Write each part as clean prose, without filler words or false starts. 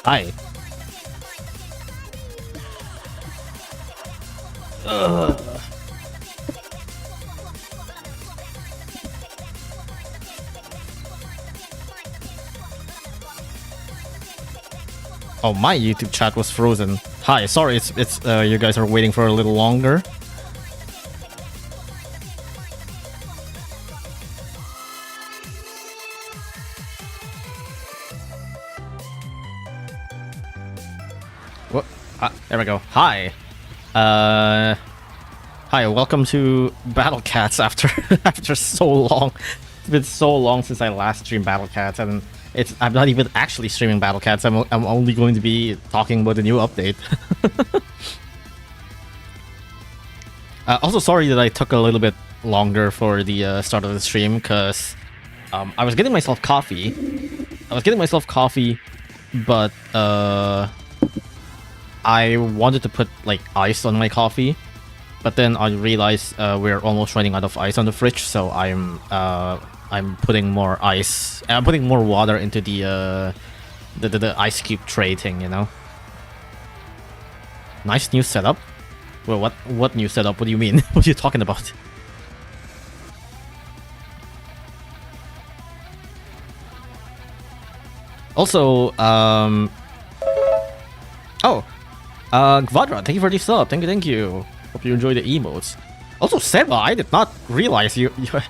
Hi. Ugh. Oh, my YouTube chat was frozen. Hi, sorry, it's you guys are waiting for a little longer. What? There we go. Hi. Hi, welcome to Battlecats after after so long. It's been so long since I last streamed Battlecats, and I'm not even actually streaming Battlecats. I'm only going to be talking about the new update. Also, sorry that I took a little bit longer for the start of the stream, because I was getting myself coffee. But I wanted to put like ice on my coffee, but then I realized we're almost running out of ice on the fridge, so I'm putting more ice. I'm putting more water into the ice cube tray thing, you know. Nice new setup. Well, what new setup? What do you mean? What are you talking about? Also, Kvadra, thank you for the sub. Thank you. Hope you enjoy the emotes. Also, Seba, I did not realize you have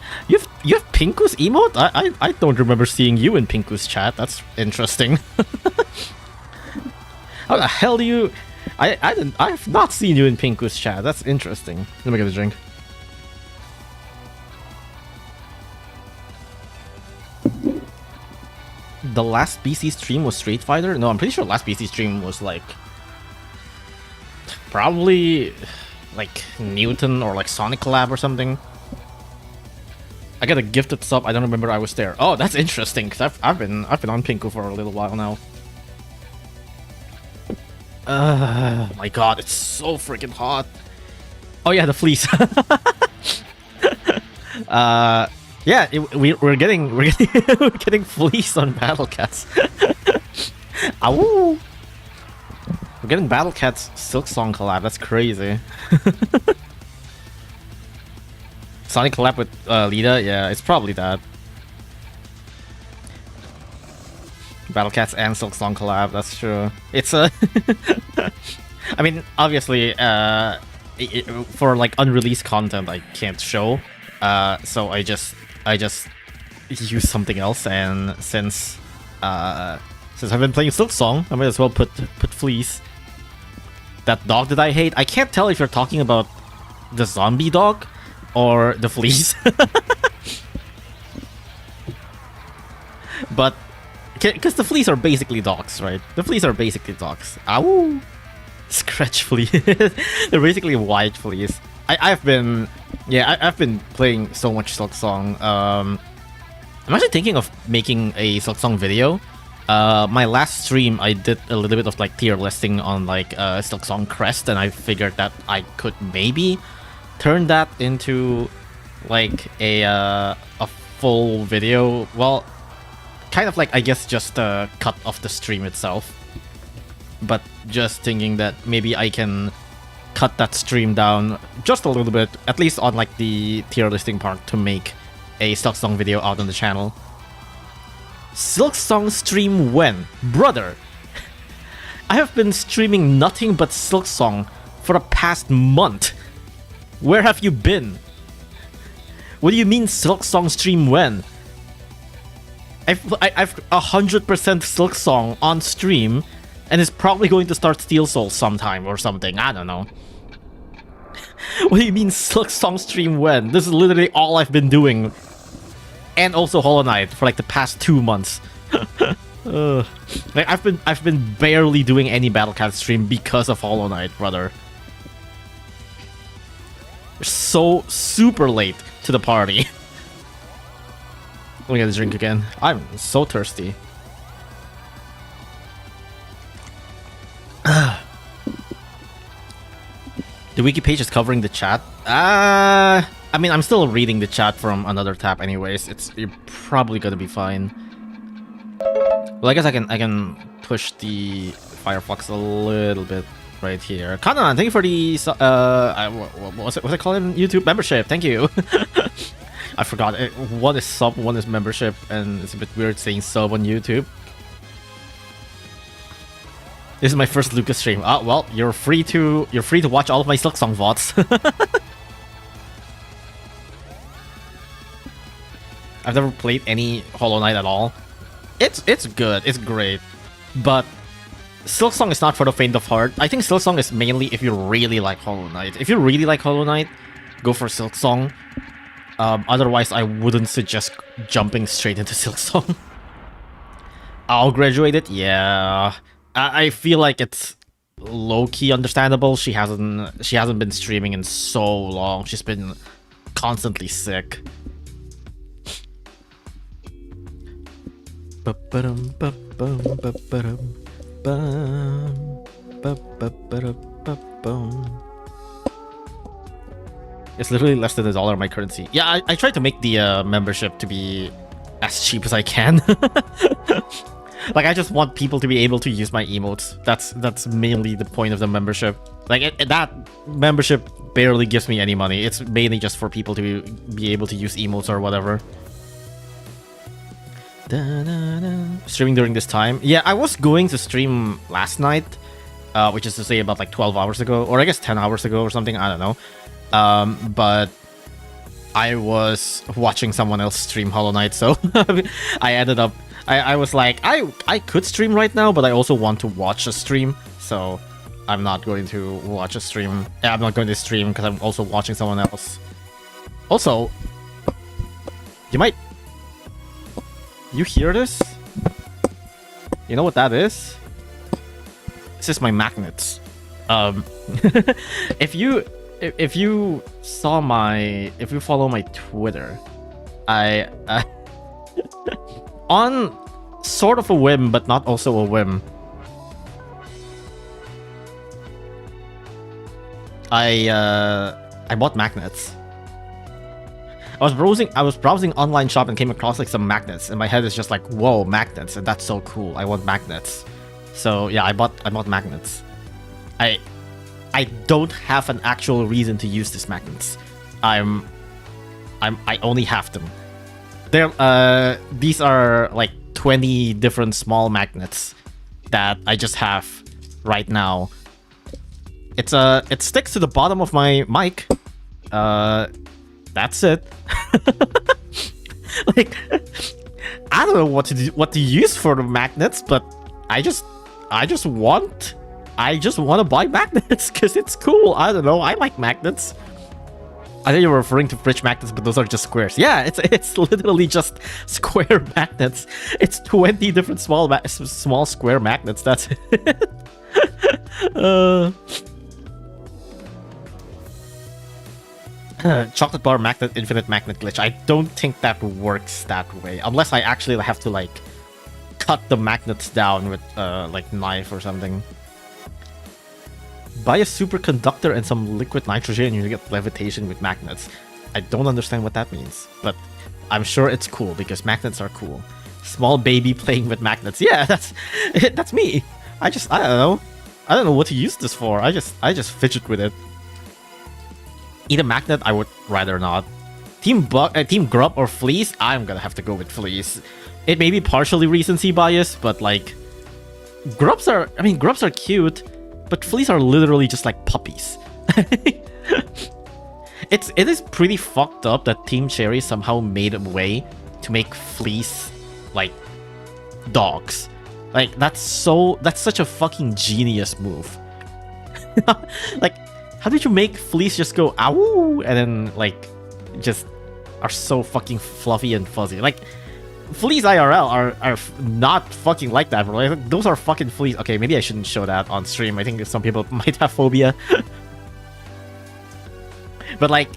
Pinku's emote. I don't remember seeing you in Pinku's chat. That's interesting. How the hell do you? I've not seen you in Pinku's chat. That's interesting. Let me get a drink. The last BC stream was Street Fighter? No, I'm pretty sure last BC stream was like probably like Newton or like Sonic Collab or something. I got a gifted sub. I don't remember I was there. Oh, that's interesting, because I've been on Pinku for a little while now. My god, it's so freaking hot. Oh yeah, the fleece. Yeah, we're getting we're getting fleece on Battlecats. Ow! We're getting Battlecats Silk Song collab. That's crazy. Sonic collab with Lita. Yeah, it's probably that. Battlecats and Silk Song collab. That's true. It's a. I mean, obviously, for like unreleased content, I can't show. So I just use something else, and since I've been playing Silk Song, I might as well put Fleece. That dog that I hate. I can't tell if you're talking about the zombie dog or the Fleece. But because the Fleece are basically dogs, right? The Fleece are basically dogs. Ow! Scratch Flea. They're basically white Fleece. I've been playing so much Silk Song. I'm actually thinking of making a Silk Song video. My last stream, I did a little bit of like tier listing on like Silk Song Crest, and I figured that I could maybe turn that into like a full video. Well, kind of like, I guess, just a cut of the stream itself. But just thinking that maybe I can cut that stream down just a little bit, at least on like the tier listing part, to make a Silk Song video out on the channel. Silk Song stream when? Brother, I have been streaming nothing but Silk Song for the past month. Where have you been? What do you mean Silk Song stream when? I've 100% Silk Song on stream, and it's probably going to start Steel Soul sometime or something. I don't know. What do you mean Silk Song stream when? This is literally all I've been doing. And also Hollow Knight for like the past 2 months. Like I've been barely doing any Battlecat stream because of Hollow Knight, brother. You're so super late to the party. Let me get a drink again. I'm so thirsty. The wiki page is covering the chat. I mean, I'm still reading the chat from another tab anyways. You're probably gonna be fine. Well, I guess I can push the Firefox a little bit right here. Kanan, thank you for the what's it called in YouTube membership? Thank you. I forgot. One is sub, one is membership, and it's a bit weird saying sub on YouTube. This is my first Lucas stream. Ah, well, you're free to watch all of my Silksong VODs. I've never played any Hollow Knight at all. It's good, it's great, but Silksong is not for the faint of heart. I think Silksong is mainly if you really like Hollow Knight. If you really like Hollow Knight, go for Silksong. Otherwise, I wouldn't suggest jumping straight into Silksong. I'll graduate it, yeah. I feel like it's low-key understandable. She hasn't been streaming in so long. She's been constantly sick. It's literally less than $1 my currency. Yeah, I tried to make the membership to be as cheap as I can. Like, I just want people to be able to use my emotes. That's mainly the point of the membership. Like, that membership barely gives me any money. It's mainly just for people to be able to use emotes or whatever. Streaming during this time? Yeah, I was going to stream last night, which is to say about like 12 hours ago, or I guess 10 hours ago or something, I don't know. But I was watching someone else stream Hollow Knight, so I ended up... I was like, I could stream right now, but I also want to watch a stream, so I'm not going to watch a stream. I'm not going to stream because I'm also watching someone else. Also, you might... You hear this? You know what that is? This is my magnets. If you follow my Twitter, I on sort of a whim, but not also a whim, I bought magnets. I was browsing online shop and came across like some magnets, and my head is just like, whoa, magnets, and that's so cool. I want magnets. So yeah, I bought magnets. I don't have an actual reason to use these magnets. I only have them. These are like 20 different small magnets that I just have right now. It sticks to the bottom of my mic. That's it. Like, I don't know what to use for the magnets, but I just want to buy magnets because it's cool. I don't know. I like magnets. I think you were referring to fridge magnets, but those are just squares. Yeah, it's literally just square magnets. It's 20 different small square magnets. That's it. Chocolate bar magnet, infinite magnet glitch. I don't think that works that way, unless I actually have to like cut the magnets down with like knife or something. Buy a superconductor and some liquid nitrogen and you get levitation with magnets. I don't understand what that means, but I'm sure it's cool because magnets are cool. Small baby playing with magnets. Yeah, that's me. I don't know. I don't know what to use this for. I just fidget with it. Eat a magnet, I would rather not. Team Grub or Fleece? I'm gonna have to go with Fleece. It may be partially recency bias, but like, Grubs are cute, but Fleece are literally just like puppies. It is pretty fucked up that Team Cherry somehow made a way to make Fleece like dogs. Like, that's such a fucking genius move. Like, how did you make Fleece just go ow and then like just are so fucking fluffy and fuzzy? Like, Fleece IRL are not fucking like that, bro. Like, those are fucking fleas. Okay, maybe I shouldn't show that on stream. I think some people might have phobia. But like,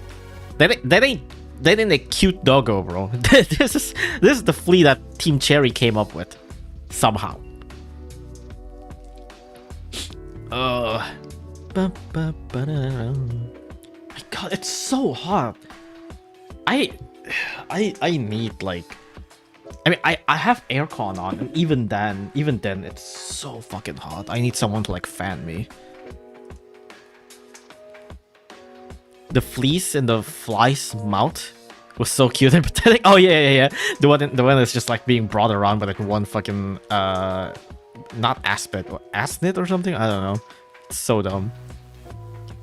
that ain't a cute doggo, bro. This is the flea that Team Cherry came up with somehow. My God, it's so hot. I need like I mean, I have aircon on, and even then, it's so fucking hot. I need someone to like fan me. The fleece in the fly's mouth was so cute and pathetic. Oh yeah. The one that's just like being brought around by like one fucking not aspid or asnid or something. I don't know. It's so dumb.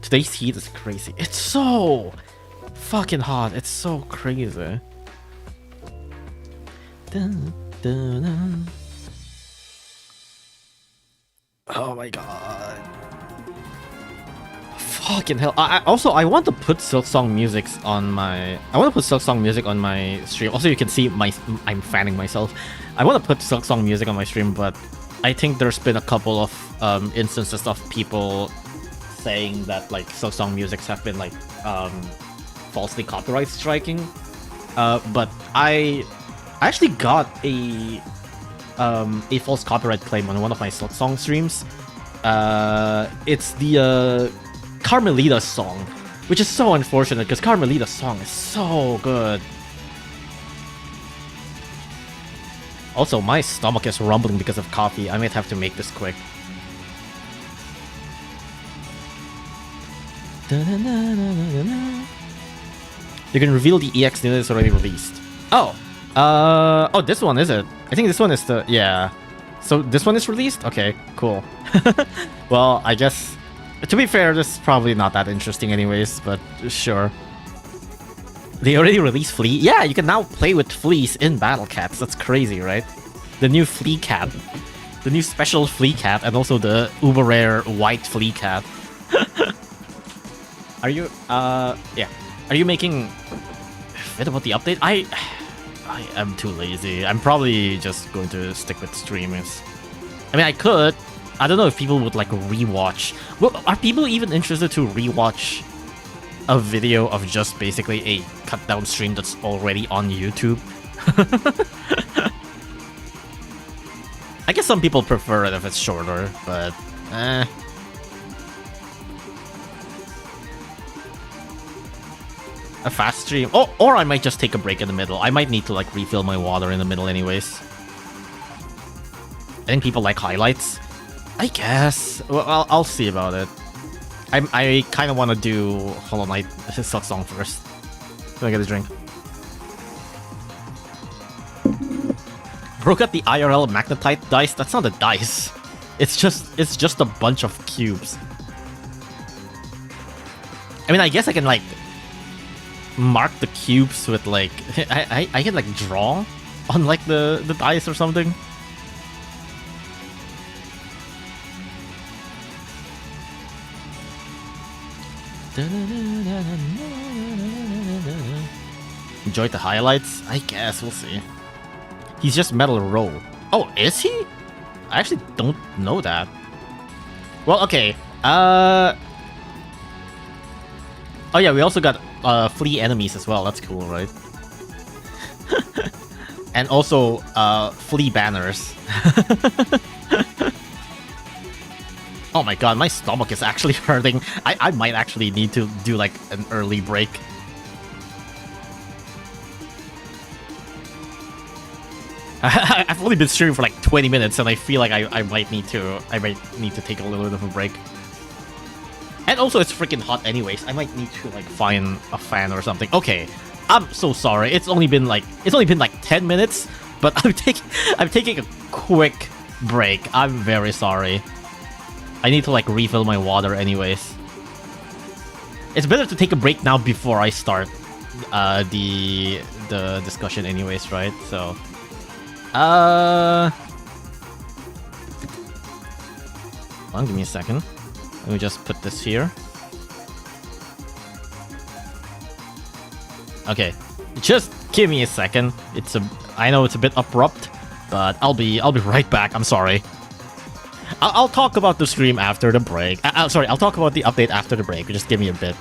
Today's heat is crazy. It's so fucking hot. It's so crazy. Dun, dun, dun. Oh my god. Fucking hell. I want to put Silksong music on my stream. Also, you can see I'm fanning myself. I want to put Silksong music on my stream, but I think there's been a couple of instances of people saying that like Silksong musics have been like falsely copyright striking. But I actually got a false copyright claim on one of my Silksong streams. It's the Carmelita's song, which is so unfortunate because Carmelita's song is so good. Also, my stomach is rumbling because of coffee. I might have to make this quick. You can reveal the EX that is already released. Oh, this one is it? I think this one is the So this one is released? Okay, cool. Well, I guess. To be fair, this is probably not that interesting anyways, but sure. They already released Flea? Yeah, you can now play with fleas in Battlecats. That's crazy, right? The new Flea Cat. The new special Flea Cat, and also the uber rare white Flea Cat. Are you, yeah. Are you making a fit about the update? I am too lazy. I'm probably just going to stick with streamers. I mean, I could. I don't know if people would like rewatch. Well, are people even interested to rewatch a video of just basically a cut down stream that's already on YouTube? I guess some people prefer it if it's shorter, but a fast stream. Oh, or I might just take a break in the middle. I might need to like refill my water in the middle anyways. I think people like highlights. I guess. Well, I'll see about it. I kind of want to do Hollow Knight Silksong first. Can I get a drink? Broke out the IRL magnetite dice. That's not a dice. It's just a bunch of cubes. I mean, I guess I can like mark the cubes with like I can like draw on like the dice or something. Enjoyed the highlights? I guess, we'll see. He's just Metal Row. Oh, is he? I actually don't know that. Well, okay. Oh yeah, we also got flea enemies as well. That's cool, right? And also flea banners. Oh my god, my stomach is actually hurting. I might actually need to do like an early break. I've only been streaming for like 20 minutes and I feel like I might need to take a little bit of a break. And also it's freaking hot anyways. I might need to like find a fan or something. Okay. I'm so sorry. It's only been like 10 minutes, but I'm taking a quick break. I'm very sorry. I need to like refill my water anyways. It's better to take a break now before I start the discussion anyways, right? So hold on, give me a second. Let me just put this here. Okay, just give me a second. I know it's a bit abrupt, but I'll be right back. I'm sorry. I'll talk about the stream after the break. Sorry, I'll talk about the update after the break. Just give me a bit.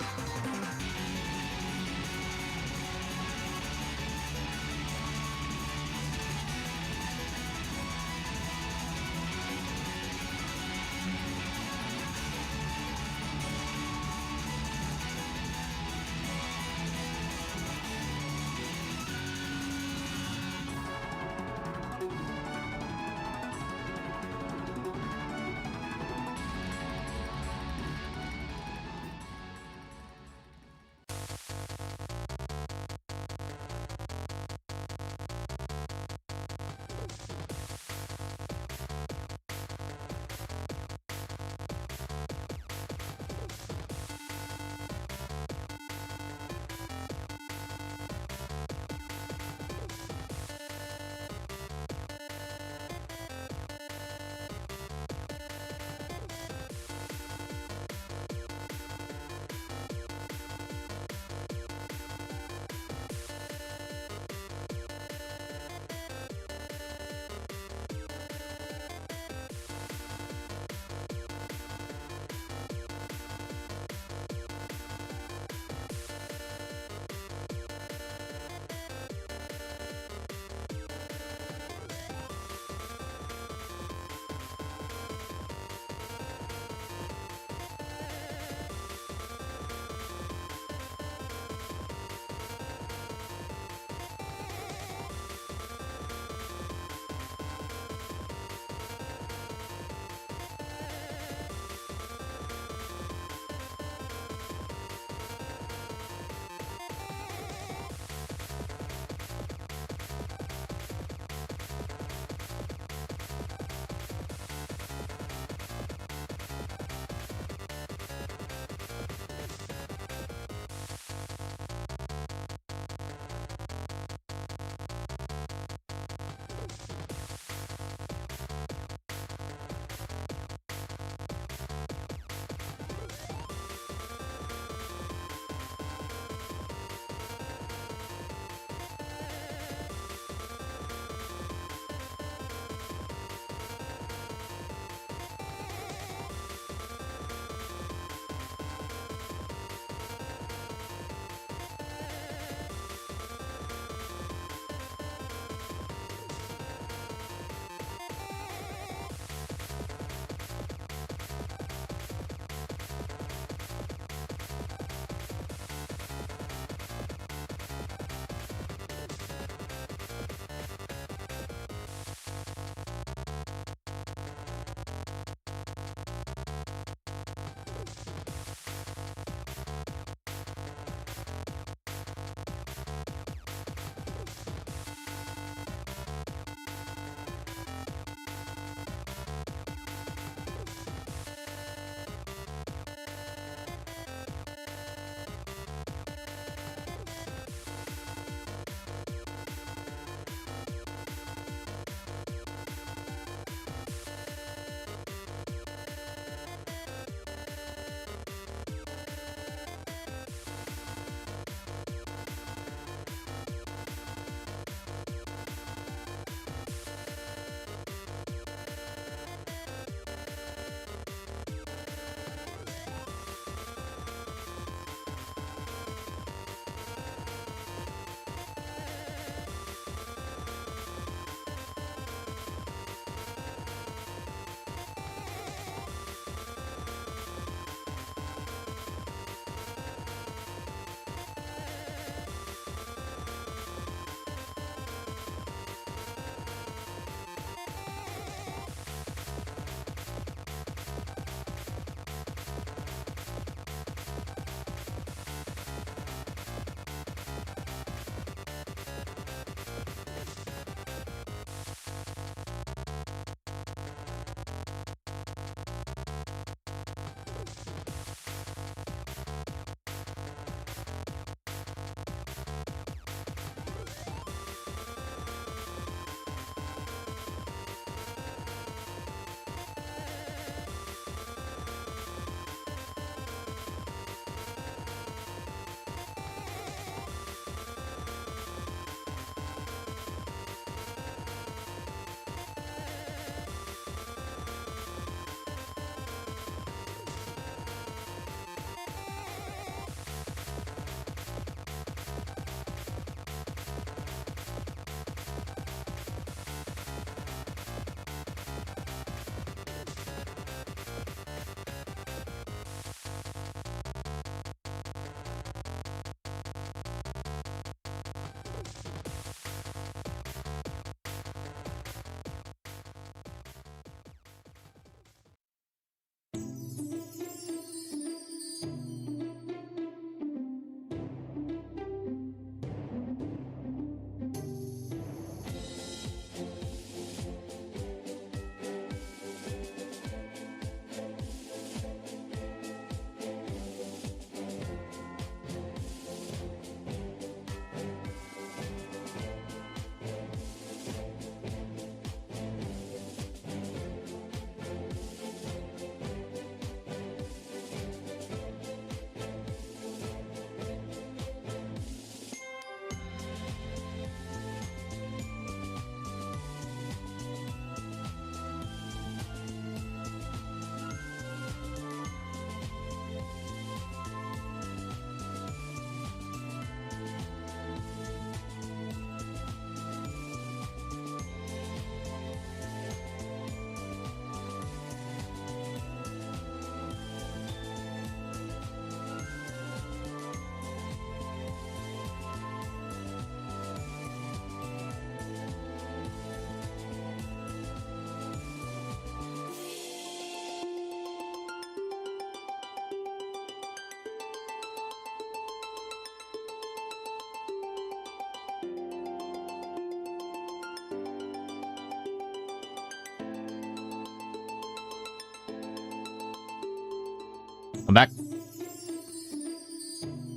I'm back.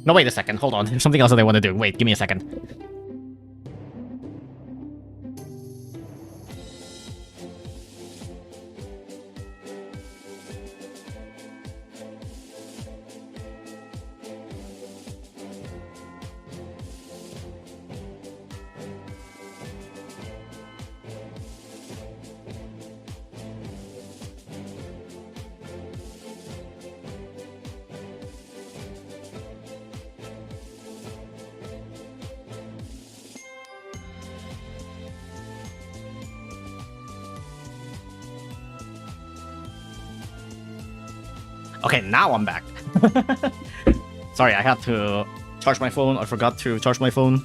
No, wait a second. Hold on. There's something else that I want to do. Wait, give me a second. Okay, now I'm back. Sorry, I had to charge my phone. I forgot to charge my phone.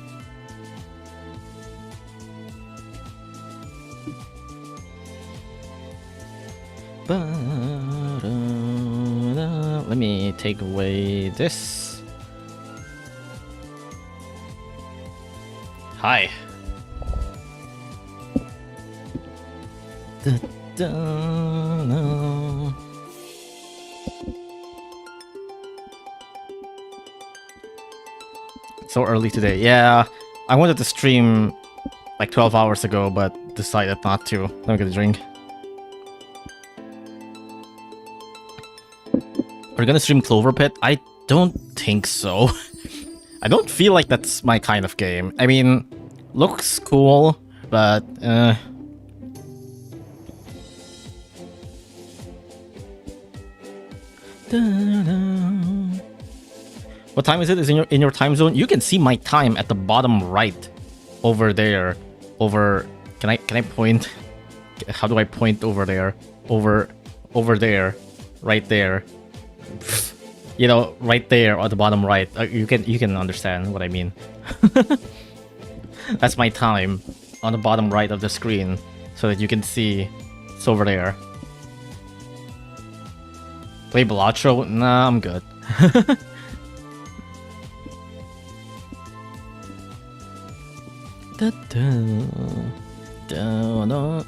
Let me take away this. Hi. So early today. Yeah, I wanted to stream like 12 hours ago, but decided not to. Let me get a drink. Are you gonna stream Clover Pit? I don't think so. I don't feel like that's my kind of game. I mean, looks cool, but What time is it? Is in your time zone? You can see my time at the bottom right, over there. Over. Can I point? How do I point over there? Over there, right there. You know, right there at the bottom right. You can understand what I mean. That's my time on the bottom right of the screen, so that you can see it's over there. Play Bellotro? Nah, I'm good.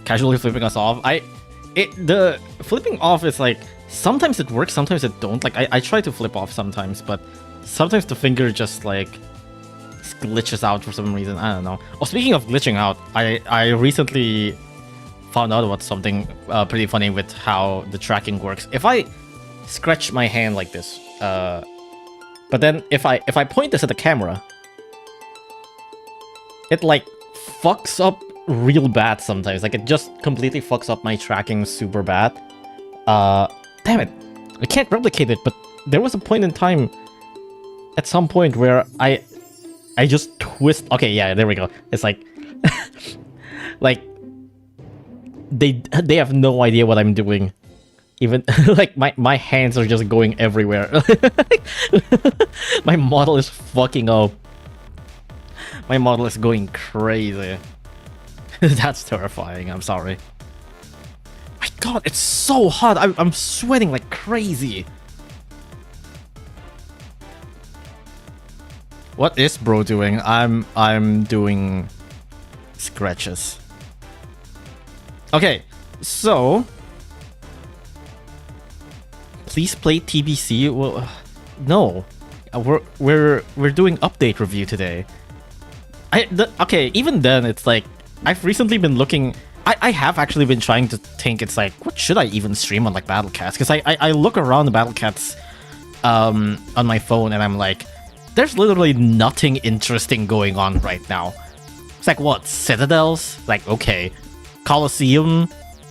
Casually flipping us off. The flipping off is like, sometimes it works, sometimes it don't. Like I try to flip off sometimes, but sometimes the finger just like glitches out for some reason. I don't know. Oh, speaking of glitching out, I recently found out about something pretty funny with how the tracking works. If I scratch my hand like this, but then if I point this at the camera, it like fucks up real bad sometimes. Like it just completely fucks up my tracking super bad. Damn it. I can't replicate it, but there was a point in time at some point where I just twist. Okay, yeah, there we go. It's like like they have no idea what I'm doing. Even like my hands are just going everywhere. My model is fucking up. My model is going crazy. That's terrifying. I'm sorry. My god, it's so hot. I'm sweating like crazy. What is bro doing? I'm doing scratches. Okay, so please play TBC. Well, no, we're doing update review today. Okay, even then, it's like, I've recently been looking. I have actually been trying to think. It's like, what should I even stream on like Battlecats? Because I look around the Battlecats on my phone and I'm like, there's literally nothing interesting going on right now. It's like, what, Citadels? Like, okay, Colosseum.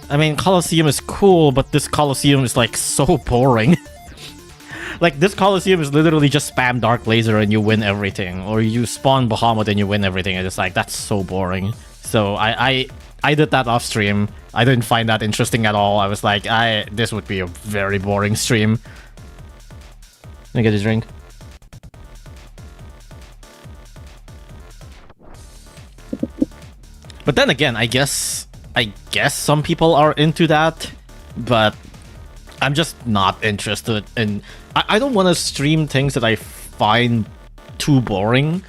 I mean, Colosseum is cool, but this Colosseum is like so boring. Like, this Colosseum is literally just spam Dark Laser and you win everything. Or you spawn Bahamut and you win everything. And it's like, that's so boring. So I did that off stream. I didn't find that interesting at all. I was like, this would be a very boring stream. Let me get a drink. But then again, I guess some people are into that. But I'm just not interested in... I don't want to stream things that I find too boring.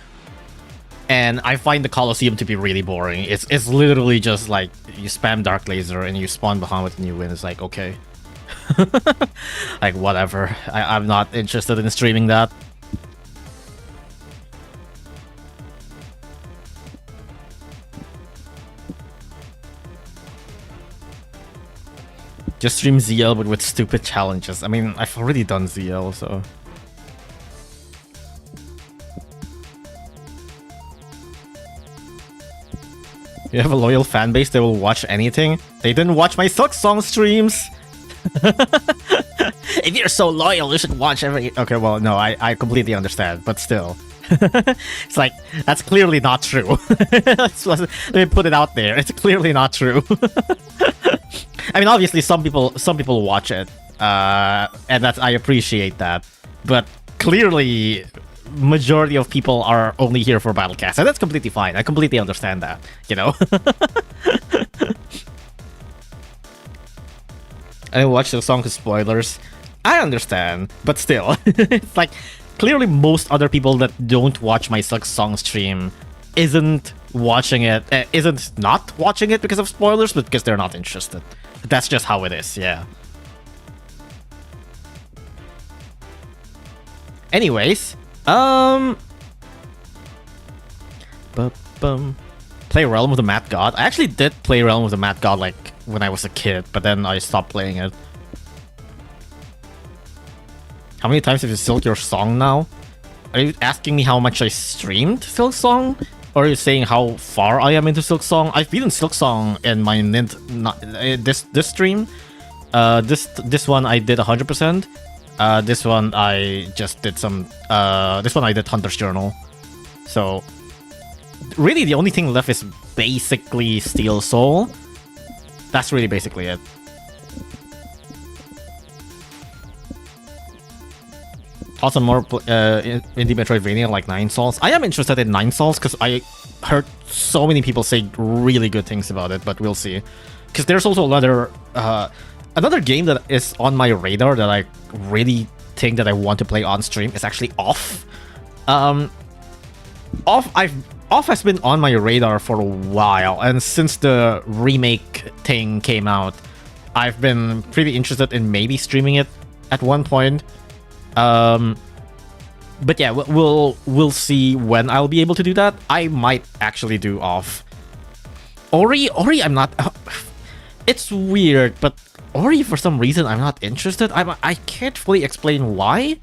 And I find the Colosseum to be really boring. It's literally just like, you spam Dark Laser and you spawn Bahamut and you win. It's like, okay. Like, whatever. I'm not interested in streaming that. Just stream ZL, but with stupid challenges. I mean, I've already done ZL, so... You have a loyal fan base, they will watch anything. They didn't watch my Silk Song streams! If you're so loyal, you should watch every... Okay, well, no, I completely understand, but still. It's like, that's clearly not true. Let me put it out there. It's clearly not true. I mean, obviously, some people watch it, and that's, I appreciate that. But clearly, majority of people are only here for Battlecats, and that's completely fine. I completely understand that, you know. I didn't watch the song because spoilers. I understand, but still, it's like clearly most other people that don't watch my Silk Song stream isn't watching it, isn't not watching it because of spoilers, but because they're not interested. That's just how it is, yeah. Anyways, play Realm of the Mad God. I actually did play Realm of the Mad God like when I was a kid, but then I stopped playing it. How many times have you Silk your song now? Are you asking me how much I streamed Silk Song? Or are you saying how far I am into Silk Song? I've beaten Silk Song in my this stream. This one I did 100%. This one I just did some. This one I did Hunter's Journal. So really, the only thing left is basically Steel Soul. That's really basically it. Also more indie Metroidvania like Nine Souls. I am interested in Nine Souls because I heard so many people say really good things about it, but we'll see. Because there's also another game that is on my radar that I really think that I want to play on stream is actually Off. Off has been on my radar for a while, and since the remake thing came out, I've been pretty interested in maybe streaming it at one point. But yeah, we'll see when I'll be able to do that. I might actually do Off. Ori, I'm not. It's weird, but Ori, for some reason, I'm not interested. I can't fully explain why.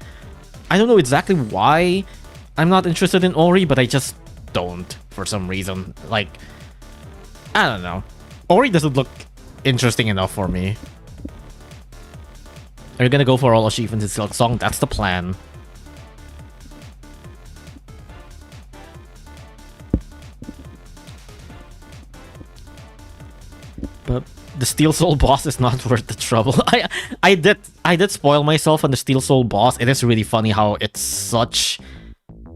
I don't know exactly why I'm not interested in Ori, but I just don't for some reason. Like, I don't know. Ori doesn't look interesting enough for me. Are you gonna go for all achievements in Silk Song? That's the plan. But the Steel Soul boss is not worth the trouble. I did spoil myself on the Steel Soul boss. It is really funny how it's such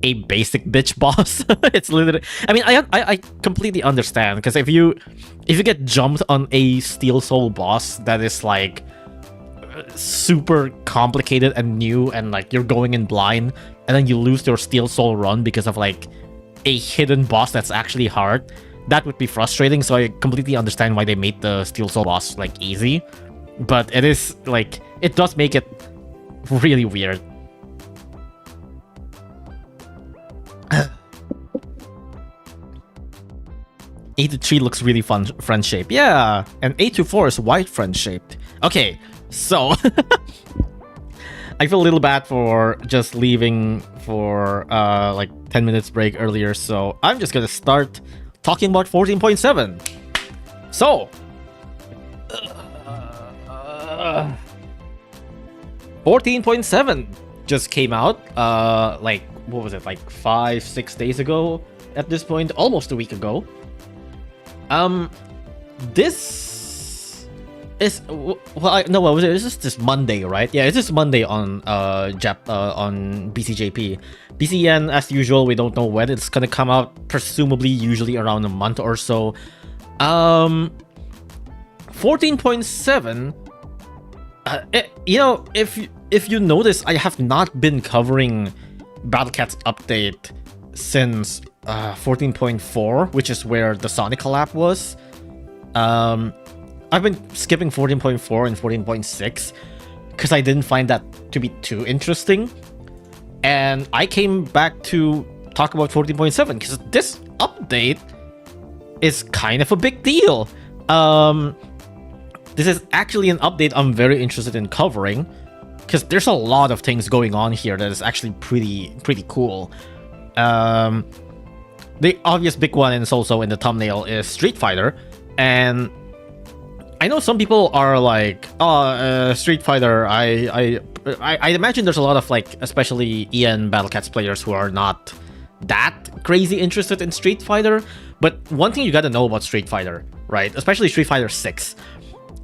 a basic bitch boss. It's literally, I mean, I completely understand, because if you get jumped on a Steel Soul boss that is like super complicated and new, and like you're going in blind, and then you lose your Steel Soul run because of like a hidden boss that's actually hard, that would be frustrating. So I completely understand why they made the Steel Soul boss like easy, but it is like, it does make it really weird. 8-3 looks really fun, friend shaped. Yeah, and 8-4 is white friend shaped. Okay, so I feel a little bad for just leaving for like 10 minutes break earlier, so I'm just gonna start talking about 14.7. So 14.7 just came out like, what was it, like 5-6 days ago at this point, almost a week ago. This is, this is this Monday, right? Yeah, it's this Monday on on BCJP. BCN, as usual, we don't know when it's gonna come out. Presumably, usually around a month or so. 14.7. You know, if you notice, I have not been covering Battlecats update since 14.4, which is where the Sonic collab was. I've been skipping 14.4 and 14.6 because I didn't find that to be too interesting. And I came back to talk about 14.7 because this update is kind of a big deal. This is actually an update I'm very interested in covering because there's a lot of things going on here that is actually pretty cool. The obvious big one, and it's also in the thumbnail, is Street Fighter. And I know some people are like, oh, Street Fighter, I imagine there's a lot of, like, especially EN Battlecats players who are not that crazy interested in Street Fighter. But one thing you gotta know about Street Fighter, right? Especially Street Fighter 6.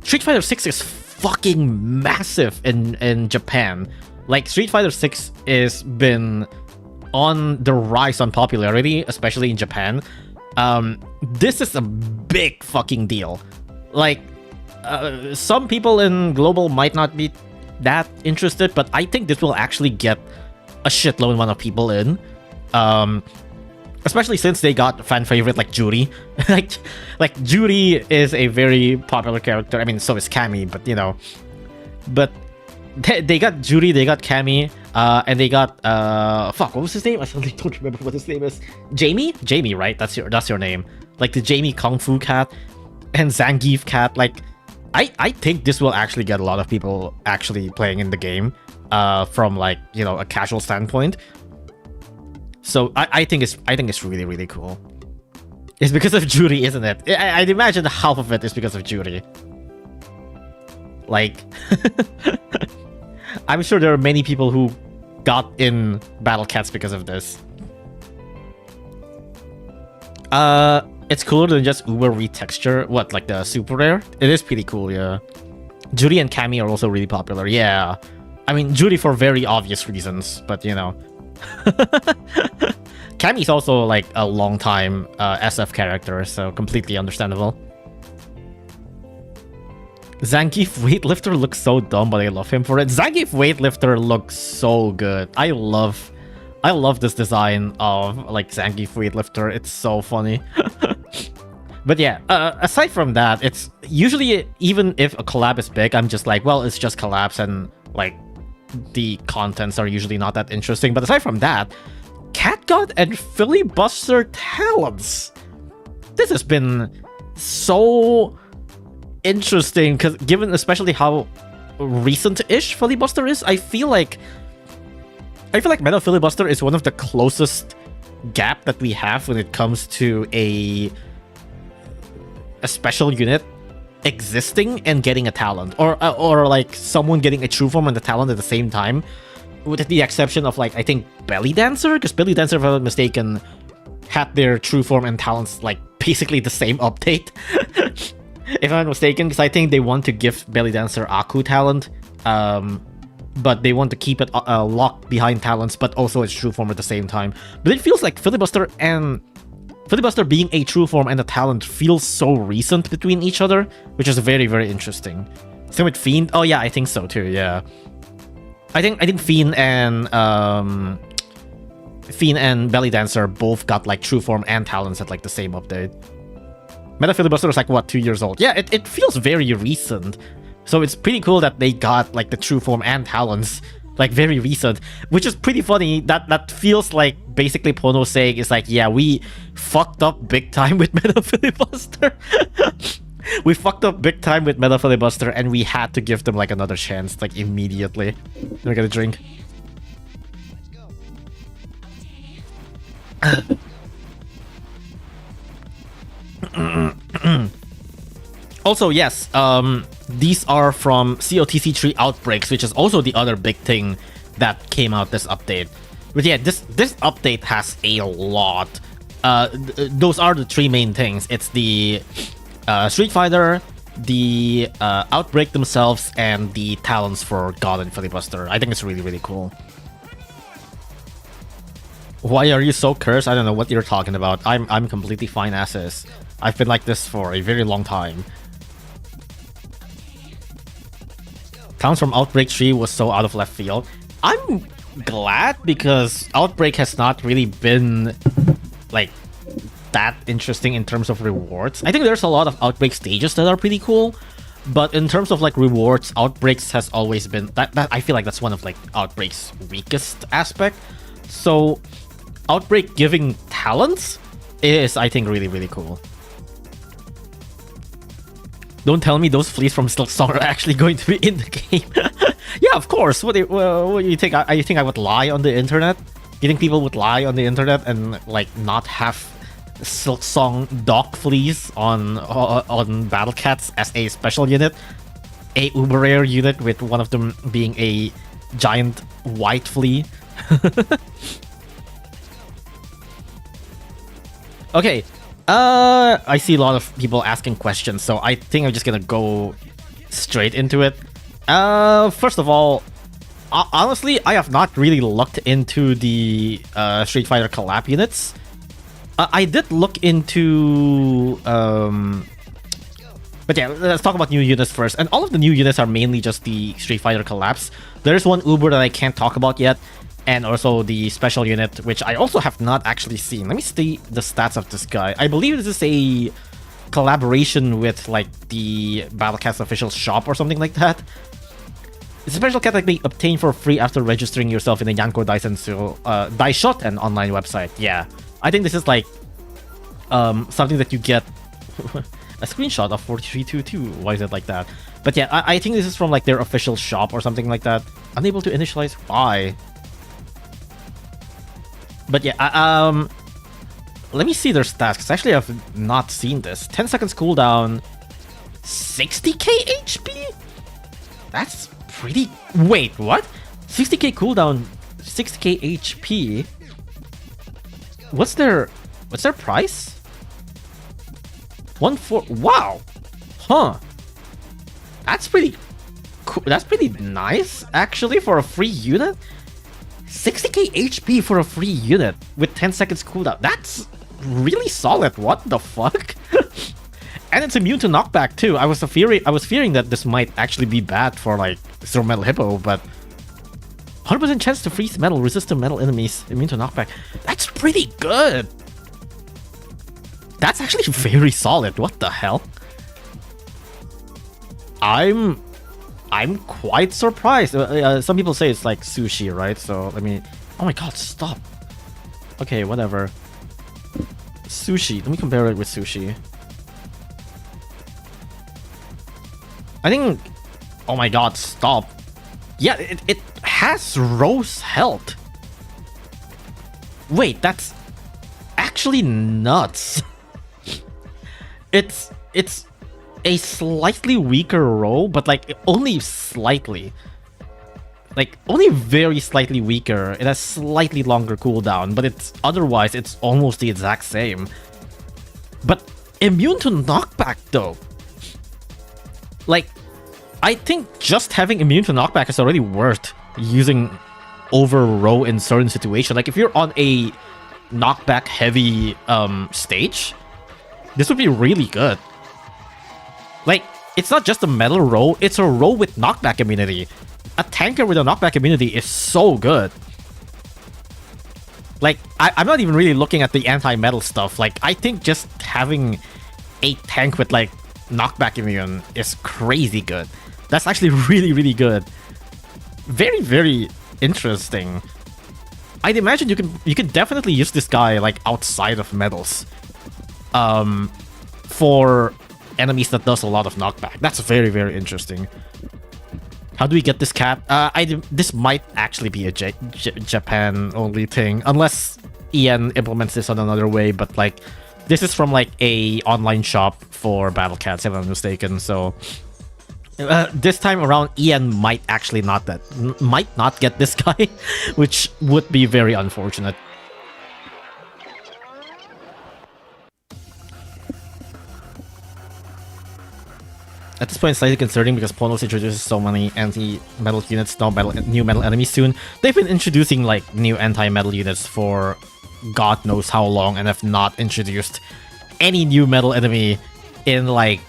Street Fighter 6 is fucking massive in Japan. Like, Street Fighter 6 is been on the rise on popularity, especially in Japan. This is a big fucking deal. Like, some people in global might not be that interested, but I think this will actually get a shitload amount of people in. Especially since they got fan favorite like Juri. like Juri is a very popular character. I mean, so is Cammy, but you know. But they got Juri, they got Cammy, and they got fuck, what was his name? I suddenly don't remember what his name is. Jamie? Jamie, right? That's your name. Like the Jamie Kung Fu cat and Zangief cat. Like I think this will actually get a lot of people actually playing in the game, from, like, you know, a casual standpoint. So I think it's really cool. It's because of Juri, isn't it? I'd imagine half of it is because of Juri. Like, I'm sure there are many people who got in Battlecats because of this. It's cooler than just Uber retexture. What, like the super rare? It is pretty cool, yeah. Juri and Cammy are also really popular, yeah. I mean, Juri for very obvious reasons, but you know. Cammy's also like a long time SF character, so completely understandable. Zangief weightlifter looks so dumb, but I love him for it. Zangief weightlifter looks so good. I love this design of, like, Zangief weightlifter. It's so funny. But yeah, aside from that, it's usually, even if a collab is big, I'm just like, well, it's just collabs, and like the contents are usually not that interesting. But aside from that, Catgut and Filibuster talents. This has been so interesting, because given especially how recent-ish Filibuster is, I feel like Metafilibuster is one of the closest gap that we have when it comes to a special unit existing and getting a talent, or like someone getting a true form and the talent at the same time, with the exception of, like, I think Belly Dancer, because Belly Dancer, if I'm not mistaken, had their true form and talents like basically the same update. If I'm not mistaken, because I think they want to give Belly Dancer Aku talent, but they want to keep it locked behind talents, but also its true form at the same time. But it feels like Filibuster being a true form and a talent feels so recent between each other, which is very, very interesting. Same with Fiend. Oh yeah, I think so too. Yeah, I think Fiend and Belly Dancer both got like true form and talents at like the same update. Metafilibuster is like, what, 2 years old? Yeah, it feels very recent. So it's pretty cool that they got like the true form and talents like very recent, which is pretty funny. That feels like basically Pono saying is like, yeah, we fucked up big time with Metafilibuster. We fucked up big time with Metafilibuster, and we had to give them like another chance, like immediately. Let me get a drink. Also, yes, these are from COTC3 outbreaks, which is also the other big thing that came out this update. But yeah, this update has a lot. Those are the three main things. It's the Street Fighter, the outbreak themselves, and the talents for God and Filibuster. I think it's really, really cool. Why are you so cursed? I don't know what you're talking about. I'm completely fine as is. I've been like this for a very long time. Talents from Outbreak 3 was so out of left field. I'm glad, because Outbreak has not really been like that interesting in terms of rewards. I think there's a lot of Outbreak stages that are pretty cool, But in terms of like rewards, Outbreaks has always been that I feel like that's one of like Outbreak's weakest aspect. So Outbreak giving talents is, I think, really, really cool. Don't tell me those fleas from Silksong are actually going to be in the game. Yeah, of course. What do you think? You think I would lie on the internet? You think people would lie on the internet and like not have Silksong dog fleas on Battlecats as a special unit? A uber rare unit with one of them being a giant white flea. Okay, I see a lot of people asking questions, so I think I'm just gonna go straight into it. First of all, honestly, I have not really looked into the Street Fighter collab units. I did look into... But yeah, let's talk about new units first. And all of the new units are mainly just the Street Fighter collabs. There's one Uber that I can't talk about yet, and also the special unit, which I also have not actually seen. Let me see the stats of this guy. I believe this is a collaboration with like the Battlecats official shop or something like that. It's a special cat that can be obtained for free after registering yourself in the Yanko Daishoten online website. Yeah, I think this is like something that you get a screenshot of 4322. Why is it like that? But yeah, I think this is from like their official shop or something like that. Unable to initialize. Why? But yeah, let me see their stats, because actually I've not seen this. 10 seconds cooldown, 60k HP? That's pretty... Wait, what? 60k cooldown, 60k HP? What's their price? 1-4... Wow! Huh. That's pretty cool. That's pretty nice, actually, for a free unit. 60k HP for a free unit with 10 seconds cooldown. That's really solid. What the fuck? And it's immune to knockback too. I was fearing that this might actually be bad for like Zero Metal Hippo, but 100% chance to freeze metal, resistant metal enemies, immune to knockback. That's pretty good. That's actually very solid. What the hell? I'm quite surprised. Some people say it's like sushi, right? So let me... Oh my god, stop. Okay, whatever. Sushi. Let me compare it with sushi. I think... Oh my god, stop. Yeah, it has rose health. Wait, that's actually nuts. It's a slightly weaker row, but like only slightly. Like only very slightly weaker. It has slightly longer cooldown, but otherwise it's almost the exact same. But immune to knockback though. Like, I think just having immune to knockback is already worth using over row in certain situations. Like if you're on a knockback heavy stage, this would be really good. Like, it's not just a metal row, it's a row with knockback immunity. A tanker with a knockback immunity is so good. Like, I'm not even really looking at the anti-metal stuff. Like, I think just having a tank with, like, knockback immune is crazy good. That's actually really, really good. Very, very interesting. I'd imagine you can definitely use this guy, like, outside of metals. For enemies that does a lot of knockback. That's very, very interesting. How do we get this cat? This might actually be a Japan only thing, unless EN implements this on another way. But like, this is from like a online shop for Battlecats, if I'm not mistaken. So this time around, EN might actually not get this guy, which would be very unfortunate. At this point, it's slightly concerning because Ponos introduces so many anti-metal units, new metal enemies soon. They've been introducing like new anti-metal units for God knows how long and have not introduced any new metal enemy in like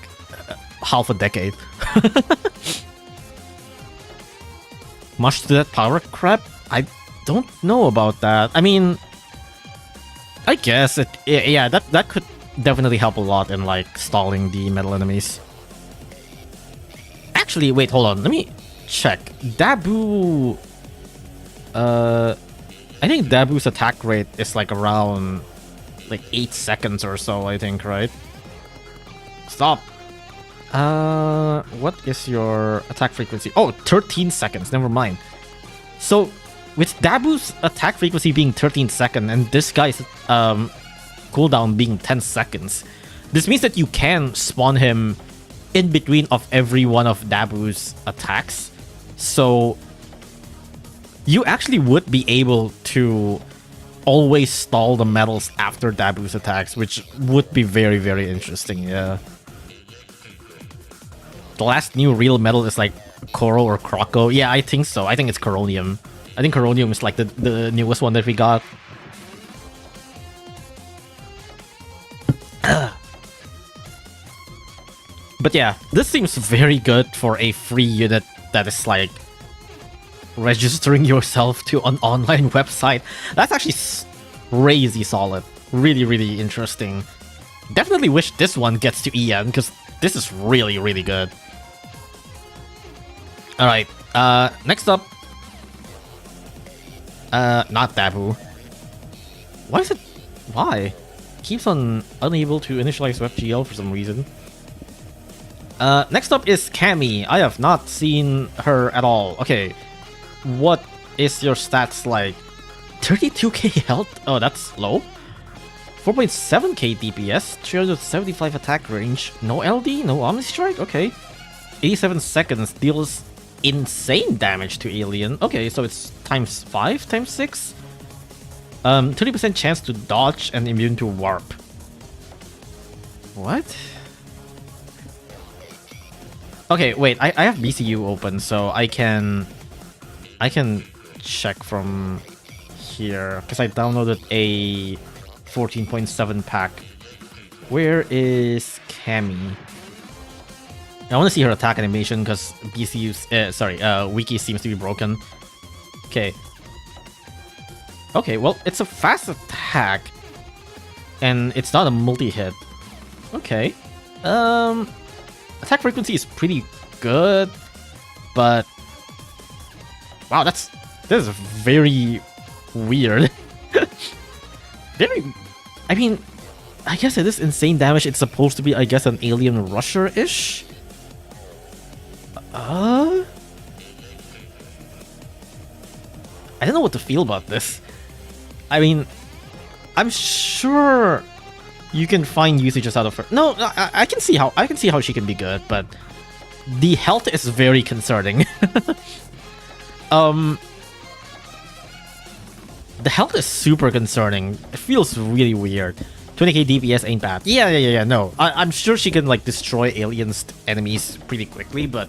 half a decade. Much to that power crap? I don't know about that. I mean, I guess yeah, that could definitely help a lot in like stalling the metal enemies. actually, wait, hold on. Let me check. Dabu... I think Dabu's attack rate is like around like 8 seconds or so, I think, right? Stop. What is your attack frequency? Oh, 13 seconds. Never mind. So, with Dabu's attack frequency being 13 seconds and this guy's cooldown being 10 seconds, this means that you can spawn him in between of every one of Dabu's attacks. So, you actually would be able to always stall the metals after Dabu's attacks, which would be very, very interesting, yeah. The last new real metal is like Koro or Croco. Yeah, I think so. I think it's Coronium. I think Coronium is like the newest one that we got. But yeah, this seems very good for a free unit that is like registering yourself to an online website. That's actually crazy solid. Really, really interesting. Definitely wish this one gets to EN because this is really, really good. Alright, next up. Not Dabu. Why is it... Why? Keeps on unable to initialize WebGL for some reason. Next up is Cammy. I have not seen her at all. Okay, what is your stats like? 32k health? Oh, that's low. 4.7k DPS, 375 attack range, no LD, no Omni Strike, okay. 87 seconds, deals insane damage to alien. Okay, so it's times 5, times 6. 30% chance to dodge and immune to warp. What? Okay, wait, I have BCU open, so I can check from here, because I downloaded a 14.7 pack. Where is Cammy? I want to see her attack animation because BCU's wiki seems to be broken. Okay. Okay, well, it's a fast attack and it's not a multi-hit. Okay. Attack frequency is pretty good, but wow, this is very weird. I mean, I guess it is insane damage. It's supposed to be, I guess, an alien rusher-ish. I don't know what to feel about this. I mean, I'm sure you can find usages out of her. No, I can see how she can be good, but the health is very concerning. The health is super concerning. It feels really weird. 20k DPS ain't bad. Yeah, no. I'm sure she can, like, destroy aliens enemies pretty quickly, but...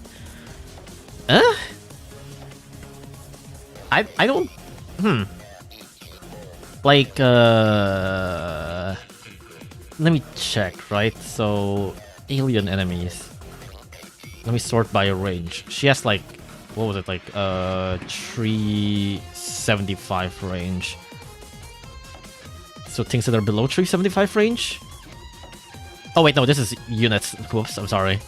I don't... Like, let me check, right? So, alien enemies. Let me sort by range. She has, like... What was it, like, 375 range. So things that are below 375 range? Oh wait, no, this is units. Whoops, I'm sorry.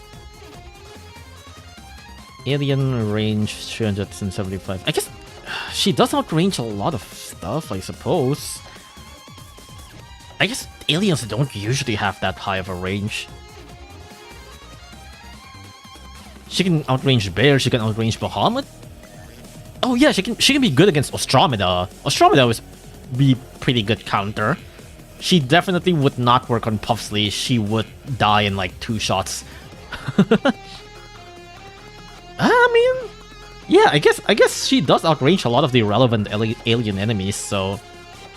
Alien range 375. I guess she does outrange a lot of stuff, I suppose. I guess aliens don't usually have that high of a range. She can outrange Bear, she can outrange Bahamut. Oh yeah, she can be good against Ostromeda. Ostromeda would be pretty good counter. She definitely would not work on Puffsley. She would die in like 2 shots. I mean, yeah, I guess she does outrange a lot of the relevant alien enemies. So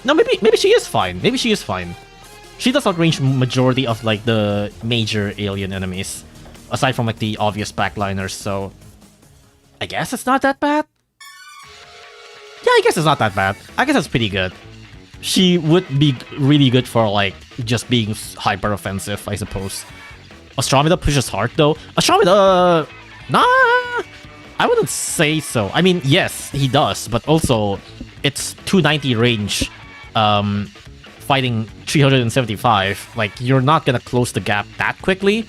no, maybe she is fine. Maybe she is fine. She does outrange majority of like the major alien enemies. Aside from like the obvious backliners, so I guess it's not that bad. Yeah, I guess it's not that bad. I guess it's pretty good. She would be really good for like just being hyper offensive, I suppose. Ostromeda pushes hard though. Ostromeda, nah, I wouldn't say so. I mean, yes, he does, but also it's 290 range, fighting 375. Like, you're not gonna close the gap that quickly.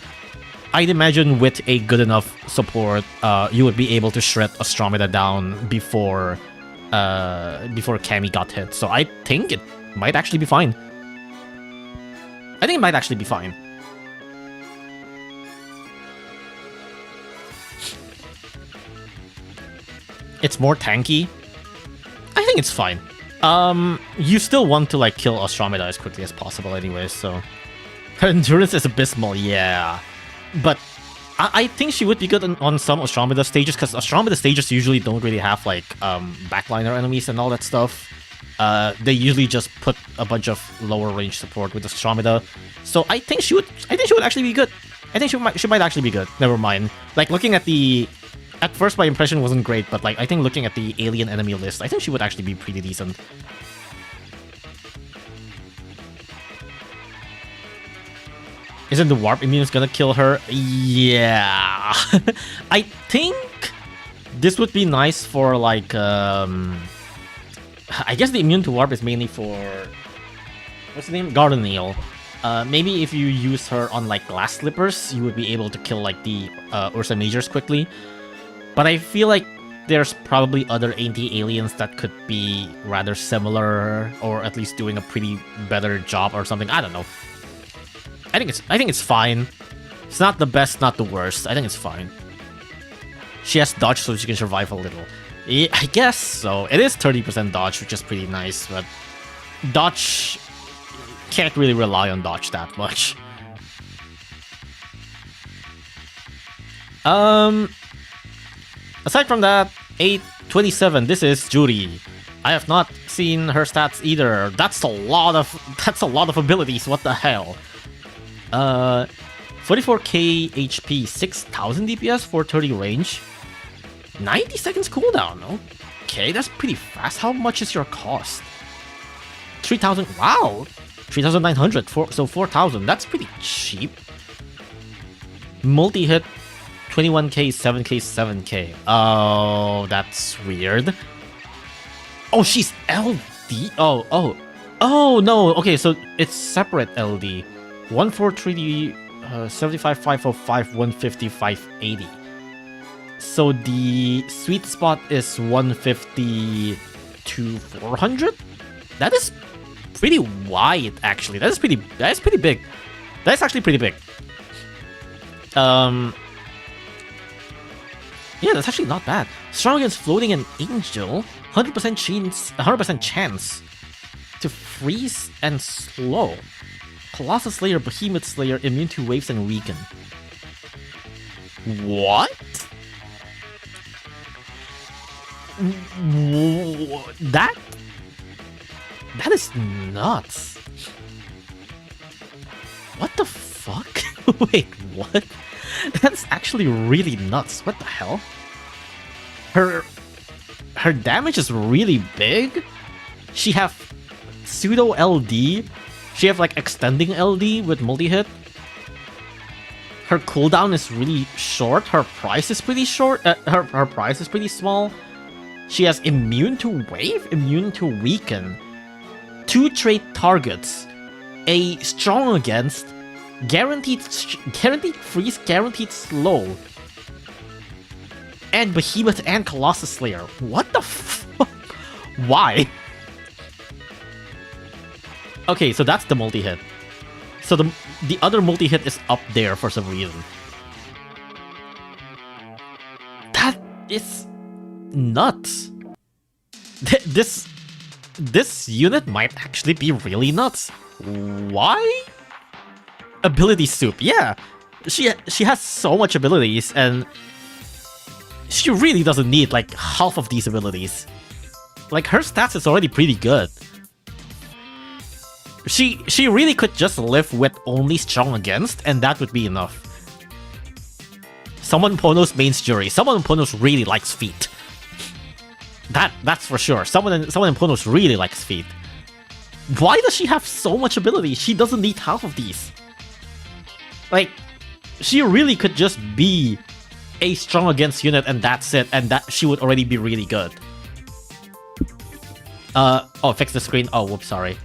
I'd imagine with a good enough support, you would be able to shred Astromeda down before Cammy got hit. So I think it might actually be fine. I think it might actually be fine. It's more tanky. I think it's fine. You still want to like kill Astromeda as quickly as possible anyway, so her endurance is abysmal, yeah. But I think she would be good on some Astromeda stages, because Astromeda stages usually don't really have like backliner enemies and all that stuff. They usually just put a bunch of lower range support with Astromeda. So I think she would actually be good. I think she might actually be good. Never mind. Like looking at the at first my impression wasn't great, but like I think looking at the alien enemy list, I think she would actually be pretty decent. Isn't the warp immune gonna kill her? Yeah. I think this would be nice for like I guess the immune to warp is mainly for what's the name? Gardenil. Maybe if you use her on like glass slippers, you would be able to kill like the Ursa Majors quickly. But I feel like there's probably other anti-aliens that could be rather similar, or at least doing a pretty better job or something. I don't know. I think it's fine. It's not the best, not the worst. I think it's fine. She has dodge, so she can survive a little. Yeah, I guess so. It is 30% dodge, which is pretty nice, but dodge can't really rely on dodge that much. Aside from that, 827. This is Juri. I have not seen her stats either. That's a lot of abilities. What the hell? 44k HP, 6000 DPS, 430 range, 90 seconds cooldown. Okay, that's pretty fast. How much is your cost? 3000. Wow, 3900. So 4000. That's pretty cheap. Multi-hit, 21k, 7k, 7k. Oh, that's weird. Oh, she's LD. Oh no. Okay, so it's separate LD. 143, 75, 505, 150, 580. So the sweet spot is 150 to 400. That is pretty wide, actually. That is pretty big. That's actually pretty big. Yeah, that's actually not bad. Strong against floating and angel, 100% chance to freeze and slow. Colossus Slayer, Behemoth Slayer, immune to waves and weaken. What? That is nuts. What the fuck? Wait, what? That's actually really nuts. What the hell? Her damage is really big. She have pseudo LD. She have like extending LD with multi-hit. Her cooldown is really short. Her price is pretty short. Her price is pretty small. She has immune to wave, immune to weaken, 2 trait targets, a strong against, guaranteed freeze, guaranteed slow, and Behemoth and Colossus Slayer. What the fuck? Why? Okay, so that's the multi-hit. So the other multi-hit is up there for some reason. That is nuts. This unit might actually be really nuts. Why? Ability soup. Yeah, she has so much abilities, and she really doesn't need like half of these abilities. Like her stats is already pretty good. She really could just live with only strong against, and that would be enough. Someone Ponos mains Juri. Someone Ponos really likes feet. That's for sure. Someone in Ponos really likes feet. Why does she have so much ability? She doesn't need half of these. Like, she really could just be a strong against unit, and that's it, and that she would already be really good. Oh, fix the screen. Oh, whoops, sorry.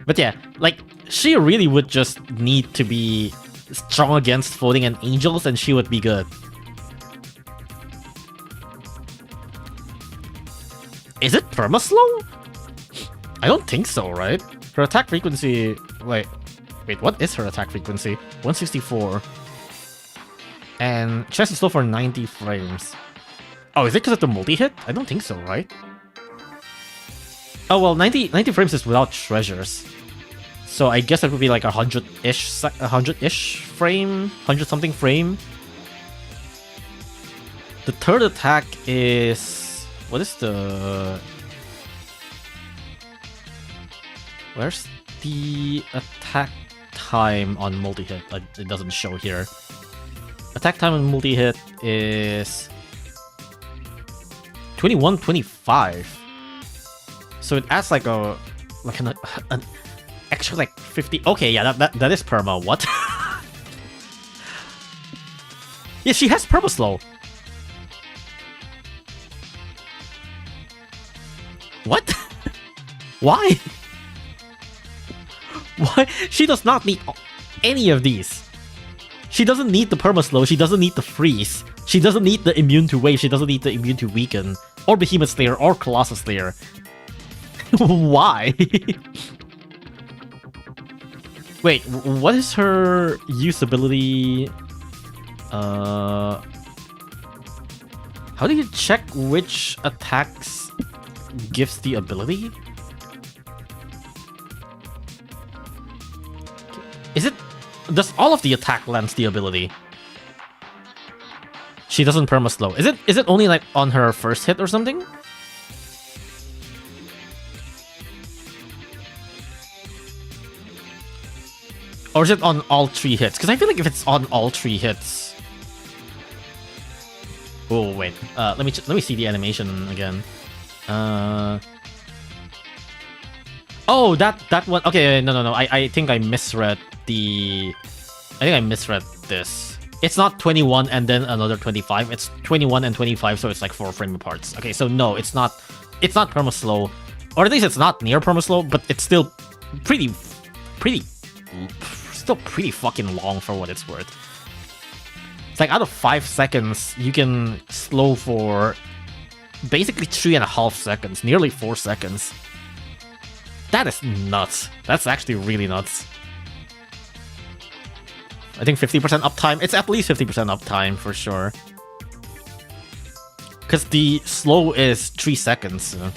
But yeah, like, she really would just need to be strong against floating and angels, and she would be good. Is it perma-slow? I don't think so, right? Her attack frequency... Wait, what is her attack frequency? 164. And she has to slow for 90 frames. Oh, is it because of the multi-hit? I don't think so, right? Oh, well, 90 frames is without treasures. So I guess that would be like 100-ish frame? 100-something frame? The third attack is... What is the... Where's the attack time on multi-hit? It doesn't show here. Attack time on multi-hit is... 2125. So it adds like an extra like 50. Okay, yeah, that is perma. What? Yeah, she has perma slow. What? Why? Why? She does not need any of these. She doesn't need the perma slow. She doesn't need the freeze. She doesn't need the immune to wave. She doesn't need the immune to weaken, or Behemoth Slayer, or Colossus Slayer. Why? Wait, what is her usability? How do you check which attacks gives the ability? Is it... Does all of the attack lends the ability? She doesn't perma-slow. Is it only like on her first hit or something? Or is it on all 3 hits? Because I feel like if it's on all 3 hits... Oh, wait. Let me see the animation again. Oh, that one... Okay, no. I think I misread the... I think I misread this. It's not 21 and then another 25. It's 21 and 25, so it's like 4 frame apart. Okay, so no, it's not perma-slow. Or at least it's not near perma-slow, but it's still pretty fucking long for what it's worth. It's like out of 5 seconds, you can slow for basically 3.5 seconds, nearly 4 seconds. That is nuts. That's actually really nuts. I think 50% uptime. It's at least 50% uptime for sure. Because the slow is 3 seconds. So.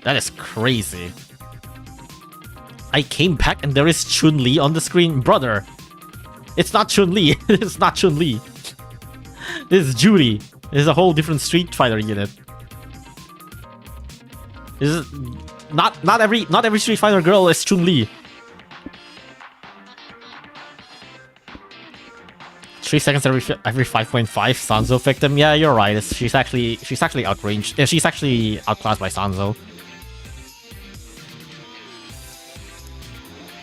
That is crazy. I came back and there is Chun-Li on the screen. Brother, it's not Chun-Li. It's not Chun-Li. This is Juri. This is a whole different Street Fighter unit. This is not every Street Fighter girl is Chun-Li. 3 seconds every 5.5 Sanzo victim. Yeah, you're right. She's actually outranged. Yeah, she's actually outclassed by Sanzo.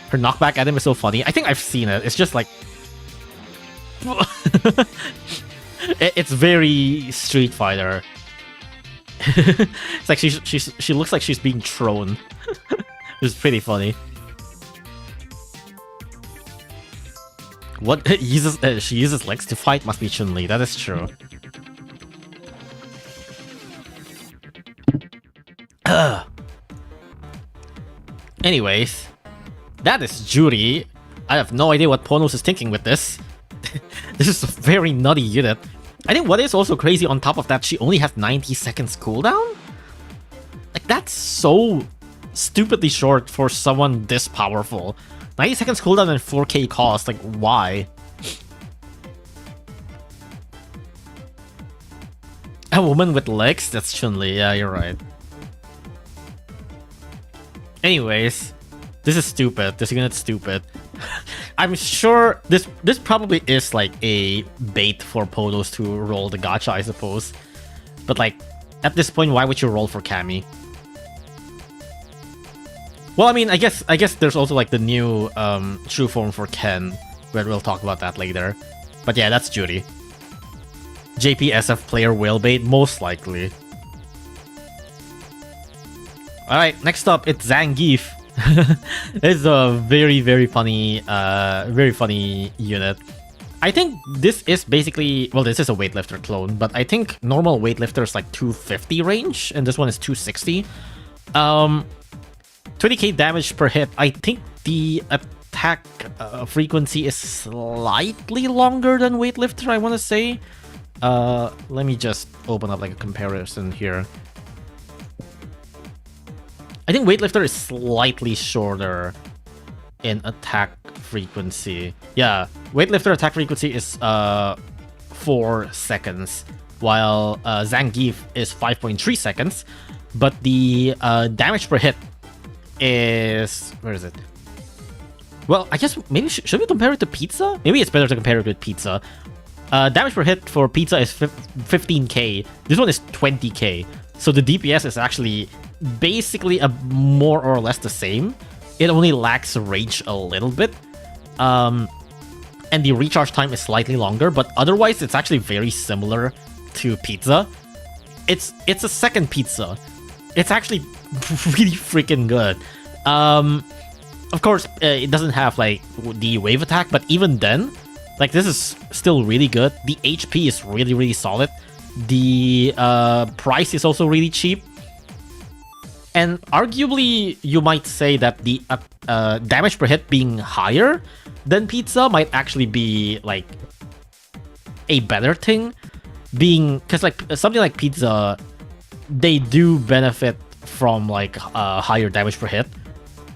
Her knockback item is so funny. I think I've seen it. It's just like... it's very Street Fighter. It's like she looks like she's being thrown. It's pretty funny. What she uses legs to fight must be Chun-Li. That is true. Anyways, that is Juri. I have no idea what Ponos is thinking with this. This is a very nutty unit. I think what is also crazy on top of that, she only has 90 seconds cooldown? Like, that's so stupidly short for someone this powerful. 90 seconds cooldown and 4k cost, like, why? A woman with legs? That's Chun-Li, yeah, you're right. Anyways, this is stupid. This unit's stupid. I'm sure this probably is like a bait for Podos to roll the gacha, I suppose. But like, at this point, why would you roll for Cammy? Well, I mean, I guess there's also like the new true form for Ken, but we'll talk about that later. But yeah, that's Juri. JPSF player whale bait, most likely. Alright, next up, it's Zangief. It's a very funny unit. I think this is basically, well, this is a weightlifter clone, but I think normal weightlifter is like 250 range, and this one is 260. 20k damage per hit. I think the attack frequency is slightly longer than weightlifter, I want to say. Let me just open up like a comparison here. I think weightlifter is slightly shorter in attack frequency. Yeah, weightlifter attack frequency is 4 seconds, while Zangief is 5.3 seconds. But the damage per hit is, where is it? Well, I guess maybe should we compare it to Pizza? Maybe it's better to compare it with Pizza. Damage per hit for Pizza is 15k. This one is 20k. So the DPS is actually basically more or less the same. It only lacks range a little bit. And the recharge time is slightly longer, but otherwise it's actually very similar to Pizza. It's a second Pizza. It's actually really freaking good. Of course, it doesn't have like the wave attack, but even then, like, this is still really good. The HP is really solid. The price is also really cheap. And arguably, you might say that the damage per hit being higher than Pizza might actually be like a better thing. Because like something like Pizza, they do benefit from like higher damage per hit.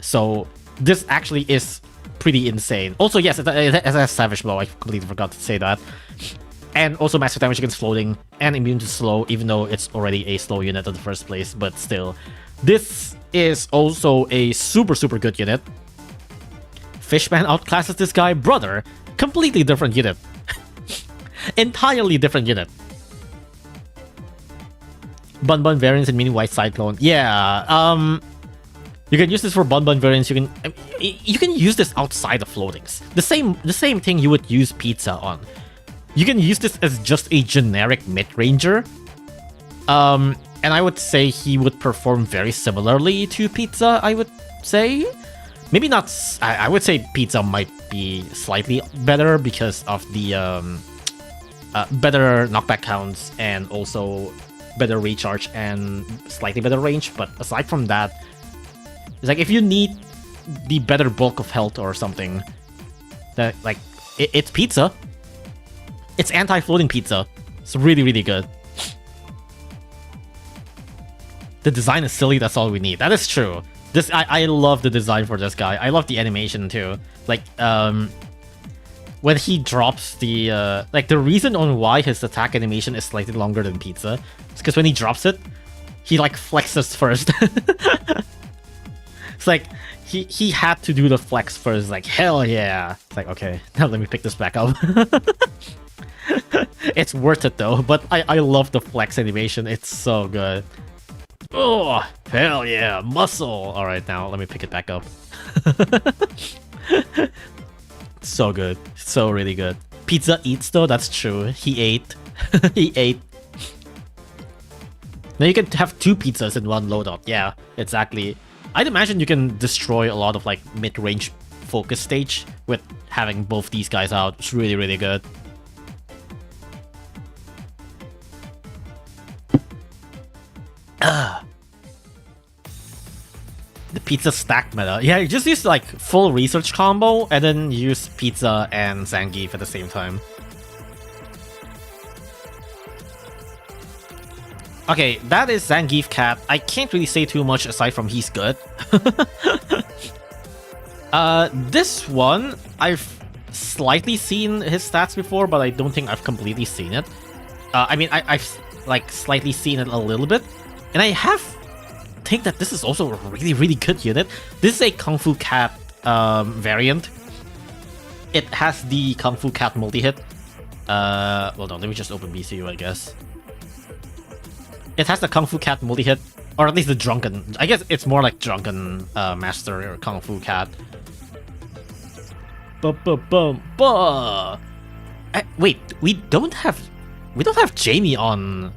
So this actually is pretty insane. Also, yes, it has Savage Blow. I completely forgot to say that. And also massive damage against floating and immune to slow, even though it's already a slow unit in the first place. But still, this is also a super good unit. Fishman outclasses this guy. Brother, completely different unit. Entirely different unit. Bun variants and mini white cyclone. Yeah, you can use this for bun variants. You can use this outside of floatings. The same thing you would use Pizza on. You can use this as just a generic mid-ranger. And I would say he would perform very similarly to Pizza, I would say. Maybe not... I would say Pizza might be slightly better because of the better knockback counts and also better recharge and slightly better range. But aside from that, it's like if you need the better bulk of health or something, that like it's Pizza. It's anti-floating Pizza. It's really good. The design is silly, that's all we need. That is true. I love the design for this guy. I love the animation too. Like, when he drops the... like, the reason on why his attack animation is slightly longer than Pizza is because when he drops it, he, like, flexes first. It's like, he had to do the flex first. Like, hell yeah. It's like, okay, now let me pick this back up. It's worth it though, but I love the flex animation. It's so good. Oh, hell yeah, muscle. All right, now let me pick it back up. So good, so really good. Pizza eats though, that's true. He ate. He ate. Now you can have 2 pizzas in one loadout. Yeah, exactly. I'd imagine you can destroy a lot of like mid-range focus stage with having both these guys out. It's really good. The Pizza stack meta. Yeah, you just use like full research combo and then use Pizza and Zangief at the same time. Okay, that is Zangief Cat. I can't really say too much aside from he's good. This one, I've slightly seen his stats before, but I don't think I've completely seen it. I mean, I've like slightly seen it a little bit. And I think that this is also a really good unit. This is a Kung Fu Cat variant. It has the Kung Fu Cat multi-hit. Well, no, let me just open BCU, I guess. It has the Kung Fu Cat multi-hit, or at least the Drunken. I guess it's more like Drunken Master or Kung Fu Cat. Wait, we don't have Jamie on.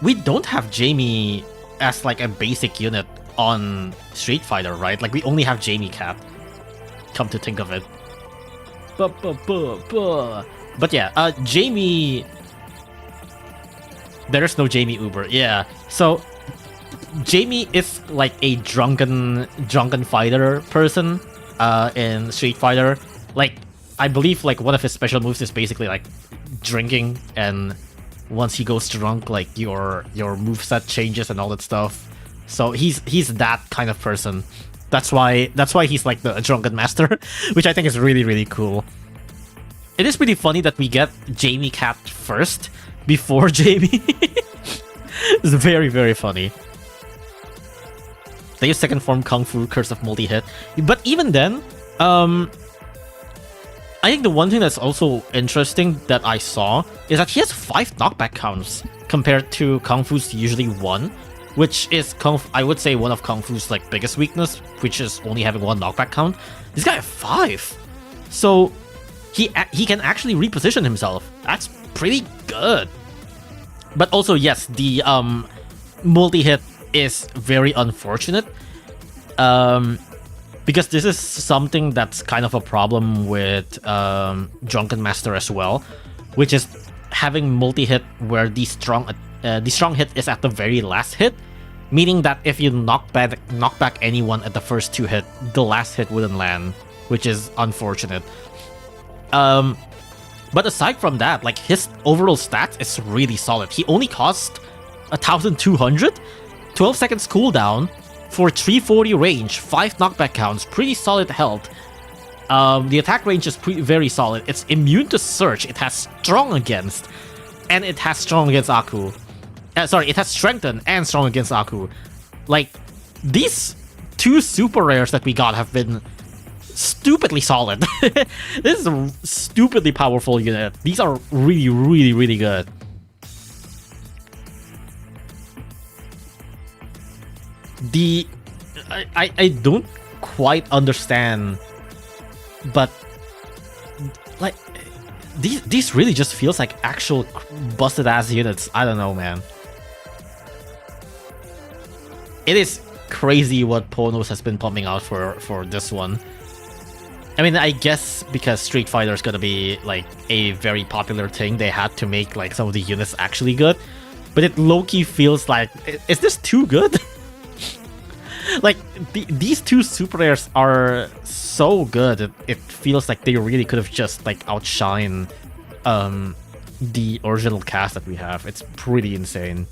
We don't have Jamie as like a basic unit on Street Fighter, right? Like, we only have Jamie Cat, come to think of it. But yeah, Jamie... There's no Jamie Uber, yeah. So, Jamie is like a drunken fighter person in Street Fighter. Like, I believe like one of his special moves is basically like drinking, and once he goes drunk, like your moveset changes and all that stuff. So he's that kind of person. That's why he's like the drunken master, which I think is really, really cool. It is pretty funny that we get Jamie Cat first before Jamie. It's very, very funny. They use second form Kung Fu, Curse of Multi-Hit. But even then, I think the one thing that's also interesting that I saw is that he has 5 knockback counts compared to Kung Fu's usually 1, which is I would say one of Kung Fu's like biggest weakness, which is only having 1 knockback count. This guy has 5, so he can actually reposition himself. That's pretty good. But also, yes, the multi-hit is very unfortunate, because this is something that's kind of a problem with Drunken Master as well, which is having multi-hit where the strong hit is at the very last hit, meaning that if you knock back anyone at the first 2 hits, the last hit wouldn't land, which is unfortunate. But aside from that, like, his overall stats is really solid. He only cost 1,200, 12 seconds cooldown for 340 range, 5 knockback counts, pretty solid health. The attack range is very solid. It's immune to Surge, it has strong against, and it has strong against Aku. It has strengthen and strong against Aku. Like, these 2 super rares that we got have been stupidly solid. This is a stupidly powerful unit. These are really, really, really good. I don't quite understand, but like these really just feels like actual busted ass units. I don't know, man. It is crazy what Ponos has been pumping out for this one. I mean, I guess because Street Fighter is gonna be like a very popular thing, they had to make like some of the units actually good. But it low-key feels like, is this too good? Like, these 2 super rares are so good, it feels like they really could have just like outshined the original cast that we have. It's pretty insane.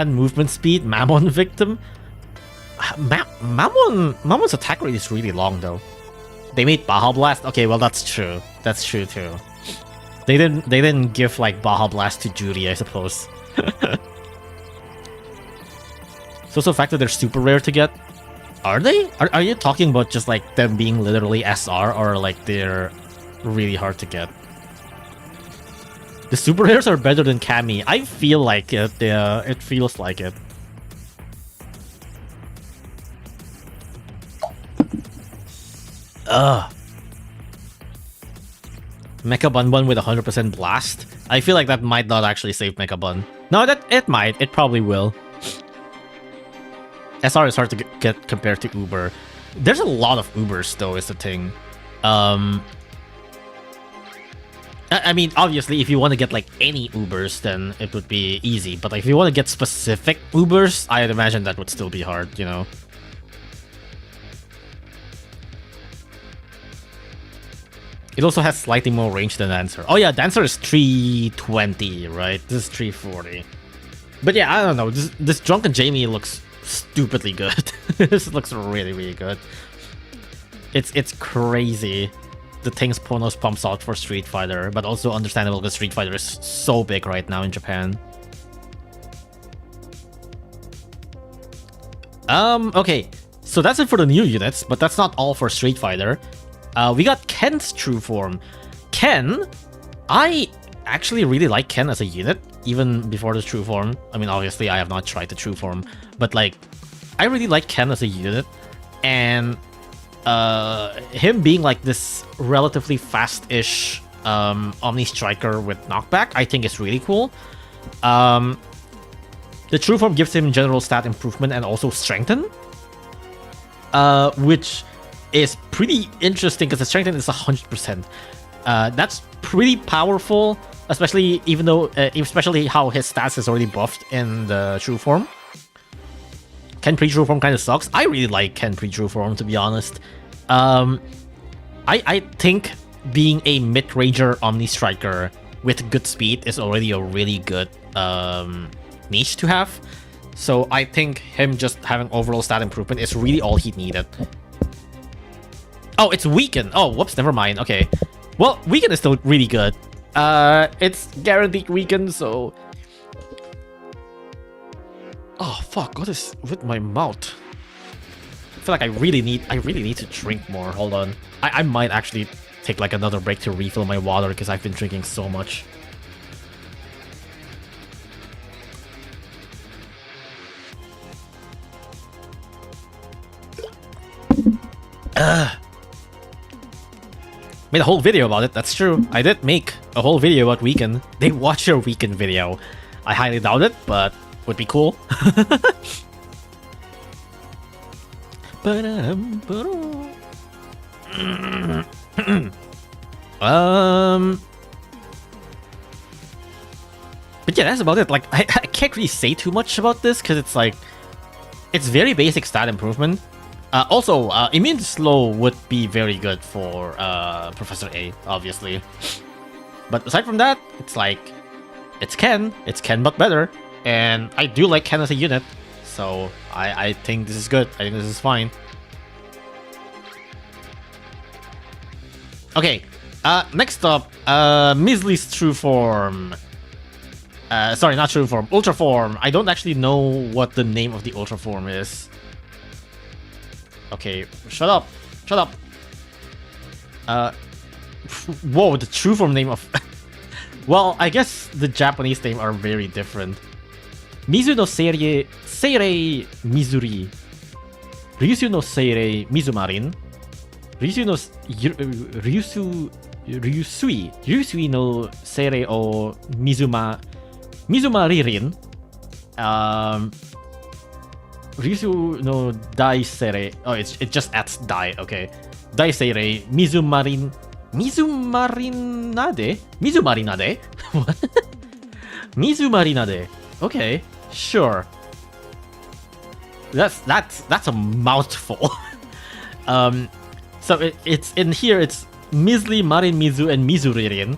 Movement speed, Mammon victim. Mammon's attack rate is really long though. They made Baja Blast. Okay, well that's true. That's true too. They didn't give like Baja Blast to Juri, I suppose. So the fact that they're super rare to get. Are they? Are you talking about just like them being literally SR, or like they're really hard to get? The super rares are better than Cammy. I feel like it. Yeah, it feels like it. Mecha Bun Bun with 100% blast. I feel like that might not actually save Mecha Bun. No, it might. It probably will. SR is hard to get compared to Uber. There's a lot of Ubers though, is the thing. I mean, obviously, if you want to get like any Ubers, then it would be easy. But like, if you want to get specific Ubers, I'd imagine that would still be hard, you know? It also has slightly more range than Dancer. Oh yeah, Dancer is 320, right? This is 340. But yeah, I don't know. This Drunken Jamie looks stupidly good. This looks really, really good. It's crazy the things Ponos pumps out for Street Fighter, but also understandable because Street Fighter is so big right now in Japan. Okay, so that's it for the new units, but that's not all for Street Fighter. We got Ken's true form. Ken, I actually really like Ken as a unit, even before the true form. I mean, obviously, I have not tried the true form, but like, I really like Ken as a unit, and him being like this relatively fast-ish Omni Striker with knockback, I think is really cool. The True Form gives him general stat improvement and also strengthen, which is pretty interesting because the strengthen is 100%. That's pretty powerful, especially especially how his stats is already buffed in the True Form. Ken pre-True Form kind of sucks. I really like Ken pre-True Form, to be honest. I think being a mid-ranger Omni Striker with good speed is already a really good niche to have. So I think him just having overall stat improvement is really all he needed. Oh, it's Weaken. Oh, whoops, never mind. Okay. Well, Weaken is still really good. It's guaranteed Weaken, so... Oh, fuck. What is with my mouth? I feel like I really need to drink more. Hold on. I might actually take like another break to refill my water because I've been drinking so much. Made a whole video about it, that's true. I did make a whole video about Weaken. They watch your Weaken video. I highly doubt it, but would be cool. But yeah, that's about it. Like, I can't really say too much about this because it's like, it's very basic stat improvement. Also, immune slow would be very good for Professor A, obviously. But aside from that, it's like, it's Ken but better. And I do like Ken as a unit, so I think this is good. I think this is fine. Okay, next up, Misley's True Form. Sorry, not True Form, Ultra Form. I don't actually know what the name of the Ultra Form is. Okay, shut up. Whoa, the True Form name of... Well, I guess the Japanese name are very different. Mizu no Seirei Mizuri. Ryusu no Seirei Mizumarin. Ryusui no Seirei o Mizumaririn. Ryusu no Dai Seirei. Oh, it just adds Dai, okay. Dai Seirei Mizumarinade? What? Mizumarinade. Okay, sure. That's a mouthful. So it's in here. It's Misli, Marin, Mizu, and Mizuririn.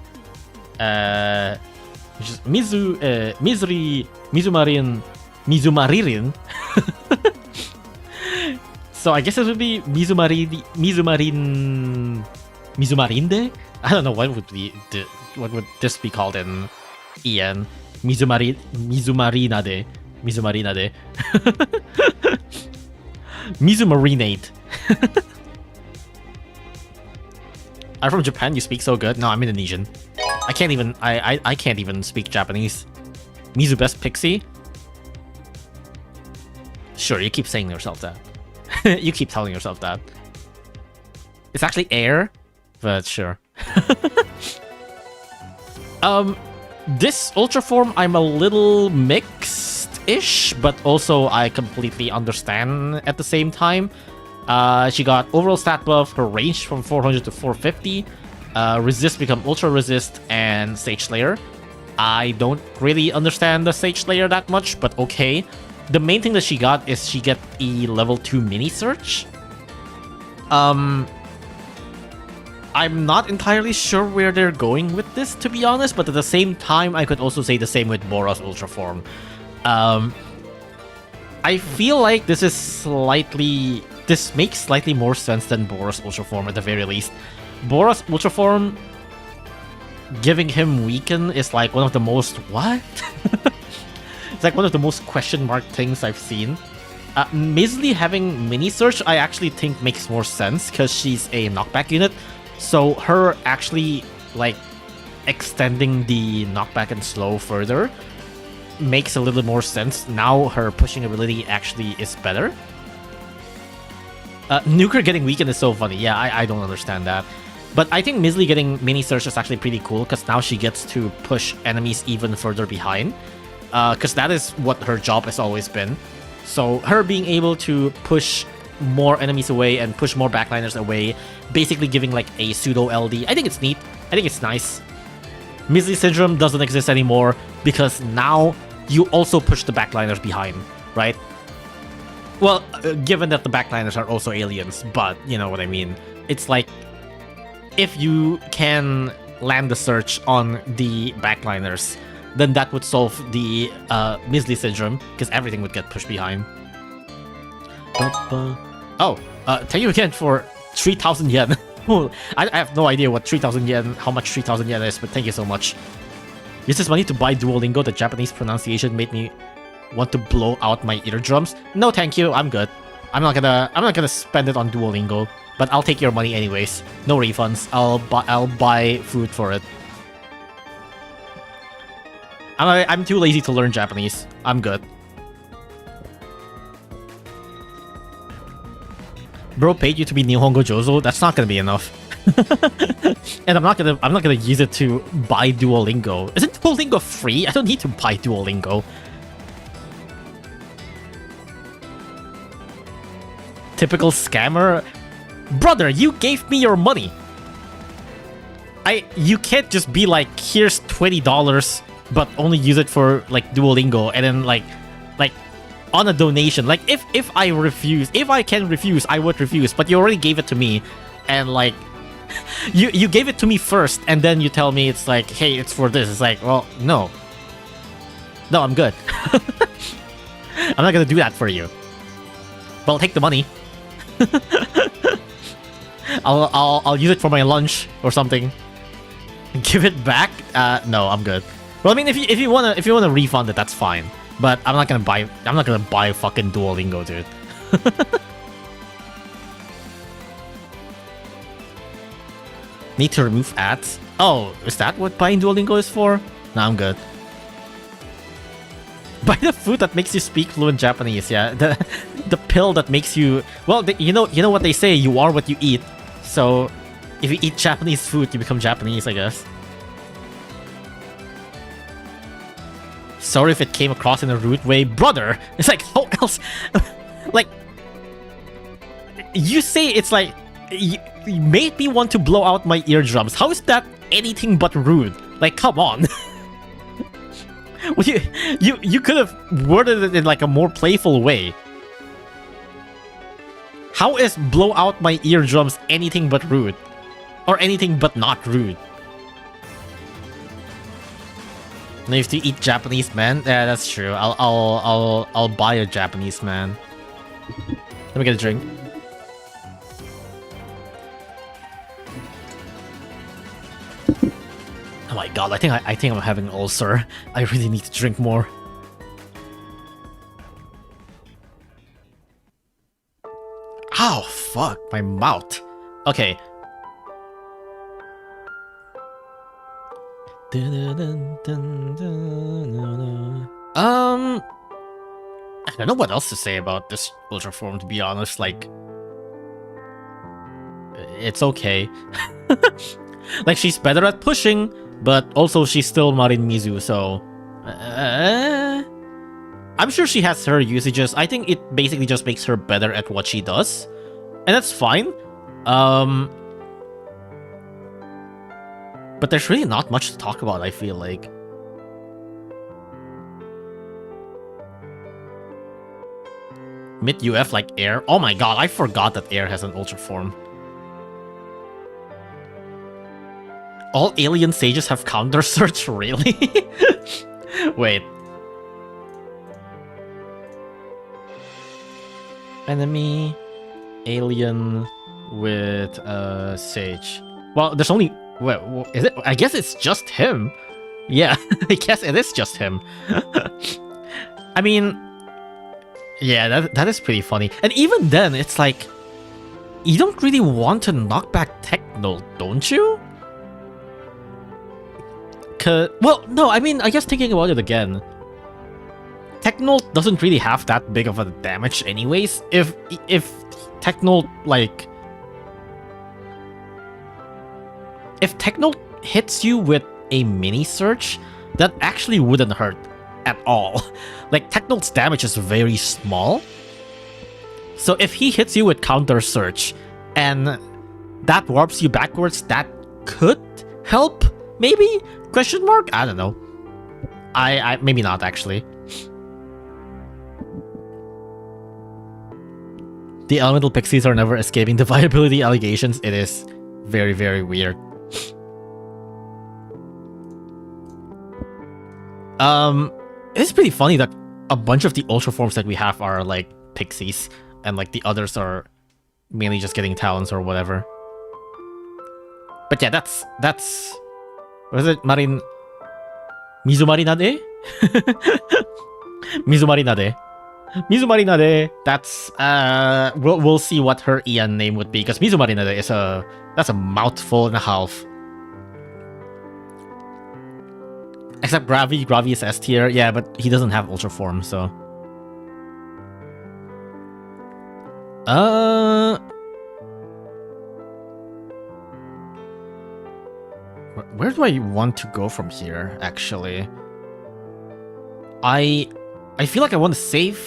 Mizuri, Mizumarin, Mizumaririn. So I guess it would be Mizumarinde. I don't know what would this be called in EN. Mizumarinade. Mizumarinade. I'm from Japan, you speak so good. No, I'm Indonesian. I can't even speak Japanese. Mizu best pixie? Sure, you keep saying yourself that. You keep telling yourself that. It's actually air, but sure. This Ultra Form, I'm a little mixed-ish, but also I completely understand at the same time. She got overall stat buff, her range from 400 to 450, resist become ultra resist, and Sage Slayer. I don't really understand the Sage Slayer that much, but okay. The main thing that she got is she get a level 2 mini search. I'm not entirely sure where they're going with this, to be honest, but at the same time, I could also say the same with Boros Ultra Form. I feel like this makes slightly more sense than Boros Ultra Form at the very least. Boros Ultra Form, giving him Weaken is like one of the most... What? It's like one of the most question mark things I've seen. Misley having Mini Search, I actually think makes more sense because she's a knockback unit. So her actually like extending the knockback and slow further makes a little more sense. Now her pushing ability actually is better. Nuker getting Weakened is so funny. Yeah, I don't understand that. But I think Misley getting mini search is actually pretty cool because now she gets to push enemies even further behind. Because that is what her job has always been. So her being able to push more enemies away and push more backliners away, basically giving like a pseudo LD. I think it's neat. I think it's nice. Misley Syndrome doesn't exist anymore because now you also push the backliners behind, right? Well, given that the backliners are also aliens, but you know what I mean. It's like, if you can land the search on the backliners, then that would solve the Misley Syndrome, because everything would get pushed behind. Oh, thank you again for 3,000 yen. I have no idea what 3,000 yen, how much 3,000 yen is, but thank you so much. Use this money to buy Duolingo. The Japanese pronunciation made me want to blow out my eardrums. No, thank you. I'm good. I'm not gonna spend it on Duolingo, but I'll take your money anyways. No refunds. I'll buy food for it. I'm too lazy to learn Japanese. I'm good. Bro paid you to be Nihongo Jozo. That's not gonna be enough. And I'm not gonna use it to buy Duolingo. Isn't Duolingo free? I don't need to buy Duolingo. Typical scammer. Brother, you gave me your money. You can't just be like, here's $20, but only use it for like Duolingo, and then like on a donation. Like if I refuse, if I can refuse, I would refuse. But you already gave it to me, and like you gave it to me first, and then you tell me it's like, hey, it's for this. It's like, well, no, I'm good. I'm not gonna do that for you. But I'll take the money. I'll use it for my lunch or something. Give it back? No, I'm good. Well, I mean, if you wanna refund it, that's fine. But I'm not gonna buy fucking Duolingo, dude. Need to remove ads? Oh, is that what buying Duolingo is for? No, I'm good. Buy the food that makes you speak fluent Japanese. Yeah, the pill that makes you, well, you know what they say, you are what you eat. So if you eat Japanese food, you become Japanese, I guess. Sorry if it came across in a rude way, brother. It's like, how else? Like, you say it's like, you made me want to blow out my eardrums. How is that anything but rude? Like, come on. Well, you could have worded it in like a more playful way. How is blow out my eardrums anything but rude? Or anything but not rude? And if you eat Japanese man, yeah, that's true. I'll buy a Japanese man. Let me get a drink. Oh my god, I think I'm having an ulcer. I really need to drink more. Ow, fuck, my mouth. Okay. I don't know what else to say about this ultra form, to be honest. Like, it's okay. Like, she's better at pushing, but also she's still Marin Mizu, so I'm sure she has her usages. I think it basically just makes her better at what she does, and that's fine. But there's really not much to talk about, I feel like. Mid-UF like Air? Oh my god, I forgot that Air has an ultra form. All alien sages have counter search, really? Wait. Enemy alien with sage. Well, there's only, well, is it? I guess it's just him. Yeah, I guess it is just him. I mean, yeah, that is pretty funny. And even then, it's like, you don't really want to knock back Techno, don't you? Well, no, I mean, I guess thinking about it again, Techno doesn't really have that big of a damage anyways. If Techno, like, if Techno hits you with a mini search, that actually wouldn't hurt at all. Like, Techno's damage is very small. So if he hits you with counter search and that warps you backwards, that could help, maybe? Question mark? I don't know. I maybe not, actually. The elemental pixies are never escaping the viability allegations. It is very, very weird. It's pretty funny that a bunch of the ultra forms that we have are like pixies, and like the others are mainly just getting talents or whatever. But yeah, that's what is it? Mizumarinade? Mizumarinade. Mizumarinade. That's we'll see what her Ian name would be, because Mizumarinade is that's a mouthful and a half. Except Gravi is S tier, yeah, but he doesn't have ultra form, so. Where do I want to go from here, actually? I feel like I want to save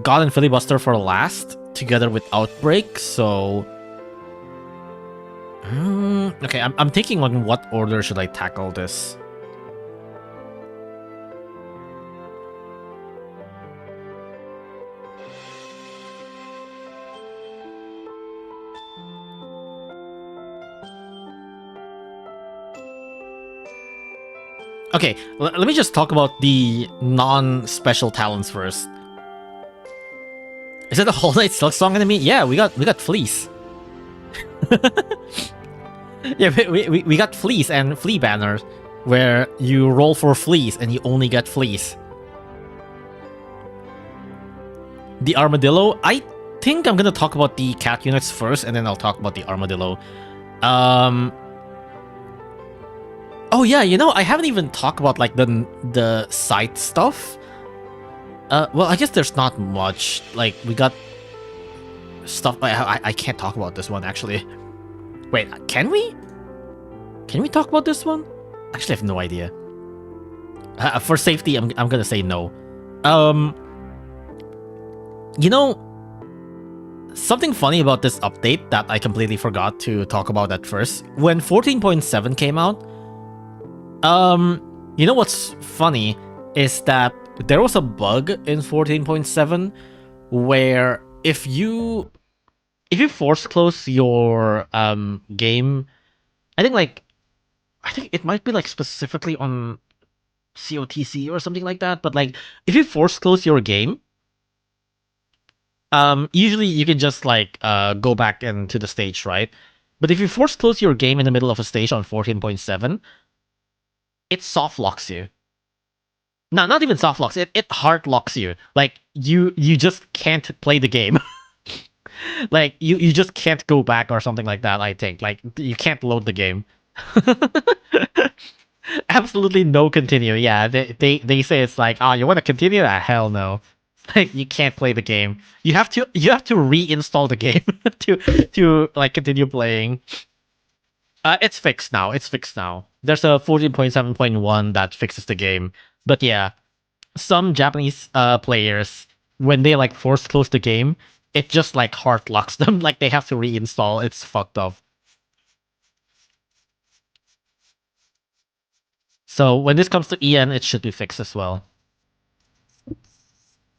God and Filibuster for last, together with Outbreak, so... okay, I'm thinking on what order should I tackle this. Okay, let me just talk about the non-special talents first. Is it the Whole Night Silksong enemy? Yeah, we got Fleece. Yeah, we got Fleece and Flea Banner, where you roll for Fleece and you only get Fleece. The Armadillo, I think I'm gonna talk about the cat units first, and then I'll talk about the Armadillo. Oh yeah, you know, I haven't even talked about like the side stuff. Well, I guess there's not much. Like, we got stuff. I can't talk about this one, actually. Wait, can we? Can we talk about this one? Actually, I have no idea. For safety, I'm gonna say no. You know, something funny about this update that I completely forgot to talk about at first. When 14.7 came out, you know what's funny is that there was a bug in 14.7 where if you force close your game, I think it might be like specifically on COTC or something like that, but like if you force close your game, usually you can just like go back into the stage, right? But if you force close your game in the middle of a stage on 14.7, it soft locks you. No, not even soft locks. It hard locks you. Like you just can't play the game. Like you just can't go back or something like that. I think like you can't load the game. Absolutely no continue. Yeah, they say it's like, oh, you want to continue? Ah, hell no. Like you can't play the game. You have to reinstall the game to like continue playing. It's fixed now. It's fixed now. There's a 14.7.1 that fixes the game. But yeah, some Japanese players, when they like force close the game, it just like hard locks them. Like they have to reinstall. It's fucked up. So when this comes to EN, it should be fixed as well.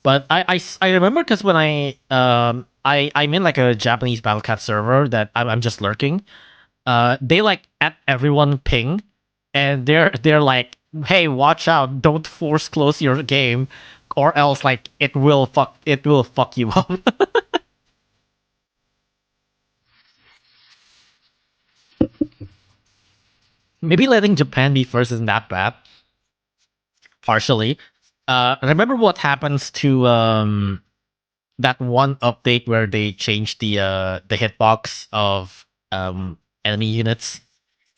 But I remember because when I'm in like a Japanese Battlecat server that I'm just lurking. They like at everyone ping, and they're like, hey, watch out, don't force close your game, or else like it will fuck you up. Maybe letting Japan be first isn't that bad. Partially. Remember what happens to that one update where they changed the hitbox of enemy units,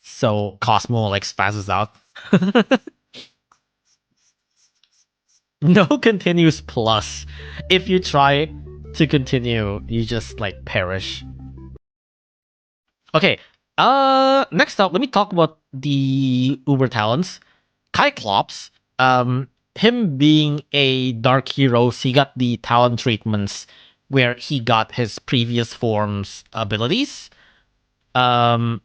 so Cosmo like spazzes out. No continues plus. If you try to continue, you just like perish. Okay, Next up, let me talk about the Uber talents. Cyclops, him being a dark hero, he got the talent treatments where he got his previous form's abilities. So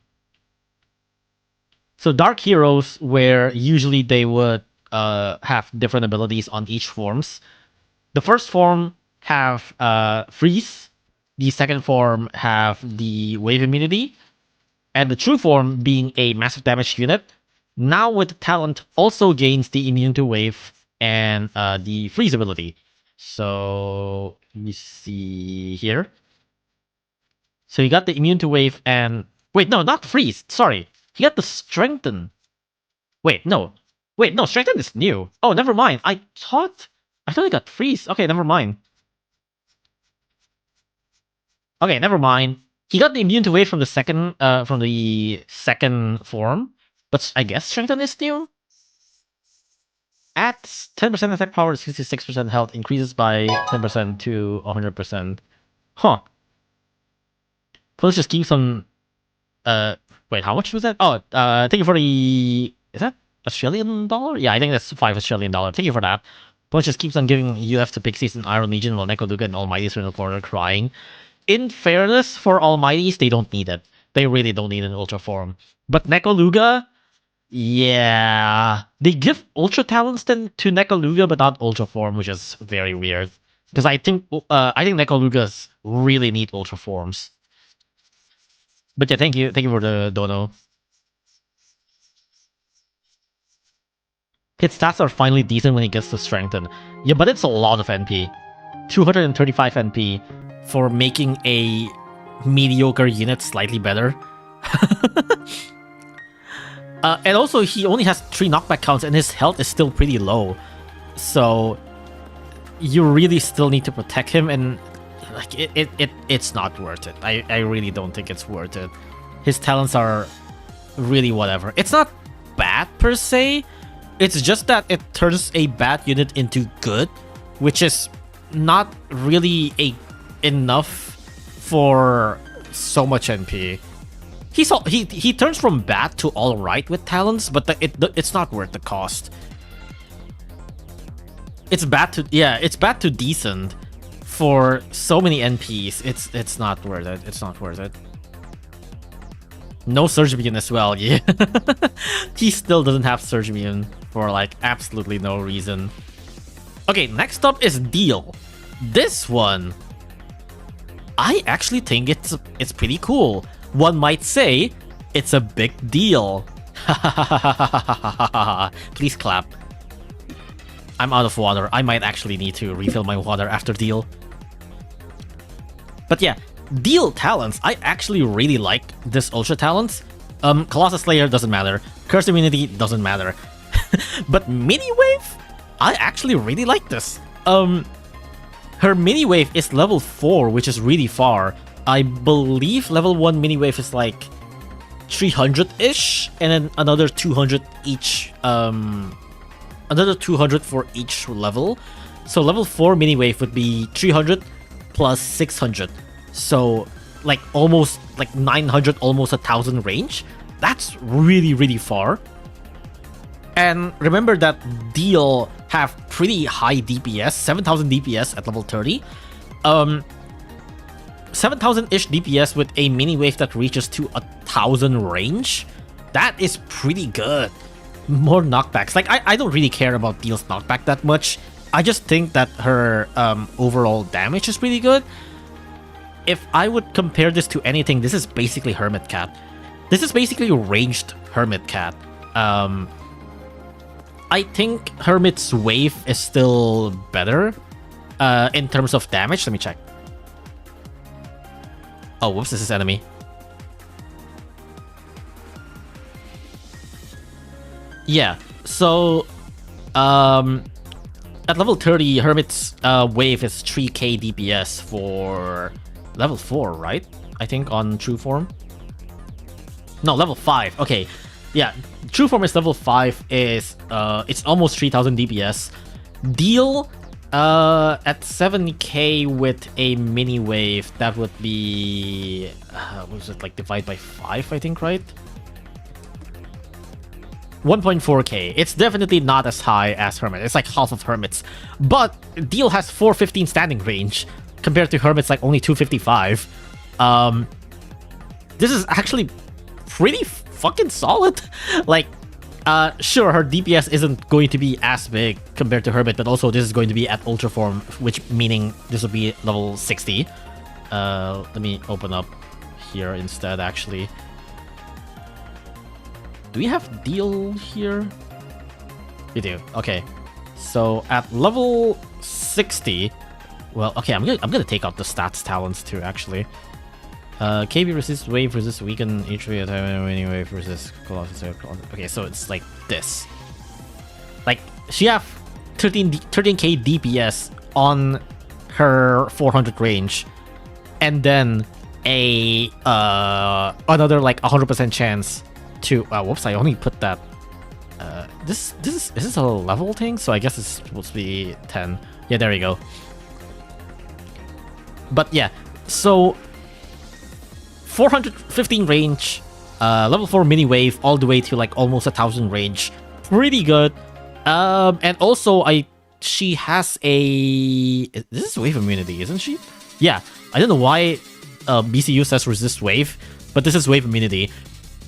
dark heroes, where usually they would have different abilities on each forms. The first form have freeze. The second form have the wave immunity, and the true form being a massive damage unit. Now with the talent also gains the immune to wave and the freeze ability. So let me see here. So you got the immune to wave and wait, no, not freeze. Sorry, he got the strengthen. Wait, no, strengthen is new. Oh, never mind. I thought he got freeze. Okay, never mind. Okay, never mind. He got the immune to wave from the second form, but I guess strengthen is new. At 10% attack power, 66% health, increases by 10% to 100%. Huh. So let's just keep some. Wait, how much was that? Oh, thank you for the. Is that Australian dollar? Yeah, I think that's 5 Australian dollar. Thank you for that. But just keeps on giving UF to Pixies and Iron Legion while Neko Luga and Almighty's are in the corner crying. In fairness, for Almighty's, they don't need it. They really don't need an Ultra form. But Neko Luga, yeah, they give Ultra talents to Neko Luga, but not Ultra form, which is very weird. Because I think Neko Lugas really need Ultra forms. But yeah, thank you for the dono. His stats are finally decent when he gets to strengthen. Yeah, but it's a lot of NP. 235 NP for making a mediocre unit slightly better. And also, he only has 3 knockback counts, and his health is still pretty low. So you really still need to protect him, and like it's not worth it. I really don't think it's worth it. His talents are really whatever. It's not bad per se. It's just that it turns a bad unit into good, which is not really enough for so much NP. He turns from bad to alright with talents, but it's not worth the cost. It's bad to decent for so many NPs. It's not worth it. It's not worth it. No Surge Immune as well, yeah. He still doesn't have Surge Immune for like absolutely no reason. Okay, next up is Deal. This one, I actually think it's pretty cool. One might say it's a big deal. Please clap. I'm out of water. I might actually need to refill my water after Deal. But yeah, Deal talents, I actually really like this Ultra talents. Colossus Slayer doesn't matter. Curse Immunity doesn't matter. But Mini Wave, I actually really like this. Her Mini Wave is level 4, which is really far. I believe level 1 Mini Wave is like 300-ish, and then another 200 each. Another 200 for each level. So level 4 Mini Wave would be 300 plus 600. So like almost like 900, almost 1,000 range. That's really, really far. And remember that Deal have pretty high DPS, 7,000 DPS at level 30. 7,000-ish DPS with a mini wave that reaches to 1,000 range. That is pretty good. More knockbacks. Like I don't really care about Deal's knockback that much. I just think that her overall damage is pretty good. If I would compare this to anything, this is basically Hermit Cat. This is basically ranged Hermit Cat. I think Hermit's wave is still better in terms of damage. Let me check. Oh, whoops, this is enemy. Yeah, so at level 30, Hermit's wave is 3k DPS for level 4, right? I think on true form. No, level 5. Okay, yeah, true form is level 5. Is it's almost 3,000 DPS. Deal At 7k with a mini wave, that would be... what was it, like, divide by 5, I think, right? 1.4k. It's definitely not as high as Hermit. It's like half of Hermit's. But Deal has 415 standing range, compared to Hermit's like only 255. This is actually pretty fucking solid. Like, sure, her DPS isn't going to be as big compared to Hermit, but also this is going to be at Ultra Form, which meaning this will be level 60. Let me open up here instead, actually. Do we have Deal here? We do. Okay. So at level 60, well, okay, I'm gonna take out the stats talents too, actually. KB resist wave, resist weaken, HP attack, winning wave, resist Colossus. Okay, so it's like this. Like, she have 13k DPS on her 400 range, and then a another like 100% chance to whoops, I only put that is this a level thing? So I guess it's supposed to be 10. Yeah, there you go. But yeah, so 415 range, level 4 mini wave, all the way to like almost 1000 range. Pretty good. And also she has a... This is wave immunity, isn't she? Yeah, I don't know why BCU says resist wave, but this is wave immunity.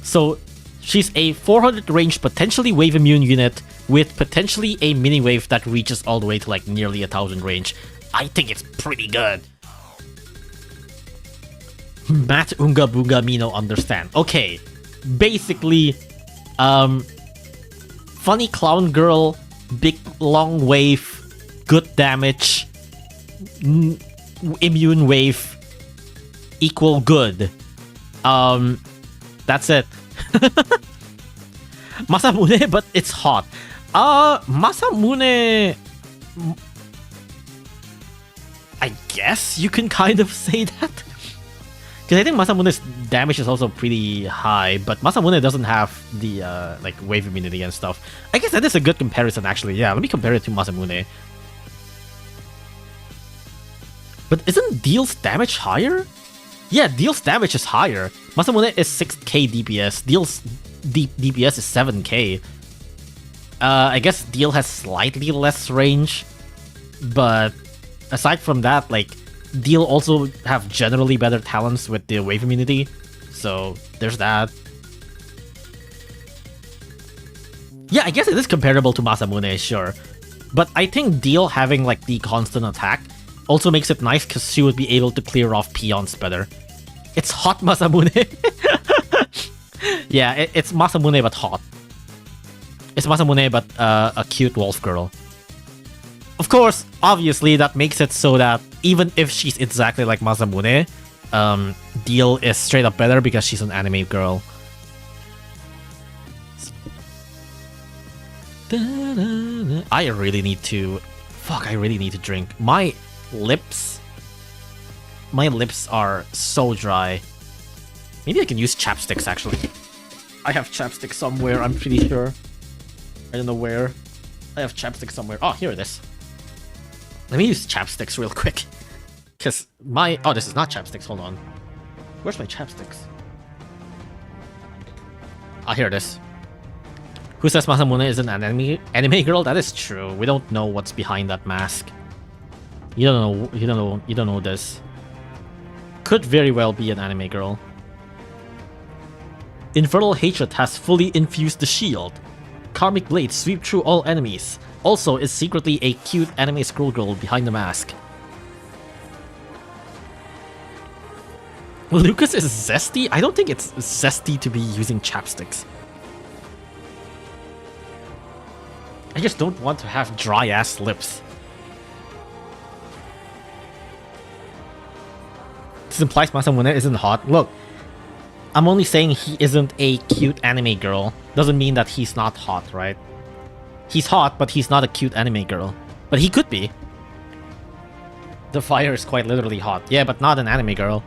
So she's a 400 range, potentially wave immune unit with potentially a mini wave that reaches all the way to like nearly 1000 range. I think it's pretty good. Matt Unga Bunga Mino understand. Okay, basically, funny clown girl, big long wave, good damage, immune wave, equal good. That's it. Masamune, but it's hot. Masamune, I guess you can kind of say that. Because I think Masamune's damage is also pretty high, but Masamune doesn't have the like wave immunity and stuff. I guess that is a good comparison, actually. Yeah, let me compare it to Masamune. But isn't Deal's damage higher? Yeah, Deal's damage is higher. Masamune is 6k DPS. Deal's DPS is 7k. I guess Deal has slightly less range, but aside from that, like, Deal also have generally better talents with the wave immunity, so there's that. Yeah, I guess it is comparable to Masamune, sure. But I think Deal having like the constant attack also makes it nice because she would be able to clear off peons better. It's hot Masamune. Yeah, it's Masamune but hot. It's Masamune but a cute wolf girl. Of course, obviously, that makes it so that even if she's exactly like Masamune, Deal is straight up better because she's an anime girl. I really need to... Fuck, I really need to drink. My lips are so dry. Maybe I can use chapsticks, actually. I have chapsticks somewhere, I'm pretty sure. I don't know where. I have chapsticks somewhere. Oh, here it is. Let me use chapsticks real quick. Because my... Oh, this is not chapsticks. Hold on. Where's my chapsticks? Ah, here it is. Who says Masamune is an anime girl? That is true. We don't know what's behind that mask. You don't know this. Could very well be an anime girl. Infernal Hatred has fully infused the shield. Karmic Blades sweep through all enemies. Also is secretly a cute anime scroll girl behind the mask. Lucas is zesty? I don't think it's zesty to be using chapsticks. I just don't want to have dry ass lips. This implies Masamune isn't hot. Look, I'm only saying he isn't a cute anime girl. Doesn't mean that he's not hot, right? He's hot, but he's not a cute anime girl. But he could be. The fire is quite literally hot. Yeah, but not an anime girl.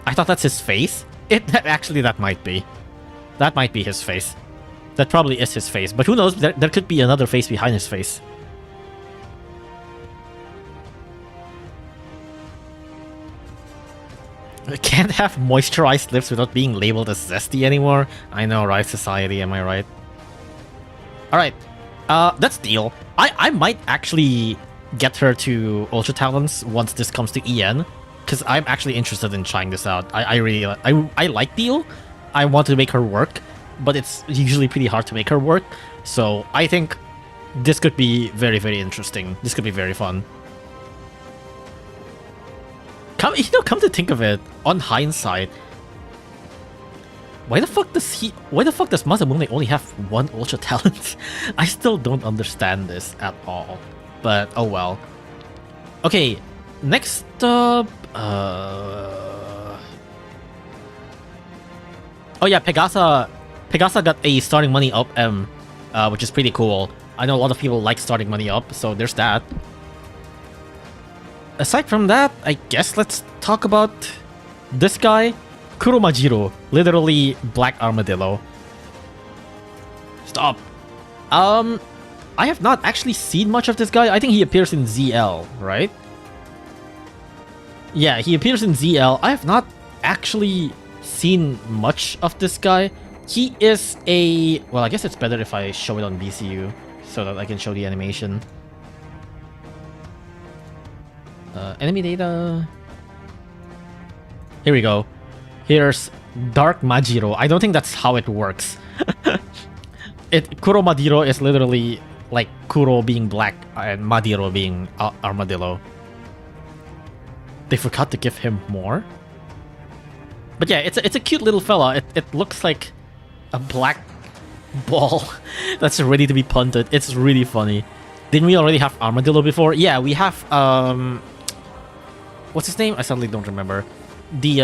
I thought that's his face? Actually, that might be. That might be his face. That probably is his face, but who knows? There could be another face behind his face. I can't have moisturized lips without being labeled as zesty anymore. I know, right? Society, am I right? Alright, that's deal. I might actually get her to Ultra Talents once this comes to EN, because I'm actually interested in trying this out. I really I like Deal. I want to make her work, but it's usually pretty hard to make her work. So I think this could be very, very interesting. This could be very fun. Come to think of it, on hindsight, why the fuck does Masamune only have one Ultra Talent? I still don't understand this at all. But oh well. Okay, next up, oh yeah, Pegasa got a starting money up M, which is pretty cool. I know a lot of people like starting money up, so there's that. Aside from that, I guess let's talk about this guy, Kuromajiro, literally Black Armadillo. Stop. I have not actually seen much of this guy. I think he appears in ZL, right? Yeah, he appears in ZL. I have not actually seen much of this guy. He is a... Well, I guess it's better if I show it on BCU so that I can show the animation. Enemy data. Here we go. Here's Dark Majiro. I don't think that's how it works. Kuro Madiro is literally like Kuro being black and Madiro being Armadillo. They forgot to give him more. But yeah, it's a cute little fella. It looks like a black ball that's ready to be punted. It's really funny. Didn't we already have Armadillo before? Yeah, we have what's his name? I suddenly don't remember. The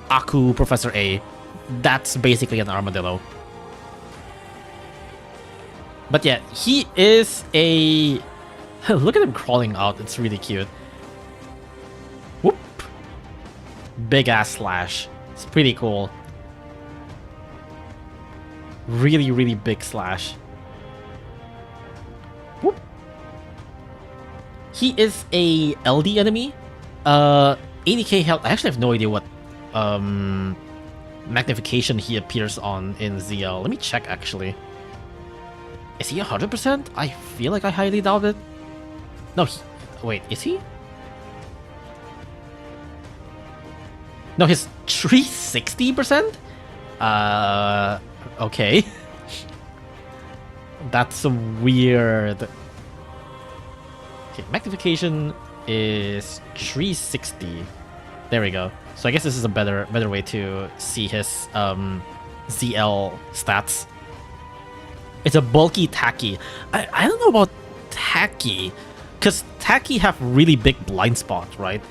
Aku Professor A. That's basically an Armadillo. But yeah, he is a... Look at him crawling out. It's really cute. Whoop. Big ass slash. It's pretty cool. Really, really big slash. Whoop. He is a LD enemy. 80k health. I actually have no idea what magnification he appears on in ZL. Let me check actually. Is he 100%? I feel like I highly doubt it. No, wait, is he? No, he's 360%? Okay. That's weird. Okay, magnification is 360. There we go. So I guess this is a better way to see his ZL stats. It's a bulky Tacky. I don't know about Tacky, because Tacky have really big blind spot, right?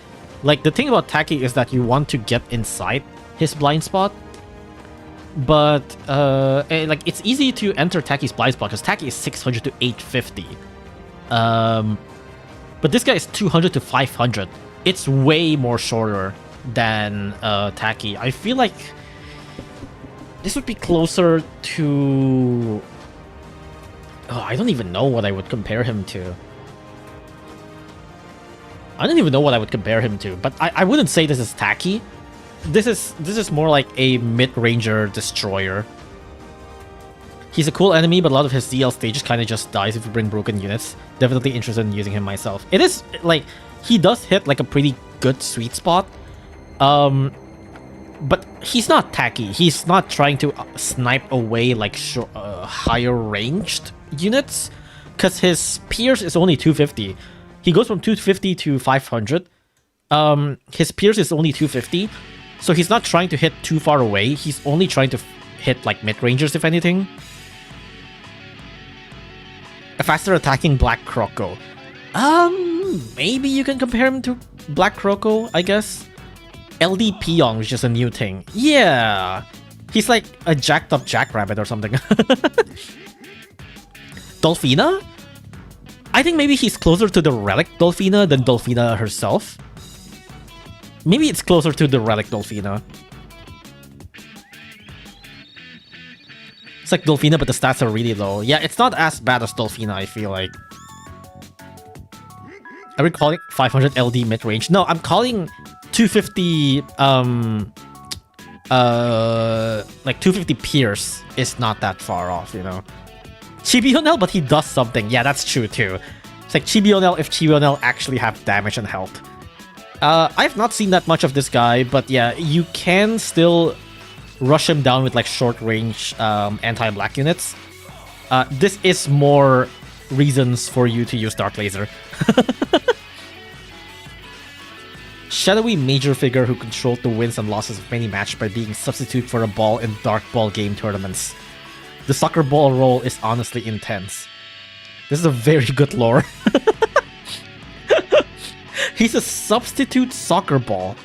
Like, the thing about Tacky is that you want to get inside his blind spot, but like, it's easy to enter Tacky's blind spot because Tacky is 600 to 850. But this guy is 200 to 500. It's way more shorter than Tacky. I feel like this would be closer to... Oh, I don't even know what I would compare him to. I don't even know what I would compare him to, but I wouldn't say this is Tacky. This is more like a mid-ranger destroyer. He's a cool enemy, but a lot of his ZL stages kind of just dies if you bring broken units. Definitely interested in using him myself. It is, like, he does hit like a pretty good sweet spot. But he's not Tacky. He's not trying to snipe away like higher ranged units, because his pierce is only 250. He goes from 250 to 500. His pierce is only 250, so he's not trying to hit too far away. He's only trying to hit like mid-rangers, if anything. A faster attacking Black Croco. Maybe you can compare him to Black Croco, I guess. LD Pyong is just a new thing. Yeah, he's like a jacked up jackrabbit or something. Dolphina? I think maybe he's closer to the Relic Dolphina than Dolphina herself. Maybe it's closer to the Relic Dolphina. It's like Dolphina, but the stats are really low. Yeah, it's not as bad as Dolphina, I feel like. Are we calling 500 LD mid-range? No, I'm calling 250, like 250 Pierce is not that far off, you know? Chibionel, but he does something. Yeah, that's true too. It's like Chibionel if Chibionel actually have damage and health. I've not seen that much of this guy, but yeah, you can still rush him down with like short-range anti-black units. This is more reasons for you to use Dark Laser. Shadowy major figure who controlled the wins and losses of many matches by being substitute for a ball in dark ball game tournaments. The soccer ball role is honestly intense. This is a very good lore. He's a substitute soccer ball,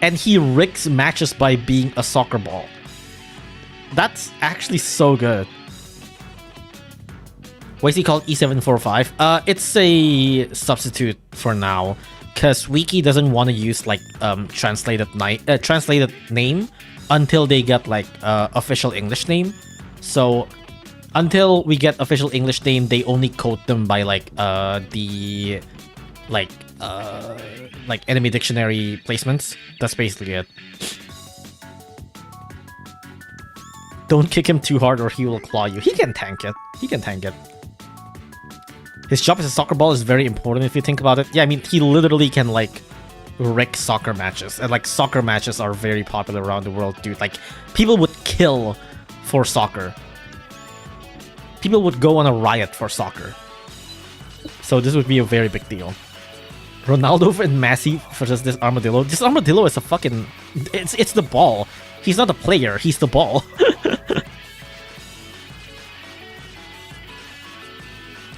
and he rigs matches by being a soccer ball. That's actually so good. Why is he called E745? It's a substitute for now, because Wiki doesn't want to use like translated name until they get like official English name. So until we get official English name, they only code them by like the like enemy dictionary placements. That's basically it. Don't kick him too hard or he will claw you. He can tank it. He can tank it. His job as a soccer ball is very important if you think about it. Yeah, I mean, he literally can like wreck soccer matches. And like soccer matches are very popular around the world, dude. Like people would kill for soccer. People would go on a riot for soccer. So this would be a very big deal. Ronaldo and Messi versus this Armadillo. This Armadillo is a fucking... It's the ball. He's not a player, he's the ball.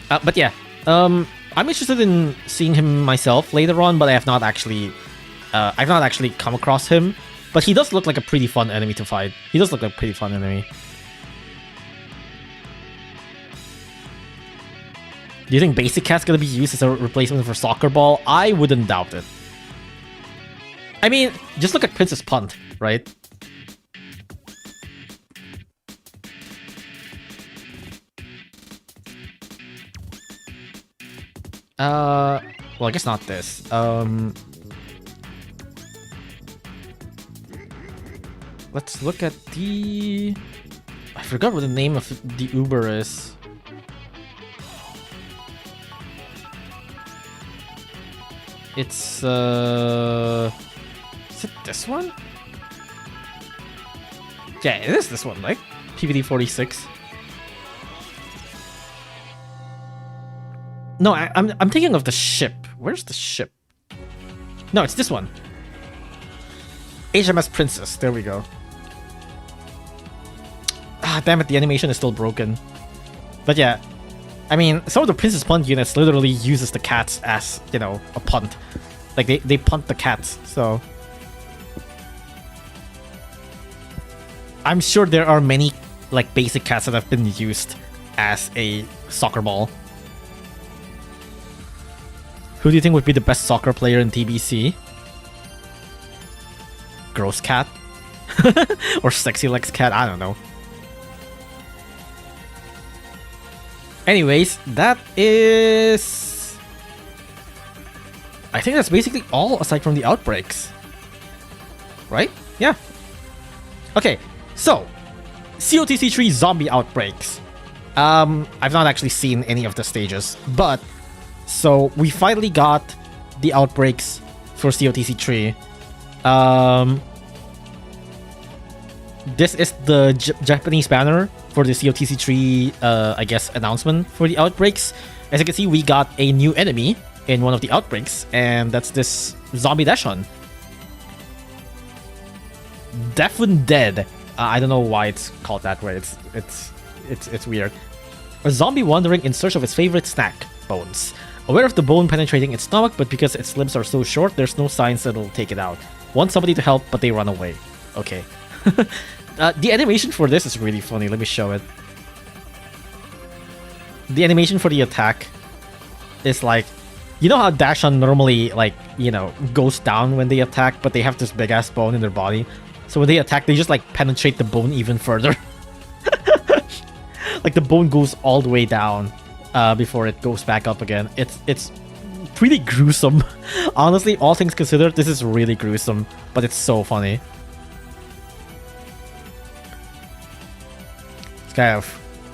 But yeah, I'm interested in seeing him myself later on, but I have not actually... I've not actually come across him. But he does look like a pretty fun enemy to fight. He does look like a pretty fun enemy. Do you think Basic Cat's gonna be used as a replacement for Soccer Ball? I wouldn't doubt it. I mean, just look at Princess Punt, right? Well, I guess not this. Let's look at the... I forgot what the name of the Uber is. It's, is it this one? Yeah, it is this one, like PVD46. No, I'm thinking of the ship. Where's the ship? No, it's this one. HMS Princess. There we go. Ah, damn it, the animation is still broken. But yeah, I mean, some of the Princess Punt units literally uses the cats as, you know, a punt. Like, they punt the cats, so... I'm sure there are many, like, basic cats that have been used as a soccer ball. Who do you think would be the best soccer player in TBC? Gross Cat? Or Sexy Legs Cat? I don't know. Anyways, that is... I think that's basically all aside from the outbreaks. Right? Yeah. Okay, so... COTC 3 zombie outbreaks. I've not actually seen any of the stages, but... So, we finally got the outbreaks for COTC 3. This is the Japanese banner for the COTC 3, I guess, announcement for the outbreaks. As you can see, we got a new enemy in one of the outbreaks, and that's this zombie Dashon. Deafened Dead. I don't know why it's called that way. It's weird. A zombie wandering in search of its favorite snack, bones. Aware of the bone penetrating its stomach, but because its limbs are so short, there's no signs that it'll take it out. Want somebody to help, but they run away. Okay. The animation for this is really funny. Let me show it. The animation for the attack is like... You know how Dashon normally, like, you know, goes down when they attack, but they have this big-ass bone in their body? So when they attack, they just, like, penetrate the bone even further. Like the bone goes all the way down before it goes back up again. It's pretty gruesome. Honestly, all things considered, this is really gruesome, but it's so funny.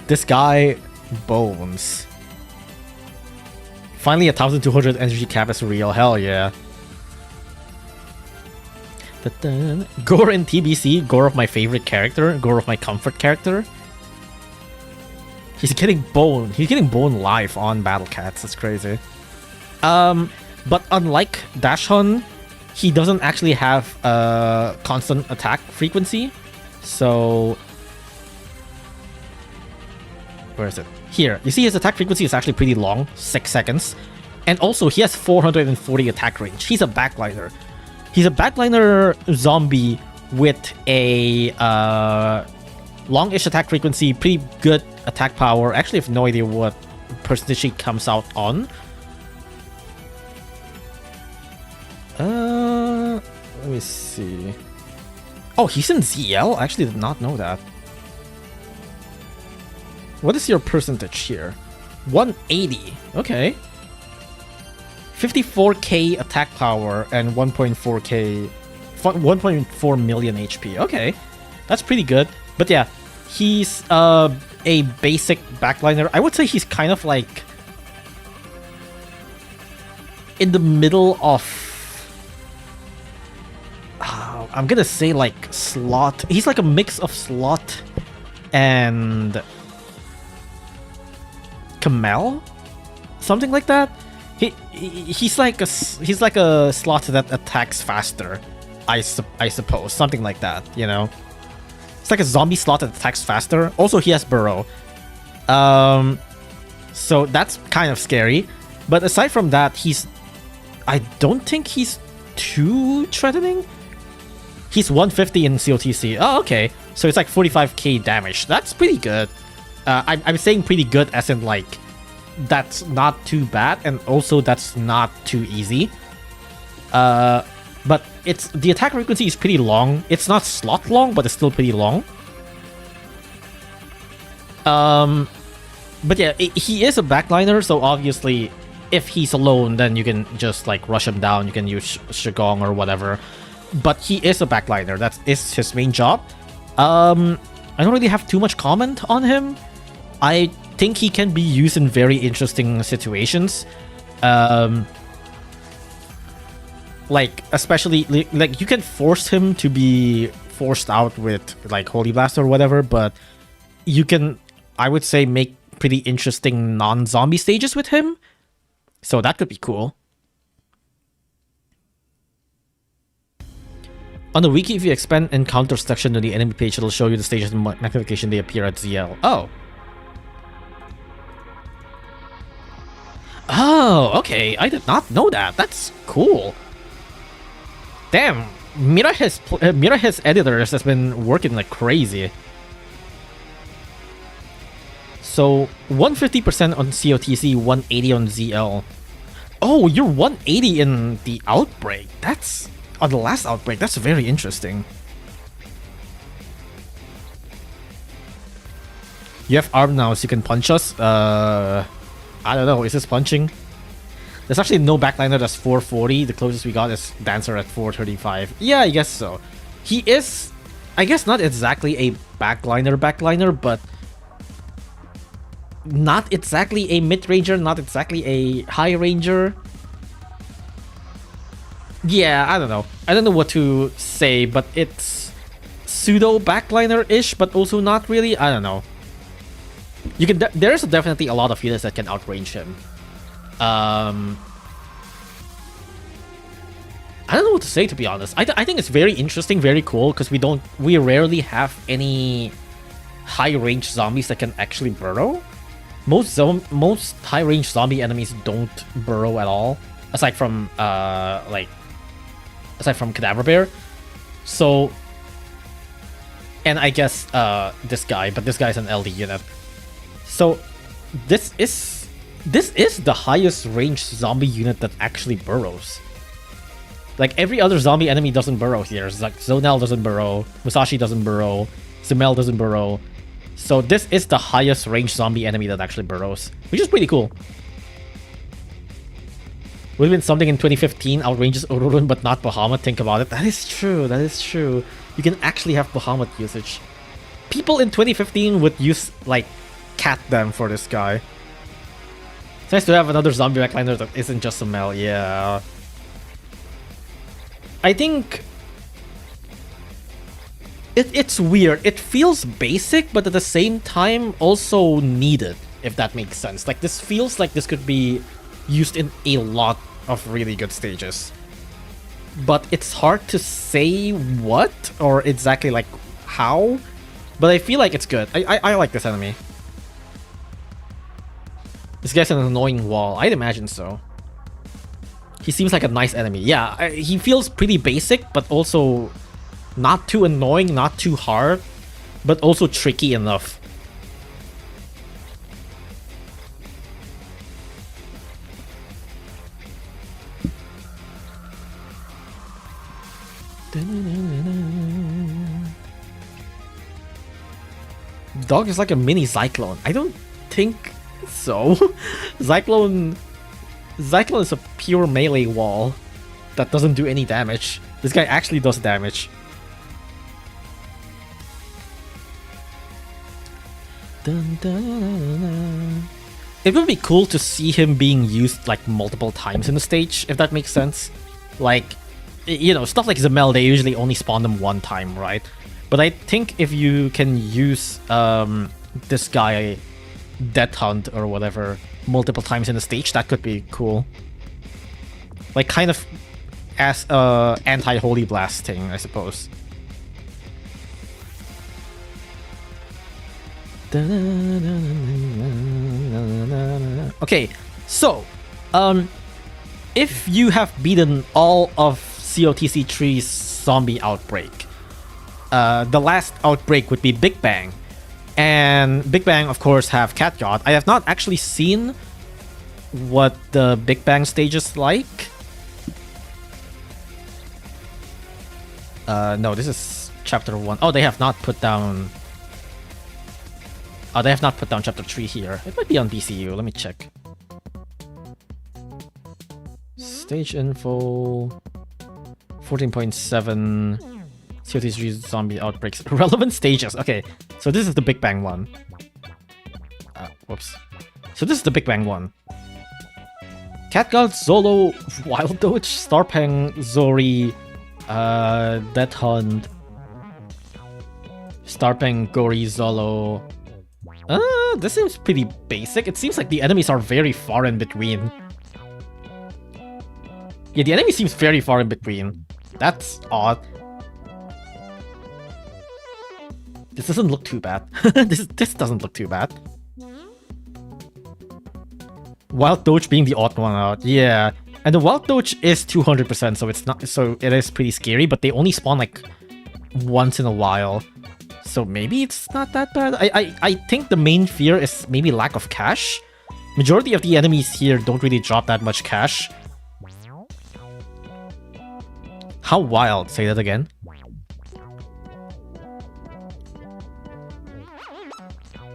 This guy bones. Finally, 1,200 energy cap is real. Hell yeah. Gore in TBC. Gore of my favorite character. Gore of my comfort character. He's getting bone. He's getting bone live on Battlecats. That's crazy. But unlike Dashun, he doesn't actually have a constant attack frequency. So where is it? Here. You see his attack frequency is actually pretty long, 6 seconds. And also he has 440 attack range. He's a backliner. He's a backliner zombie with a longish attack frequency, pretty good attack power. Actually, I have no idea what percentage he comes out on. Let me see. Oh, he's in ZL? I actually did not know that. What is your percentage here? 180. Okay. 54k attack power and 1.4 million HP. Okay. That's pretty good. But yeah, he's a basic backliner. I would say he's kind of like in the middle of I'm gonna say like Slot. He's like a mix of Slot and Kamel, something like that. He's like a Slot that attacks faster, I suppose, something like that. You know, it's like a zombie Slot that attacks faster. Also, he has Burrow, so that's kind of scary. But aside from that, I don't think he's too threatening. He's 150 in COTC. Oh, okay. So it's like 45k damage. That's pretty good. I'm saying pretty good as in like that's not too bad, and also that's not too easy. But the attack frequency is pretty long. It's not Slot long, but it's still pretty long. But yeah, he is a backliner, so obviously if he's alone, then you can just like rush him down. You can use Shigong or whatever. But he is a backliner. That is his main job. I don't really have too much comment on him. I think he can be used in very interesting situations. Like, especially, like, you can force him to be forced out with, like, Holy Blast or whatever, but you can, I would say, make pretty interesting non-zombie stages with him. So that could be cool. On the wiki, if you expand encounter section to the enemy page, it'll show you the stages and magnification they appear at ZL. Oh. Oh, okay. I did not know that. That's cool. Damn. Mira's editors has been working like crazy. So, 150% on COTC, 180 on ZL. Oh, you're 180 in the outbreak. That's... on the last outbreak. That's very interesting. You have arm now, so you can punch us. I don't know. Is this punching? There's actually no backliner that's 440. The closest we got is Dancer at 435. Yeah, I guess so. He is, I guess, not exactly a backliner, but not exactly a mid-ranger, not exactly a high-ranger. Yeah, I don't know. I don't know what to say, but it's pseudo backliner-ish, but also not really. I don't know. You can. There's definitely a lot of units that can outrange him. I don't know what to say, to be honest. I think it's very interesting, very cool, because we rarely have any high-range zombies that can actually burrow. Most high-range zombie enemies don't burrow at all, aside from Cadaver Bear. So, and I guess this guy, but this guy's an LD unit. So this is the highest range zombie unit that actually burrows. Like, every other zombie enemy doesn't burrow here. It's like Zonel doesn't burrow, Musashi doesn't burrow, Simel doesn't burrow. So this is the highest range zombie enemy that actually burrows, which is pretty cool. Would have been something in 2015, outranges Ururun but not Bahamut. Think about it. That is true, that is true. You can actually have Bahamut usage. People in 2015 would use, like, cat them for this guy. It's nice to have another zombie backliner that isn't just a Mel, yeah. I think... It's weird. It feels basic, but at the same time also needed, if that makes sense. Like, this feels like this could be used in a lot of really good stages. But it's hard to say what, or exactly, like, how. But I feel like it's good. I like this enemy. This guy's an annoying wall. I'd imagine so. He seems like a nice enemy. Yeah, he feels pretty basic, but also not too annoying, not too hard, but also tricky enough. Dog is like a mini Cyclone. I don't think so. Cyclone is a pure melee wall that doesn't do any damage. This guy actually does damage. Dun, dun, dun, dun. It would be cool to see him being used like multiple times in the stage, if that makes sense. Like, you know, stuff like Zamel, they usually only spawn them one time, right? But I think if you can use this guy, Death Hunt or whatever, multiple times in the stage, that could be cool. Like, kind of as a anti-Holy Blast thing, I suppose. Okay, so, if you have beaten all of COTC 3's zombie outbreak, the last outbreak would be Big Bang. And Big Bang, of course, have Cat God. I have not actually seen what the Big Bang stage is like. No, this is chapter 1. Oh, they have not put down... Oh, they have not put down chapter 3 here. It might be on BCU. Let me check. Stage info... 14.7... COT3 zombie outbreaks. Relevant stages. Okay, so this is the Big Bang one. Whoops. So this is the Big Bang one. Cat God, Zolo, Wild Doge, Starpeng, Zori, Death Hunt, Starpeng, Gory, Zolo. This seems pretty basic. It seems like the enemies are very far in between. Yeah, the enemy seems very far in between. That's odd. This doesn't look too bad. This doesn't look too bad. Wild Doge being the odd one out. Yeah. And the Wild Doge is 200%, so it's not, so it is pretty scary, but they only spawn like once in a while. So maybe it's not that bad. I think the main fear is maybe lack of cash. Majority of the enemies here don't really drop that much cash. How wild? Say that again.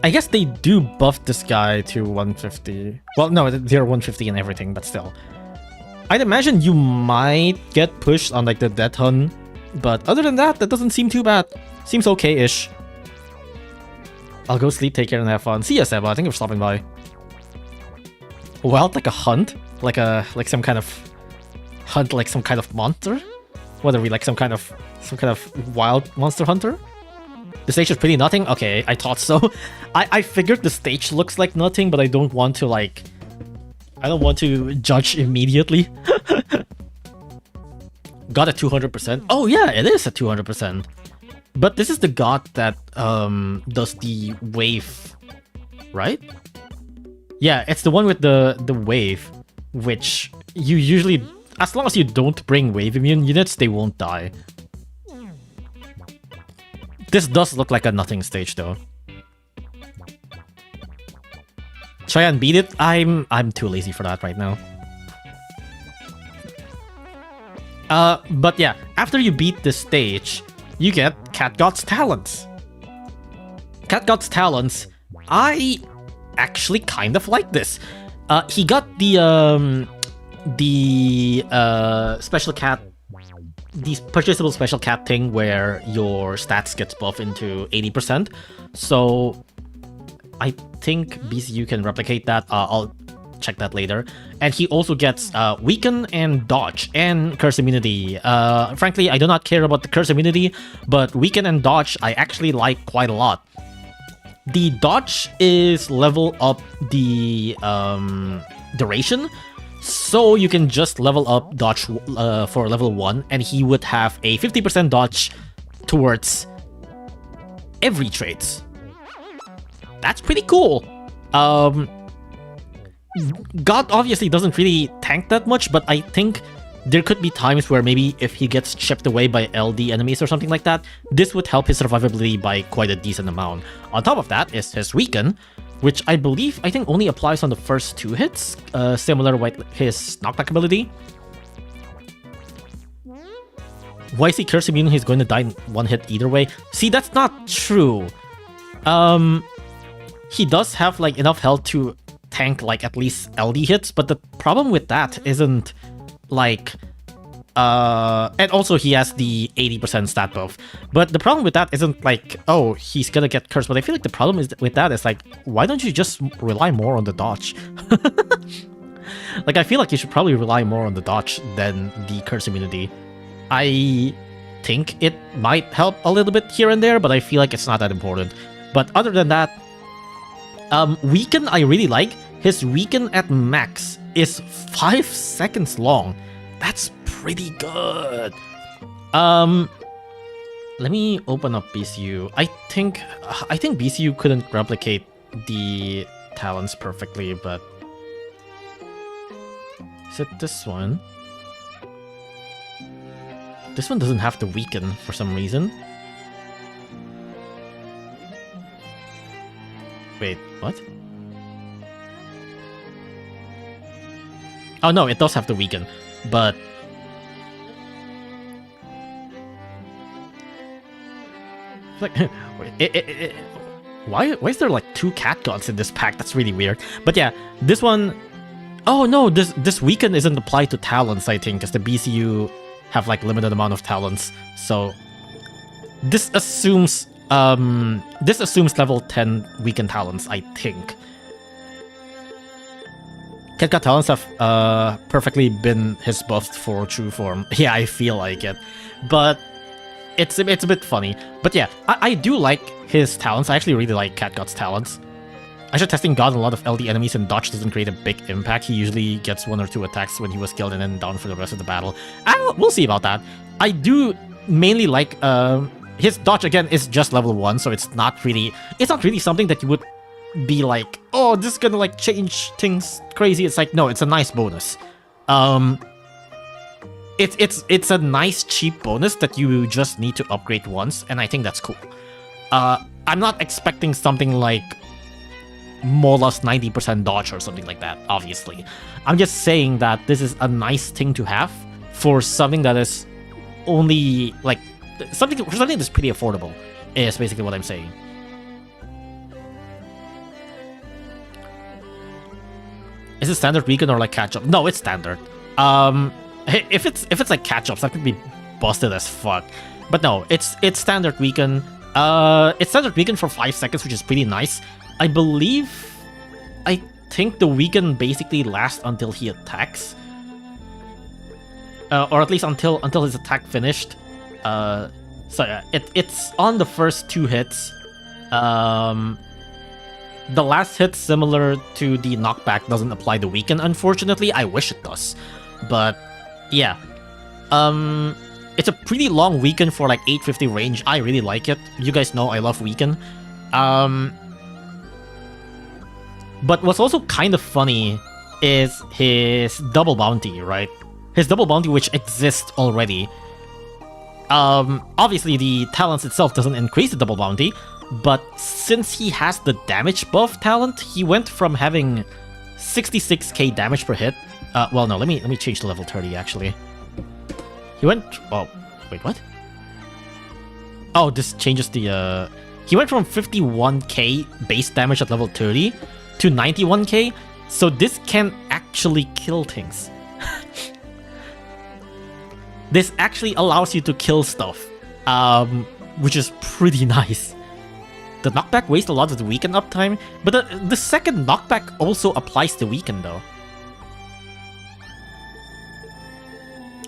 I guess they do buff this guy to 150. Well, no, they're 150 and everything, but still. I'd imagine you might get pushed on like the Death Hunt, but other than that, that doesn't seem too bad. Seems okay-ish. I'll go sleep, take care, and have fun. See ya, Seba. Thank you for stopping by. Wild like a hunt? Like some kind of hunt, like some kind of monster? What are we, like some kind of wild monster hunter? The stage is pretty nothing? Okay, I thought so. I figured the stage looks like nothing, but I don't want to like... I don't want to judge immediately. God at 200%. Oh yeah, it is at 200%. But this is the god that does the wave, right? Yeah, it's the one with the wave, which you usually... As long as you don't bring wave immune units, they won't die. This does look like a nothing stage though. Try and beat it? I'm too lazy for that right now. But yeah, after you beat this stage, you get Cat God's talents. Catgod's talents, I actually kind of like this. He got the special cat, the purchasable special cat thing where your stats gets buffed into 80%. So I think BCU can replicate that. I'll check that later. And he also gets weaken and dodge and curse immunity. Frankly, I do not care about the curse immunity, but weaken and dodge I actually like quite a lot. The dodge is level up the duration, so you can just level up dodge for level 1, and he would have a 50% dodge towards every trait. That's pretty cool. God obviously doesn't really tank that much, but I think there could be times where maybe if he gets chipped away by LD enemies or something like that, this would help his survivability by quite a decent amount. On top of that is his weaken, which I think only applies on the first 2 hits, similar with his knockback ability. Why is he curse immune? He's going to die in 1 hit either way. See, that's not true. He does have like enough health to tank like at least LD hits, but the problem with that isn't like and also he has the 80% stat buff, but the problem with that isn't like, oh, he's gonna get cursed. But I feel like the problem is with that is like, why don't you just rely more on the dodge? Like, I feel like you should probably rely more on the dodge than the curse immunity. I think it might help a little bit here and there, but I feel like it's not that important. But other than that, weaken I really like. His weaken at max is 5 seconds long. That's pretty good. Let me open up BCU. I think BCU couldn't replicate the talents perfectly, but is it this one? This one doesn't have the weaken for some reason. Wait, what? Oh no, it does have the weaken, but like, why is there like 2 cat gods in this pack? That's really weird. But yeah, this one, oh no, this weaken isn't applied to talents, I think, because the BCU have like limited amount of talents. So this assumes level 10 weakened talents, I think. Catgut talents have perfectly been his buffed for true form. Yeah, I feel like it. But it's a bit funny. But yeah, I do like his talents. I actually really like Catgut's talents. After testing God on a lot of LD enemies and dodge doesn't create a big impact. He usually gets 1 or 2 attacks when he was killed and then down for the rest of the battle. We'll see about that. I do mainly like his dodge again is just level 1, so it's not really something that you would be like, oh, this is gonna like change things crazy. It's like, no, it's a nice bonus. It's a nice cheap bonus that you just need to upgrade once, and I think that's cool. I'm not expecting something like Mola's 90% dodge or something like that, obviously. I'm just saying that this is a nice thing to have for something that is only like something that's pretty affordable, is basically what I'm saying. Is it standard weaken or like catch-up? No, it's standard. If it's like catch-ups, that could be busted as fuck. But no, it's standard weaken. It's standard weaken for 5 seconds, which is pretty nice. I think the weaken basically lasts until he attacks. Or at least until his attack finished. So yeah, it's on the first 2 hits. The last hit, similar to the knockback, doesn't apply the weaken, unfortunately. I wish it does. But yeah. It's a pretty long weaken for like 850 range. I really like it. You guys know I love weaken. But what's also kind of funny is his double bounty, right? His double bounty, which exists already. Obviously, the talents itself doesn't increase the double bounty, but since he has the damage buff talent, he went from having 66k damage per hit. Well, no, let me change to level 30 actually. He went. Oh, wait, what? Oh, this changes the He went from 51k base damage at level 30 to 91k, so this can actually kill things. This actually allows you to kill stuff, which is pretty nice. The knockback wastes a lot of the weaken uptime, but the second knockback also applies to weaken though.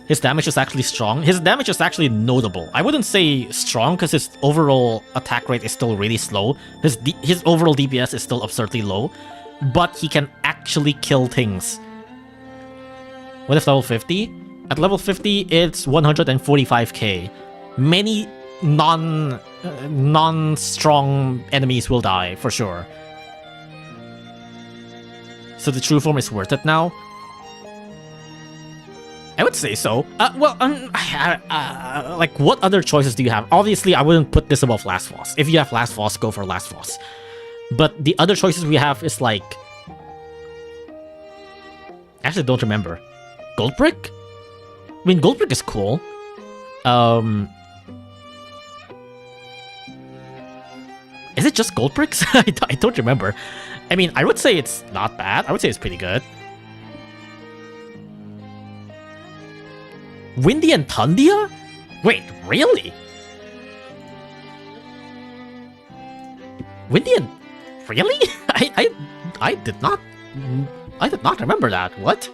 His damage is actually strong. His damage is actually notable. I wouldn't say strong because his overall attack rate is still really slow. His overall DPS is still absurdly low, but he can actually kill things. What if level 50? At level 50, it's 145k. Many non-strong enemies will die, for sure. So the true form is worth it now? I would say so. Like, what other choices do you have? Obviously, I wouldn't put this above Last Boss. If you have Last Boss, go for Last Boss. But the other choices we have is like... I actually don't remember. Gold Brick? I mean, Gold Brick is cool. Is it just Gold Bricks? I don't remember. I mean, I would say it's not bad. I would say it's pretty good. Windy and Tundia? Wait, really? Windy and... Really? I did not remember that. What?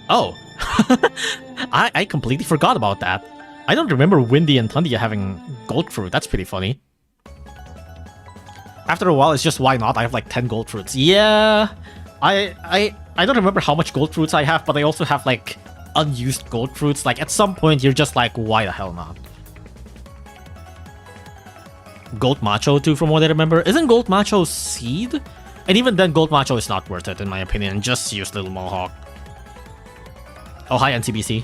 Oh. I completely forgot about that. I don't remember Windy and Tundia having gold fruit. That's pretty funny. After a while, it's just why not? I have like 10 gold fruits. Yeah, I don't remember how much gold fruits I have, but I also have like unused gold fruits. Like at some point, you're just like, why the hell not? Gold Macho too, from what I remember. Isn't Gold Macho Seed? And even then, Gold Macho is not worth it in my opinion. Just use Little Mohawk. Oh, hi NCBC.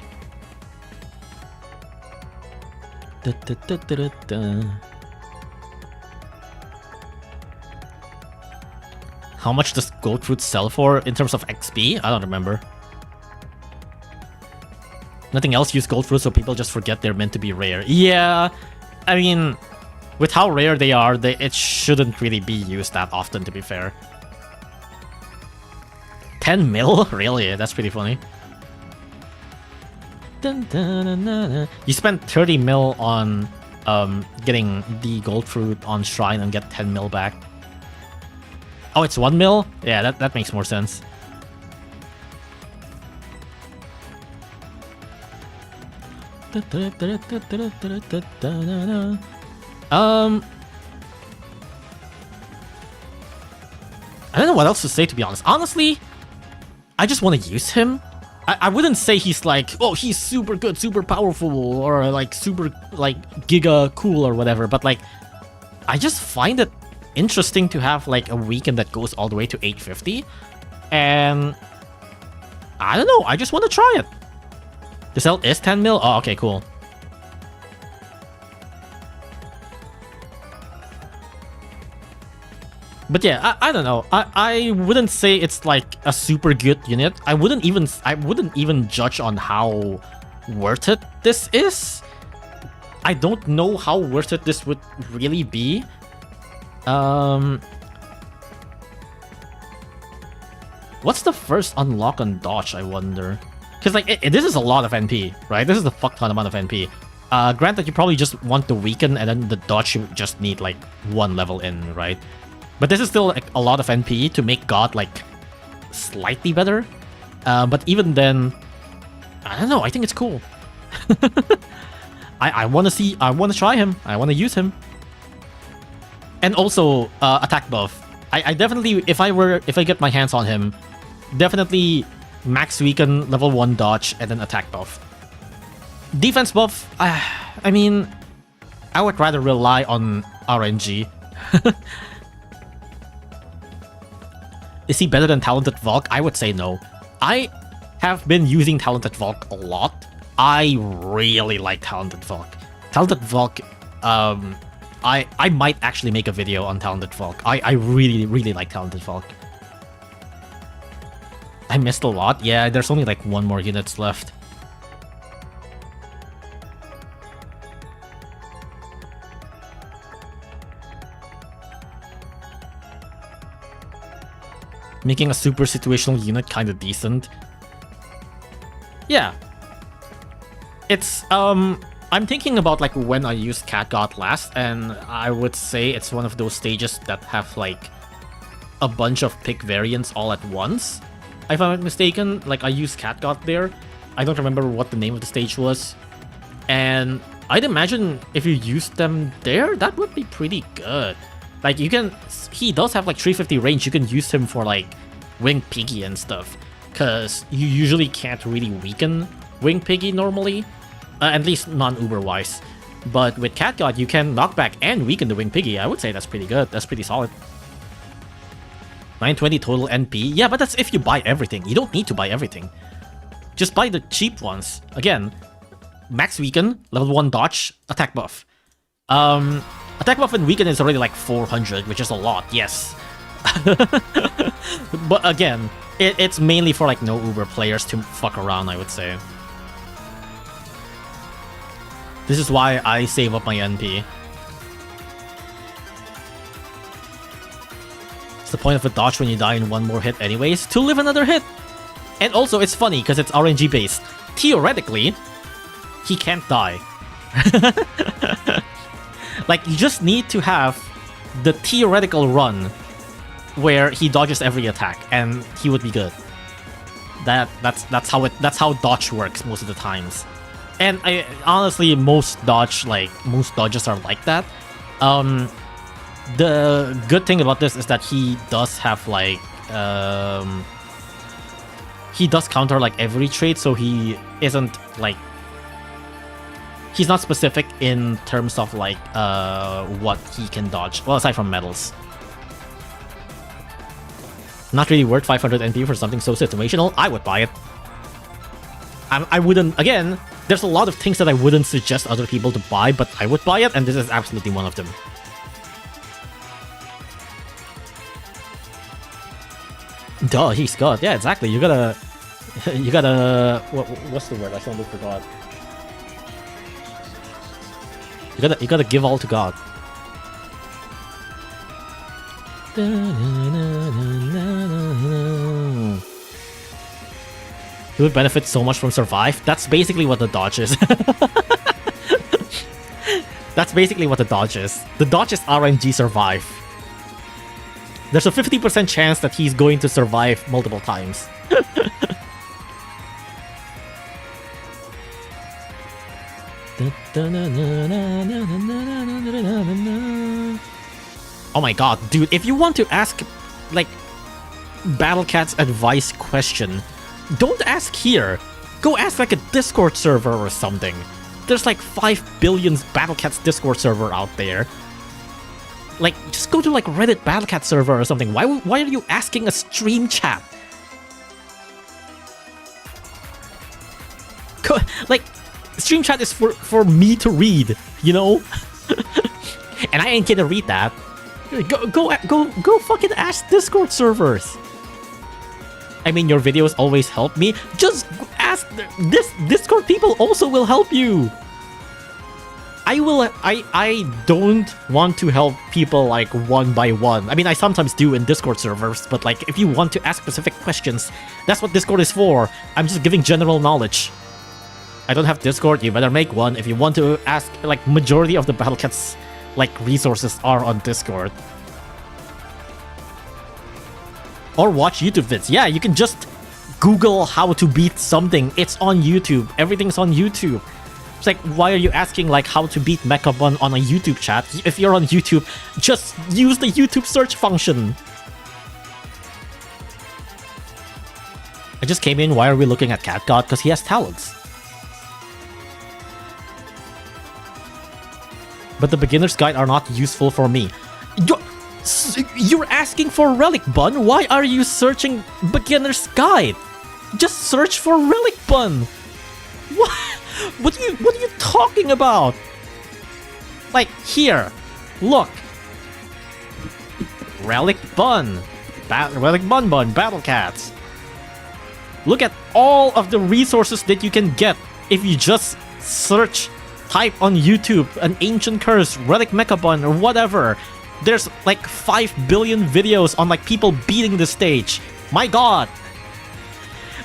How much does gold fruit sell for in terms of XP? I don't remember. Nothing else use gold fruit, so people just forget they're meant to be rare. Yeah, I mean, with how rare they are, it shouldn't really be used that often, to be fair. 10 mil? Really? That's pretty funny. You spent 30 mil on getting the gold fruit on Shrine and get 10 mil back. Oh, it's 1 mil? Yeah, that makes more sense. I don't know what else to say, to be honest. Honestly, I just want to use him. I wouldn't say he's like, oh, he's super good, super powerful, or like super like giga cool or whatever, but like I just find it interesting to have like a weekend that goes all the way to 850, and I don't know, I just want to try it. The sell is 10 mil? Oh, okay, cool. But yeah, I don't know. I wouldn't say it's like a super good unit. I wouldn't even judge on how worth it this is. I don't know how worth it this would really be. What's the first unlock on dodge, I wonder? Because like this is a lot of NP, right? This is a fuck ton amount of NP. Granted, you probably just want the weaken, and then the dodge you just need like 1 level in, right? But this is still like a lot of NP to make God like slightly better. But even then, I don't know. I think it's cool. I want to try him. I want to use him. And also attack buff. I definitely, if I get my hands on him, definitely max weaken, level 1 dodge, and then attack buff. Defense buff, I mean, I would rather rely on RNG. Is he better than Talented Valk? I would say no. I have been using Talented Valk a lot. I really like Talented Valk. Talented Valk, I might actually make a video on Talented Valk. I really, really like Talented Valk. I missed a lot. Yeah, there's only like one more units left. Making a super situational unit kind of decent. Yeah. It's, I'm thinking about like when I used Cat God last, and I would say it's one of those stages that have like a bunch of pick variants all at once. If I'm not mistaken, like I used Cat God there. I don't remember what the name of the stage was. And I'd imagine if you used them there, that would be pretty good. Like you can, he does have like 350 range, you can use him for like Wing Piggy and stuff. Cause you usually can't really weaken Wing Piggy normally. At least non-Uber wise. But with Cat God, you can knock back and weaken the Wing Piggy. I would say that's pretty good. That's pretty solid. 920 total NP. Yeah, but that's if you buy everything. You don't need to buy everything. Just buy the cheap ones. Again, max weaken, level 1 dodge, attack buff. Attack buff and weaken is already like 400, which is a lot, yes. But again, it's mainly for like no Uber players to fuck around, I would say. This is why I save up my NP. It's the point of a dodge when you die in one more hit anyways, to live another hit. And also, it's funny because it's RNG based. Theoretically, he can't die. Like, you just need to have the theoretical run where he dodges every attack, and he would be good. That's how dodge works most of the times. And honestly, most dodges are like that. The good thing about this is that he does have like he does counter like every trait, so he isn't like, he's not specific in terms of like what he can dodge. Well, aside from metals. Not really worth 500 NP for something so situational. I would buy it. I wouldn't, again, there's a lot of things that I wouldn't suggest other people to buy, but I would buy it, and this is absolutely one of them. Duh, he's God. Yeah, exactly. You gotta, what's the word? I suddenly forgot. You gotta give all to God. He would benefit so much from Survive. That's basically what the dodge is. That's basically what the dodge is. The dodge is RNG Survive. There's a 50% chance that he's going to survive multiple times. Oh my god, dude, if you want to ask, like, Battlecats advice question, don't ask here. Go ask like a Discord server or something. There's like 5 billion Battlecats Discord server out there. Like, just go to like Reddit Battlecat server or something. Why are you asking a stream chat? Like, stream chat is for me to read, you know? And I ain't gonna read that. Go fucking ask Discord servers. I mean, your videos always help me. Just ask this Discord people also will help you. I don't want to help people like one by one. I mean, I sometimes do in Discord servers, but like if you want to ask specific questions, that's what Discord is for. I'm just giving general knowledge. I don't have Discord, you better make one. If you want to ask, like, majority of the Battlecats like resources are on Discord. Or watch YouTube vids. Yeah, you can just Google how to beat something. It's on YouTube. Everything's on YouTube. It's like, why are you asking like how to beat Mechabun on a YouTube chat? If you're on YouTube, just use the YouTube search function. I just came in. Why are we looking at Cat God? Because he has talents. But the beginner's guide are not useful for me. You're asking for Relic Bun? Why are you searching beginner's guide? Just search for Relic Bun. What are you talking about? Like, here, look. Relic Bun. Relic Bun Battlecats. Look at all of the resources that you can get if you just type on YouTube an ancient curse, relic mechabun, or whatever. There's like 5 billion videos on like people beating the stage. My god!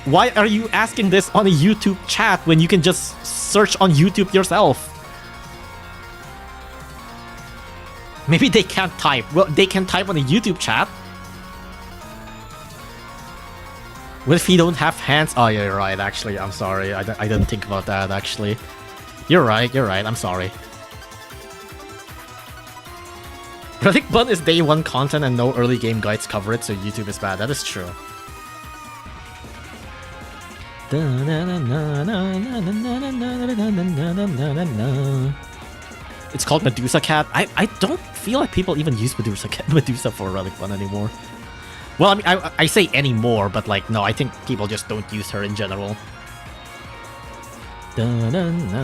Why are you asking this on a YouTube chat when you can just search on YouTube yourself? Maybe they can't type. Well, they can type on a YouTube chat. What if you don't have hands? Oh, yeah, you're right, actually. I'm sorry. I didn't think about that, actually. You're right, I'm sorry. Relic Bun is day 1 content and no early game guides cover it, so YouTube is bad. That is true. It's called Medusa Cat. I don't feel like people even use Medusa for Relic Bun anymore. Well, I mean, I say anymore, but like, no, I think people just don't use her in general. Can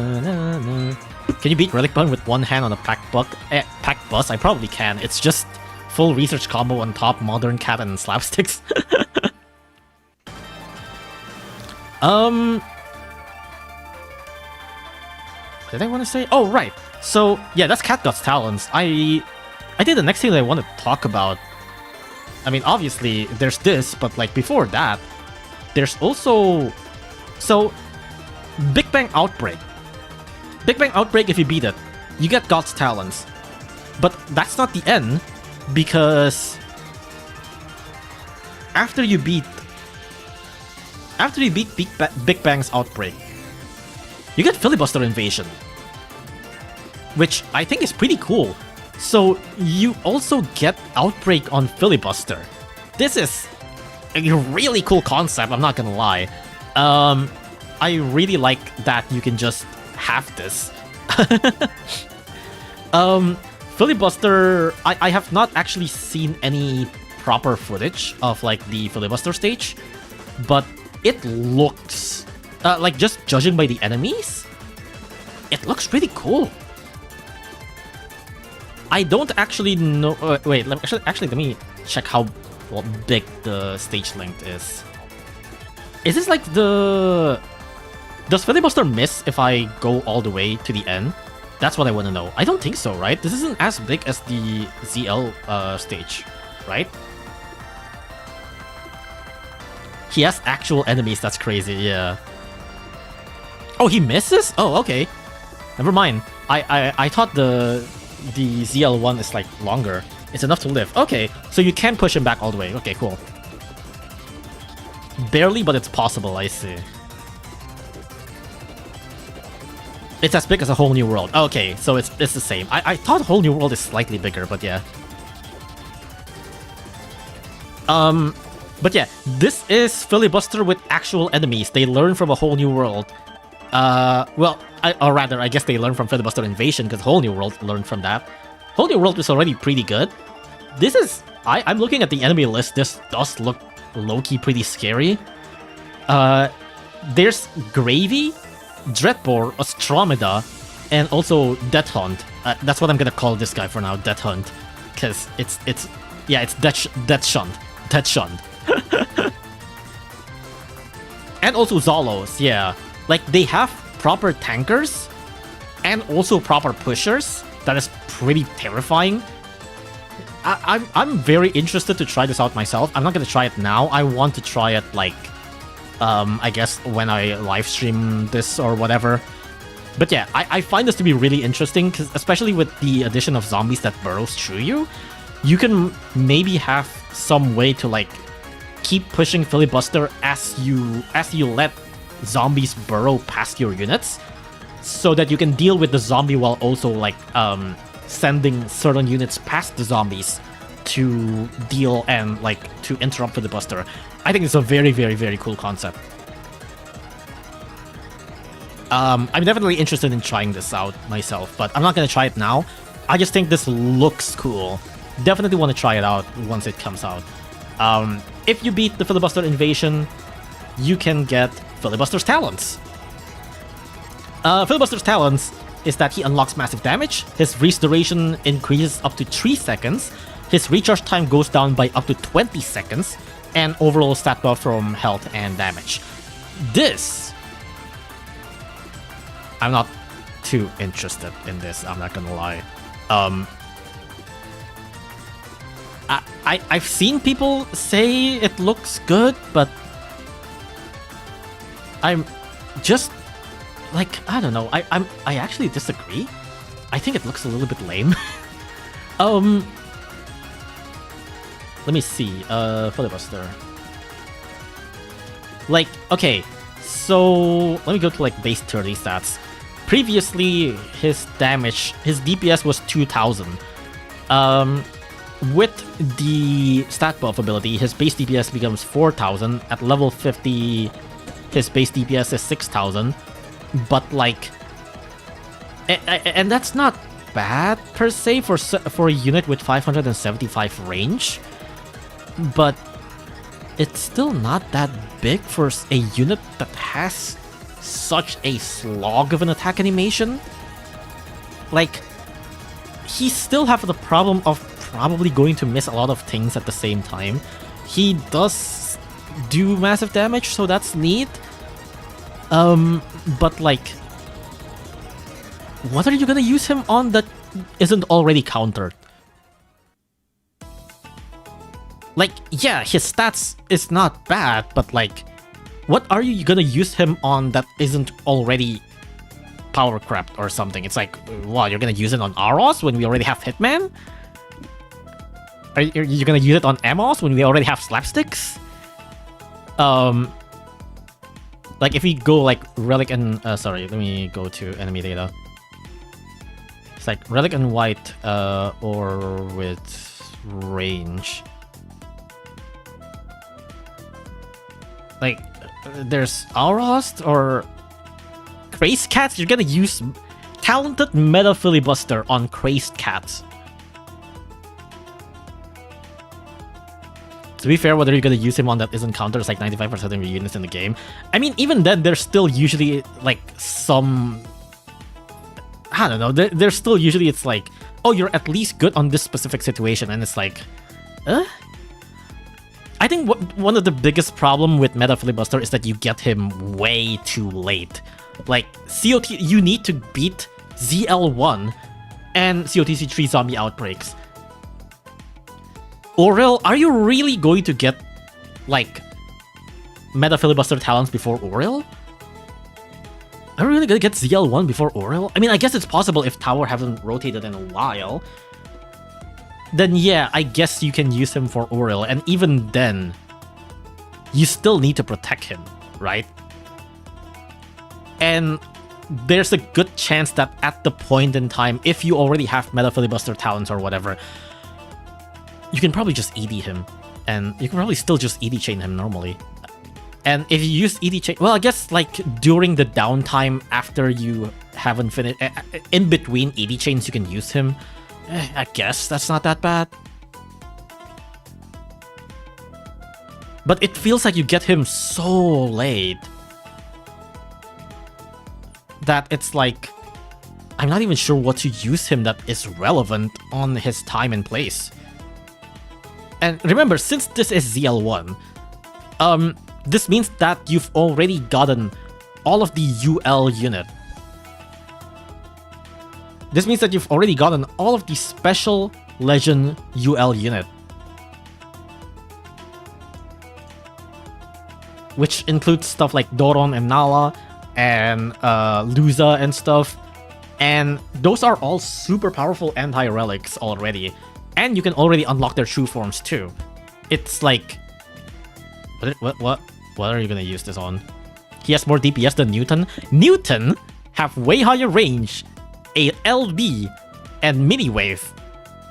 you beat Relic Bun with one hand on a pack bus? I probably can. It's just full research combo on top, modern cat and slapsticks. Did I want to say? Oh, right. So, yeah, that's Catgut's talents. I think the next thing that I want to talk about, I mean, obviously, there's this, but, like, before that, there's also... So, Big Bang Outbreak. Big Bang Outbreak, if you beat it, you get God's talents. But that's not the end, because... After you beat Big Bang's Outbreak, you get Filibuster Invasion, which I think is pretty cool. So you also get Outbreak on Filibuster. This is a really cool concept, I'm not gonna lie. I really like that you can just have this. Filibuster, I have not actually seen any proper footage of like the Filibuster stage, but it looks, like just judging by the enemies, it looks really cool. I don't actually know. Wait, actually, let me check how big the stage length is. Is this like the... Does Filibuster miss if I go all the way to the end? That's what I want to know. I don't think so, right? This isn't as big as the ZL stage, right? He has actual enemies, that's crazy, yeah. Oh, he misses? Oh, okay. Never mind. I thought the ZL one is like longer. It's enough to live. Okay, so you can push him back all the way. Okay, cool. Barely, but it's possible, I see. It's as big as a whole new world. Okay, so it's the same. I thought whole new world is slightly bigger, but yeah. But yeah, this is Filibuster with actual enemies. They learn from a whole new world. Well, or rather, I guess they learned from Filibuster Invasion, because Whole New World learned from that. Whole New World is already pretty good. This is... I'm looking at the enemy list. This does look low-key pretty scary. There's Gravy, Dreadbore, Ostromeda, and also Death Hunt. That's what I'm gonna call this guy for now, Death Hunt. Because it's Death Shunt. Death Shunt. And also Zolos, yeah. Like, they have proper tankers and also proper pushers. That is pretty terrifying. I'm very interested to try this out myself. I'm not gonna try it now. I want to try it, like, I guess when I live stream this or whatever. But yeah, I find this to be really interesting, because especially with the addition of zombies that burrows through you, you can maybe have some way to, like, keep pushing Filibuster as you let zombies burrow past your units, so that you can deal with the zombie while also, like, sending certain units past the zombies to deal and, like, to interrupt Filibuster. I think it's a very, very, very cool concept. I'm definitely interested in trying this out myself, but I'm not gonna try it now. I just think this looks cool. Definitely want to try it out once it comes out. If you beat the Filibuster Invasion, you can get Filibuster's talents. Filibuster's talents is that he unlocks massive damage, his freeze duration increases up to 3 seconds, his recharge time goes down by up to 20 seconds, and overall stat buff from health and damage. This, I'm not too interested in this, I'm not gonna lie. I've seen people say it looks good, but I'm just like, I don't know, I actually disagree. I think it looks a little bit lame. Let me see, Filibuster. Like, okay, so let me go to like base 30 stats. Previously, his damage, his DPS was 2000. With the stat buff ability, his base DPS becomes 4000. At level 50, his base DPS is 6000. But like, and that's not bad per se for a unit with 575 range, but it's still not that big for a unit that has such a slog of an attack animation. Like, he still have the problem of probably going to miss a lot of things at the same time. He does do massive damage, so that's neat. But like, what are you gonna use him on that isn't already countered? Like, yeah, his stats is not bad, but like, what are you gonna use him on that isn't already power crept or something? It's like, what, you're gonna use it on Aros when we already have Hitman? Are you gonna use it on Amos when we already have Slapsticks? Like if we go like Relic and sorry, let me go to enemy data. It's like Relic and White or with range. Like there's Aurost or Crazed Cats. You're gonna use talented Metafilibuster on Crazed Cats. To be fair, whether you're gonna use him on that isn't countered, it's like 95% of your units in the game. I mean, even then, there's still usually like some, I don't know, there's still usually it's like, oh, you're at least good on this specific situation, and it's like, I think one of the biggest problem with Metafilibuster is that you get him way too late. Like, COT, you need to beat ZL1 and COTC 3 zombie outbreaks. Aurel, are you really going to get, like, Metafilibuster talents before Aurel? Are we really gonna get ZL1 before Aurel? I mean, I guess it's possible if Tower haven't rotated in a while. Then yeah, I guess you can use him for Aurel, and even then, you still need to protect him, right? And there's a good chance that at the point in time, if you already have Metafilibuster talents or whatever, you can probably just ED him, and you can probably still just ED chain him normally. And if you use ED chain, well, I guess like during the downtime after you haven't finished, in between ED chains, you can use him. I guess that's not that bad. But it feels like you get him so late that it's like, I'm not even sure what to use him that is relevant on his time and place. And remember, since this is ZL1, this means that you've already gotten all of the UL unit. This means that you've already gotten all of the special legend UL unit. Which includes stuff like Doron and Nala and Luza and stuff. And those are all super powerful anti-relics already. And you can already unlock their true forms too. It's like, what are you gonna use this on? He has more DPS than Newton. Newton have way higher range, a LD, and mini wave,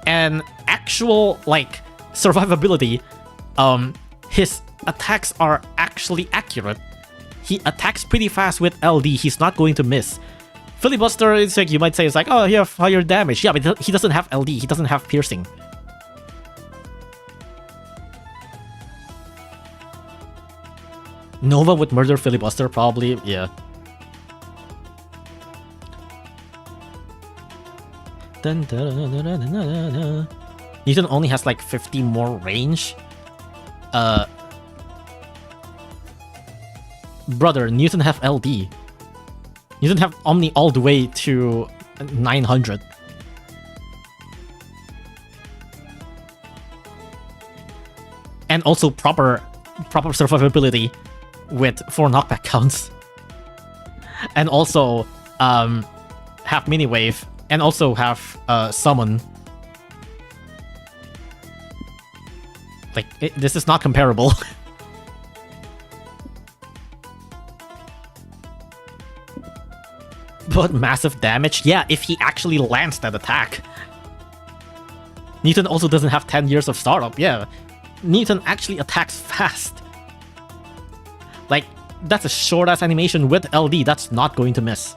and actual like survivability. His attacks are actually accurate. He attacks pretty fast with LD. He's not going to miss. Filibuster, it's like you might say, it's like, oh, you have higher damage. Yeah, but he doesn't have LD. He doesn't have piercing. Nova would murder Filibuster, probably. Yeah. Newton only has like 50 more range. brother, Newton have LD. Newton have Omni all the way to 900. And also proper survivability with 4 knockback counts. And also have mini wave, and also have summon. Like, this is not comparable. But massive damage? Yeah, if he actually lands that attack. Newton also doesn't have 10 years of startup, yeah. Newton actually attacks fast. Like, that's a short-ass animation with LD, that's not going to miss.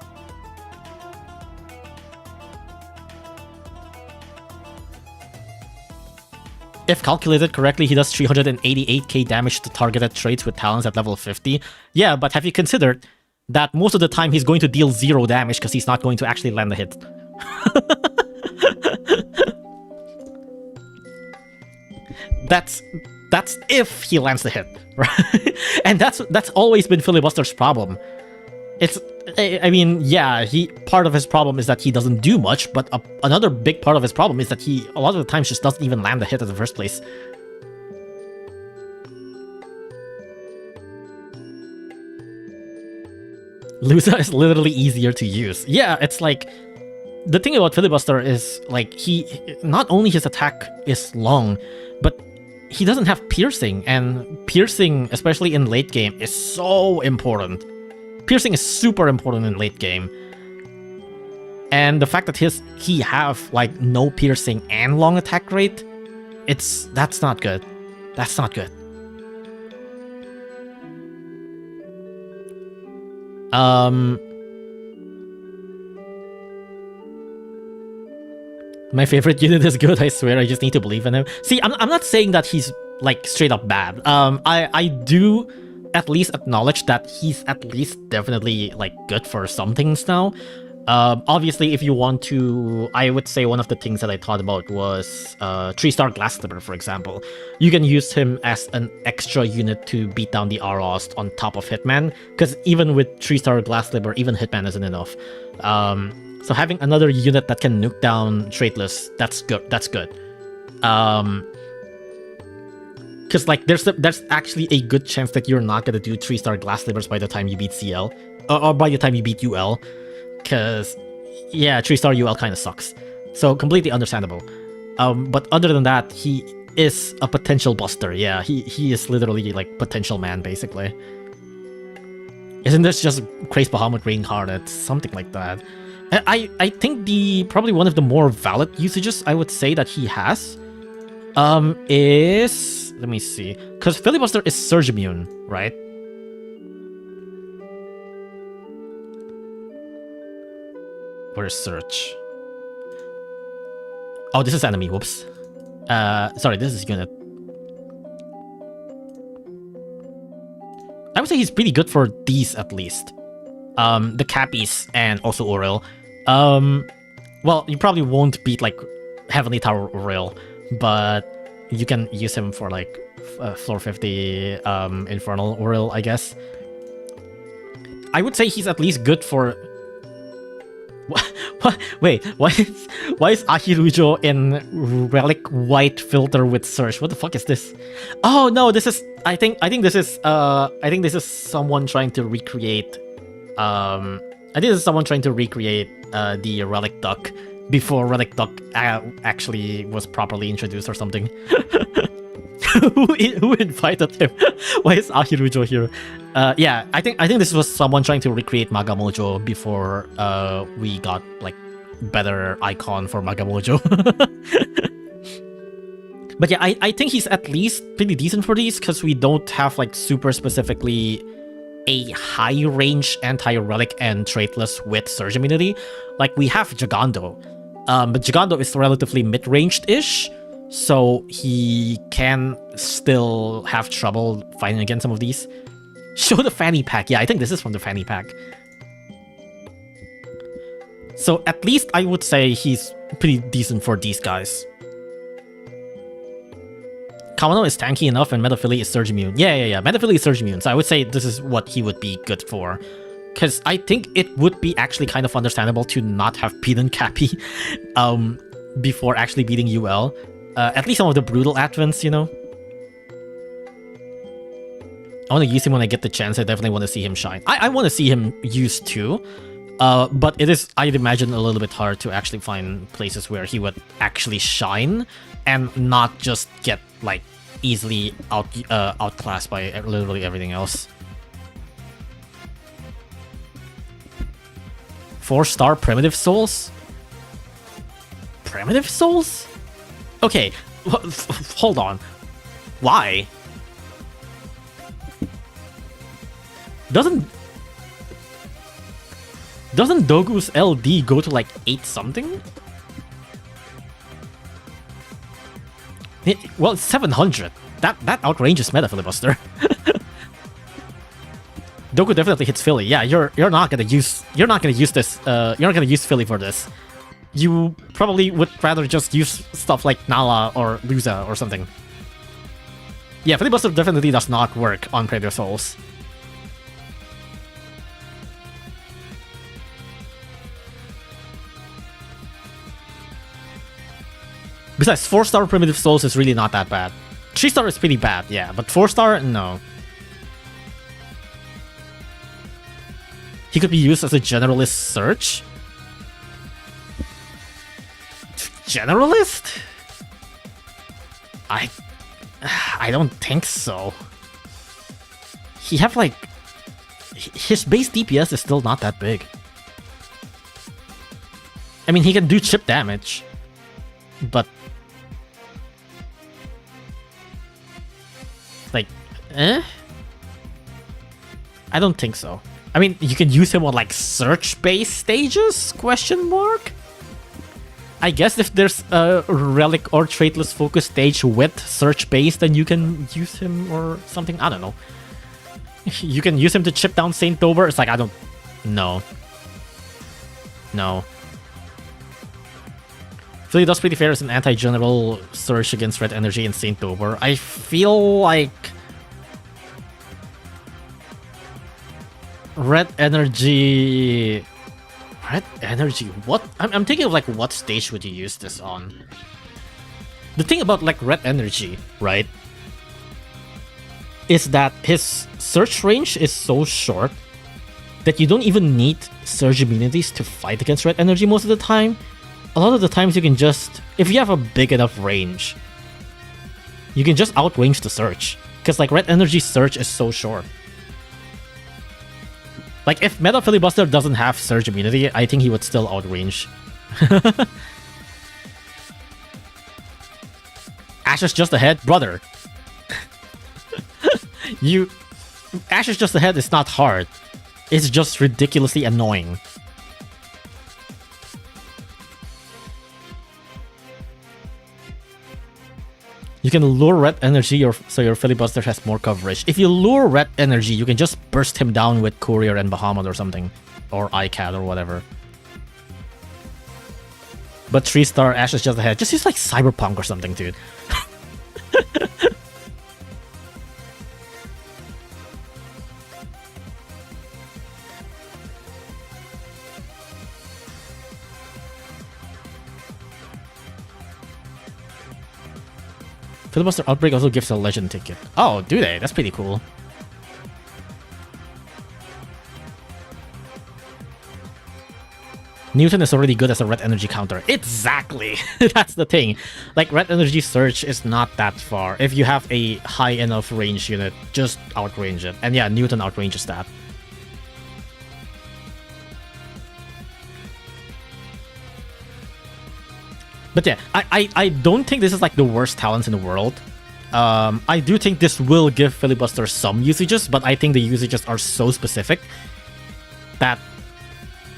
If calculated correctly, he does 388k damage to targeted traits with talents at level 50. Yeah, but have you considered that most of the time he's going to deal 0 damage because he's not going to actually land a hit? That's if he lands the hit, right? And that's always been Filibuster's problem. I mean, yeah, part of his problem is that he doesn't do much, but another big part of his problem is that he a lot of the times just doesn't even land the hit in the first place. Lusa is literally easier to use. Yeah, it's like, the thing about Filibuster is, like, not only his attack is long, but he doesn't have piercing, and piercing, especially in late game, is so important. Piercing is super important in late game. And the fact that he have, like, no piercing and long attack rate, that's not good. That's not good. My favorite unit is good, I swear, I just need to believe in him. See, I'm not saying that he's, like, straight up bad. I do at least acknowledge that he's at least definitely, like, good for some things now. Obviously, if you want to, I would say one of the things that I thought about was 3-star Glass Slipper, for example. You can use him as an extra unit to beat down the Arost on top of Hitman, because even with 3-star Glass Slipper, even Hitman isn't enough. So having another unit that can nuke down Traitless, that's good. That's good. Because, like, there's actually a good chance that you're not gonna do 3-star Glass Slivers by the time you beat CL, or by the time you beat UL. Because, yeah, 3-star UL kind of sucks. So, completely understandable. But other than that, he is a potential buster. Yeah, he is literally, like, potential man, basically. Isn't this just Craze Bahamut reincarnate? Something like that. I think probably one of the more valid usages I would say that he has is... Let me see. Because Filibuster is Surge Immune, right? Where's Surge? Oh, this is enemy. Whoops. Sorry, this is unit. I would say he's pretty good for these, at least. The Cappies and also Aurel. Well, you probably won't beat, like, Heavenly Tower Aurel, but you can use him for, like, floor 50 Infernal Aurel, I guess. I would say he's at least good for... What? Wait, why is Ahirujo in Relic White filter with Surge? What the fuck is this? Oh no, this is... I think this is someone trying to recreate... I think this is someone trying to recreate the Relic Duck before Relic Duck actually was properly introduced or something. Who invited him? Why is Ahirujo here? Yeah, I think this was someone trying to recreate Magamojo before we got, like, better icon for Magamojo. But yeah, I think he's at least pretty decent for these because we don't have, like, super specifically a high range anti-relic and traitless with Surge Immunity. Like, we have Gigando, but Gigando is relatively mid-ranged-ish, so he can still have trouble fighting against some of these. Show the fanny pack. Yeah, I think this is from the fanny pack. So at least I would say he's pretty decent for these guys. Kamano is tanky enough and Metaphili is surge immune. Yeah. Metaphili is surge immune. So I would say this is what he would be good for. Because I think it would be actually kind of understandable to not have beaten Cappy before actually beating UL. At least some of the brutal advents, you know? I want to use him when I get the chance. I definitely want to see him shine. I want to see him used too. But it is, I'd imagine, a little bit hard to actually find places where he would actually shine and not just get, like, easily outclassed by literally everything else. 4-star Primitive Souls? Primitive Souls? Okay, hold on. Why? Doesn't Dogu's LD go to like 8 something? Well, it's 700. That outranges Metafilibuster. Dogu definitely hits Philly. Yeah, you're not gonna use this. You're not gonna use Philly for this. You probably would rather just use stuff like Nala or Luza or something. Yeah, Filibuster definitely does not work on Predator Souls. Besides, 4-star Primitive Souls is really not that bad. 3-star is pretty bad, yeah, but 4-star, no. He could be used as a generalist search? Generalist? I don't think so. He have like... His base DPS is still not that big. I mean, he can do chip damage, but... Like, I don't think so. I mean, you can use him on like search-based stages? Question mark? I guess if there's a relic or traitless focus stage with search-based, then you can use him or something. I don't know. You can use him to chip down Saint Dober. It's like, I don't... No. No. Philly does pretty fair as an anti-general search against Red Energy and Saint Dober. I feel like... Red Energy... What? I'm thinking of like what stage would you use this on? The thing about like Red Energy, right? Is that his search range is so short that you don't even need surge immunities to fight against Red Energy most of the time. A lot of the times you can just... If you have a big enough range, you can just outrange the search. Because like Red Energy search is so short. Like, if Metafilibuster doesn't have surge immunity, I think he would still outrange. Ashes just ahead? Brother. Ashes just ahead is not hard. It's just ridiculously annoying. You can lure Red Energy so your Filibuster has more coverage. If you lure Red Energy, you can just burst him down with Courier and Bahamut or something. Or ICAD or whatever. But 3-star Ashes just ahead. Just use like Cyberpunk or something, dude. Filibuster Outbreak also gives a legend ticket. Oh, do they? That's pretty cool. Newton is already good as a Red Energy counter. Exactly! That's the thing. Like, Red Energy Search is not that far. If you have a high enough range unit, just outrange it. And yeah, Newton outranges that. But yeah, I don't think this is like the worst talents in the world. I do think this will give Filibuster some usages, but I think the usages are so specific that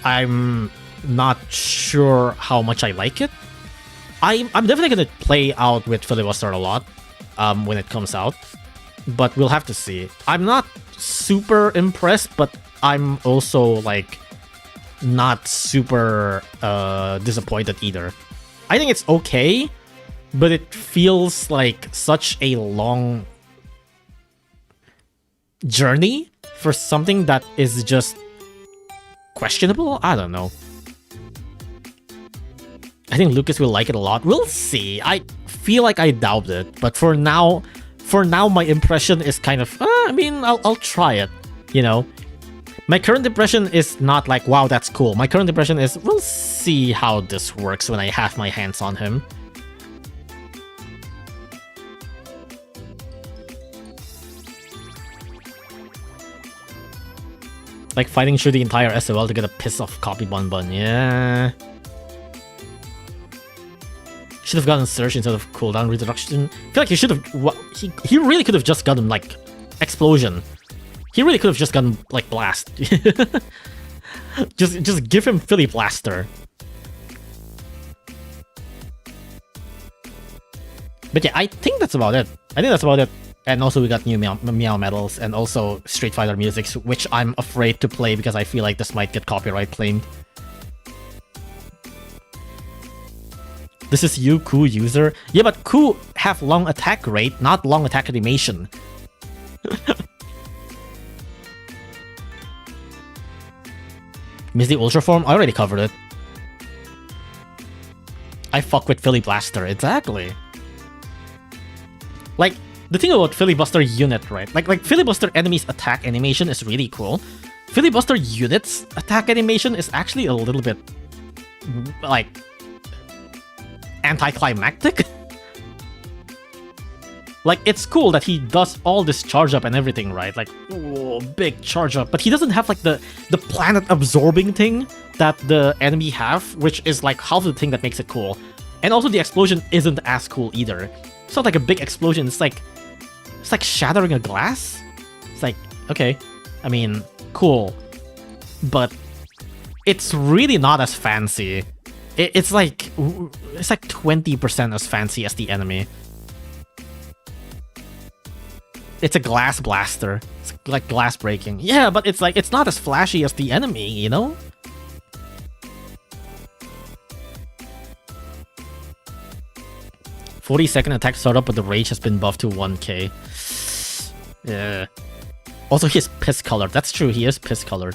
I'm not sure how much I like it. I'm definitely going to play out with Filibuster a lot when it comes out, but we'll have to see. I'm not super impressed, but I'm also like not super disappointed either. I think it's okay, but it feels like such a long journey for something that is just questionable. I don't know. I think Lucas will like it a lot. We'll see. I feel like I doubt it, but for now, my impression is kind of, I mean, I'll try it, you know? My current impression is not like, wow, that's cool. My current impression is, we'll see how this works when I have my hands on him. Like fighting through the entire SOL to get a piss off copy Bun Bun, yeah. Should have gotten Surge instead of cooldown reduction. I feel like he should have. He really could have just gotten like Explosion. He really could have just gotten like Blast. just give him Filibuster. But yeah, I think that's about it. And also we got new Meow medals and also Street Fighter musics, which I'm afraid to play because I feel like this might get copyright claimed. This is you, Ku user. Yeah, but Ku have long attack rate, not long attack animation. Miss the Ultra Form? I already covered it. I fuck with Filibuster, exactly. Like, the thing about Filibuster unit, right? Like Filibuster enemies attack animation is really cool. Filibuster units attack animation is actually a little bit, like, anticlimactic. Like, it's cool that he does all this charge up and everything, right? Like, oh, big charge up, but he doesn't have like the planet absorbing thing that the enemy have, which is like half the thing that makes it cool. And also the explosion isn't as cool either. It's not like a big explosion, it's like shattering a glass. It's like, okay, I mean, cool, but it's really not as fancy. It's like 20% as fancy as the enemy. It's a glass blaster. It's like glass breaking. Yeah, but it's like, it's not as flashy as the enemy, you know? "40-second attack startup, but the rage has been buffed to 1k. Yeah. Also, he's piss colored. That's true. He is piss colored.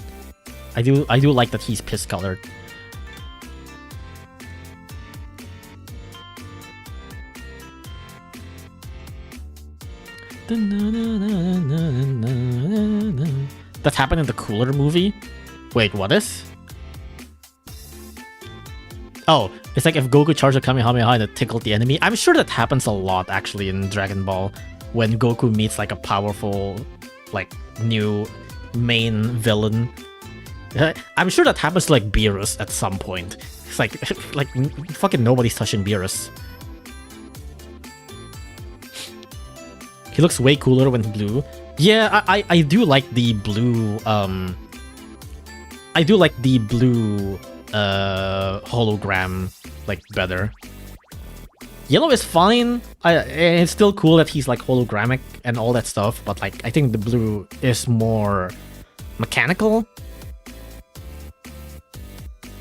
I do like that he's piss colored. That happened in the Cooler movie? Wait, what is? Oh, it's like if Goku charged a Kamehameha and it tickled the enemy. I'm sure that happens a lot actually in Dragon Ball when Goku meets like a powerful, like, new main villain. I'm sure that happens to like Beerus at some point. It's like fucking nobody's touching Beerus. He looks way cooler when blue. Yeah, I do like the blue, I do like the blue, hologram, like, better. Yellow is fine. It's still cool that he's, like, hologramic and all that stuff, but, like, I think the blue is more mechanical.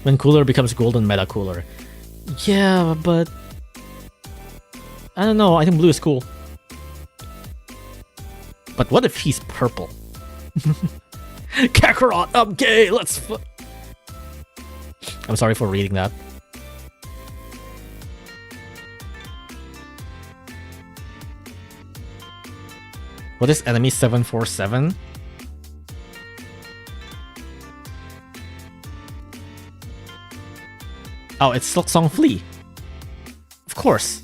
When cooler becomes golden meta cooler. Yeah, but I don't know, I think blue is cool. But what if he's purple? Kakarot, I'm gay, let's I'm sorry for reading that. What is enemy 747? Oh, it's Silk Song Flea. Of course.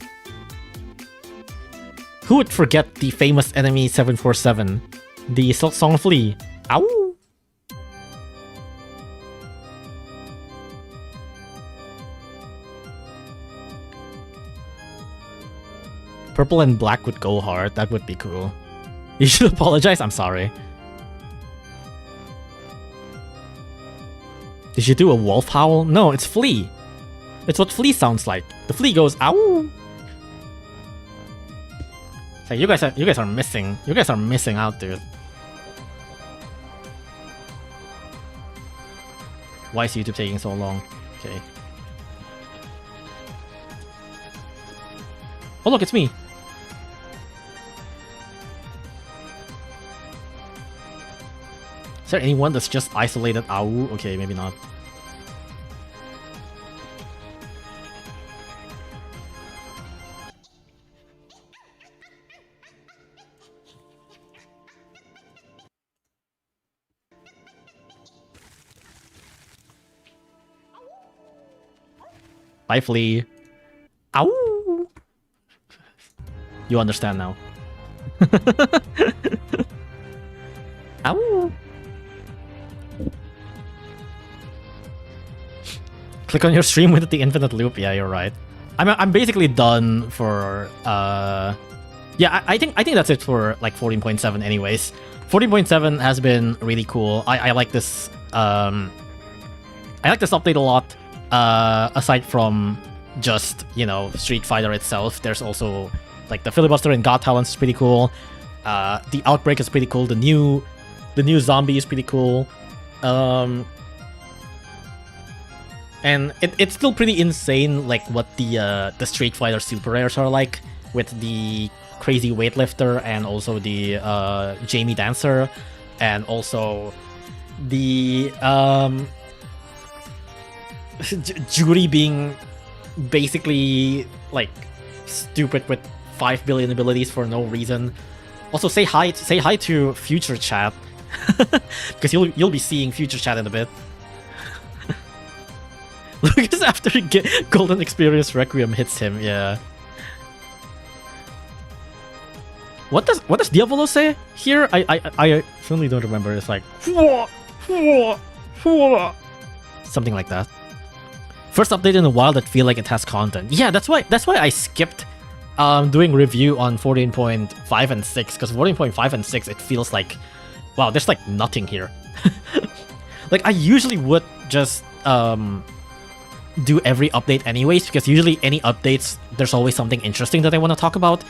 Who would forget the famous enemy 747? The Silk Song Flea. Ow! Purple and black would go hard. That would be cool. You should apologize. I'm sorry. Did you do a wolf howl? No, it's Flea. It's what Flea sounds like. The Flea goes ow. So you guys are missing. You guys are missing out, dude. Why is YouTube taking so long? Okay. Oh look, it's me. Is there anyone that's just isolated AU? Okay, maybe not. Bye, Flea. Ow! You understand now. Ow! Click on your stream with the infinite loop. Yeah, you're right. I'm basically done for yeah, I think that's it for like 14.7 anyways. 14.7 has been really cool. I like this I like this update a lot. Aside from just, you know, Street Fighter itself, there's also like the Filibuster and God Talents is pretty cool. The Outbreak is pretty cool. The new zombie is pretty cool. And it's still pretty insane, like what the Street Fighter super rares are like, with the crazy weightlifter and also the Jamie Dancer, and also the Juri being basically like stupid with 5 billion abilities for no reason. Also say hi to Future Chat because you'll be seeing Future Chat in a bit. Lucas after Golden Experience Requiem hits him, yeah. What does Diavolo say here? I certainly don't remember. It's like something like that. First update in a while that feel like it has content. Yeah, that's why I skipped doing review on 14.5 and 6, because 14.5 and 6 it feels like, wow, there's like nothing here. Like I usually would just do every update anyways, because usually any updates there's always something interesting that I want to talk about.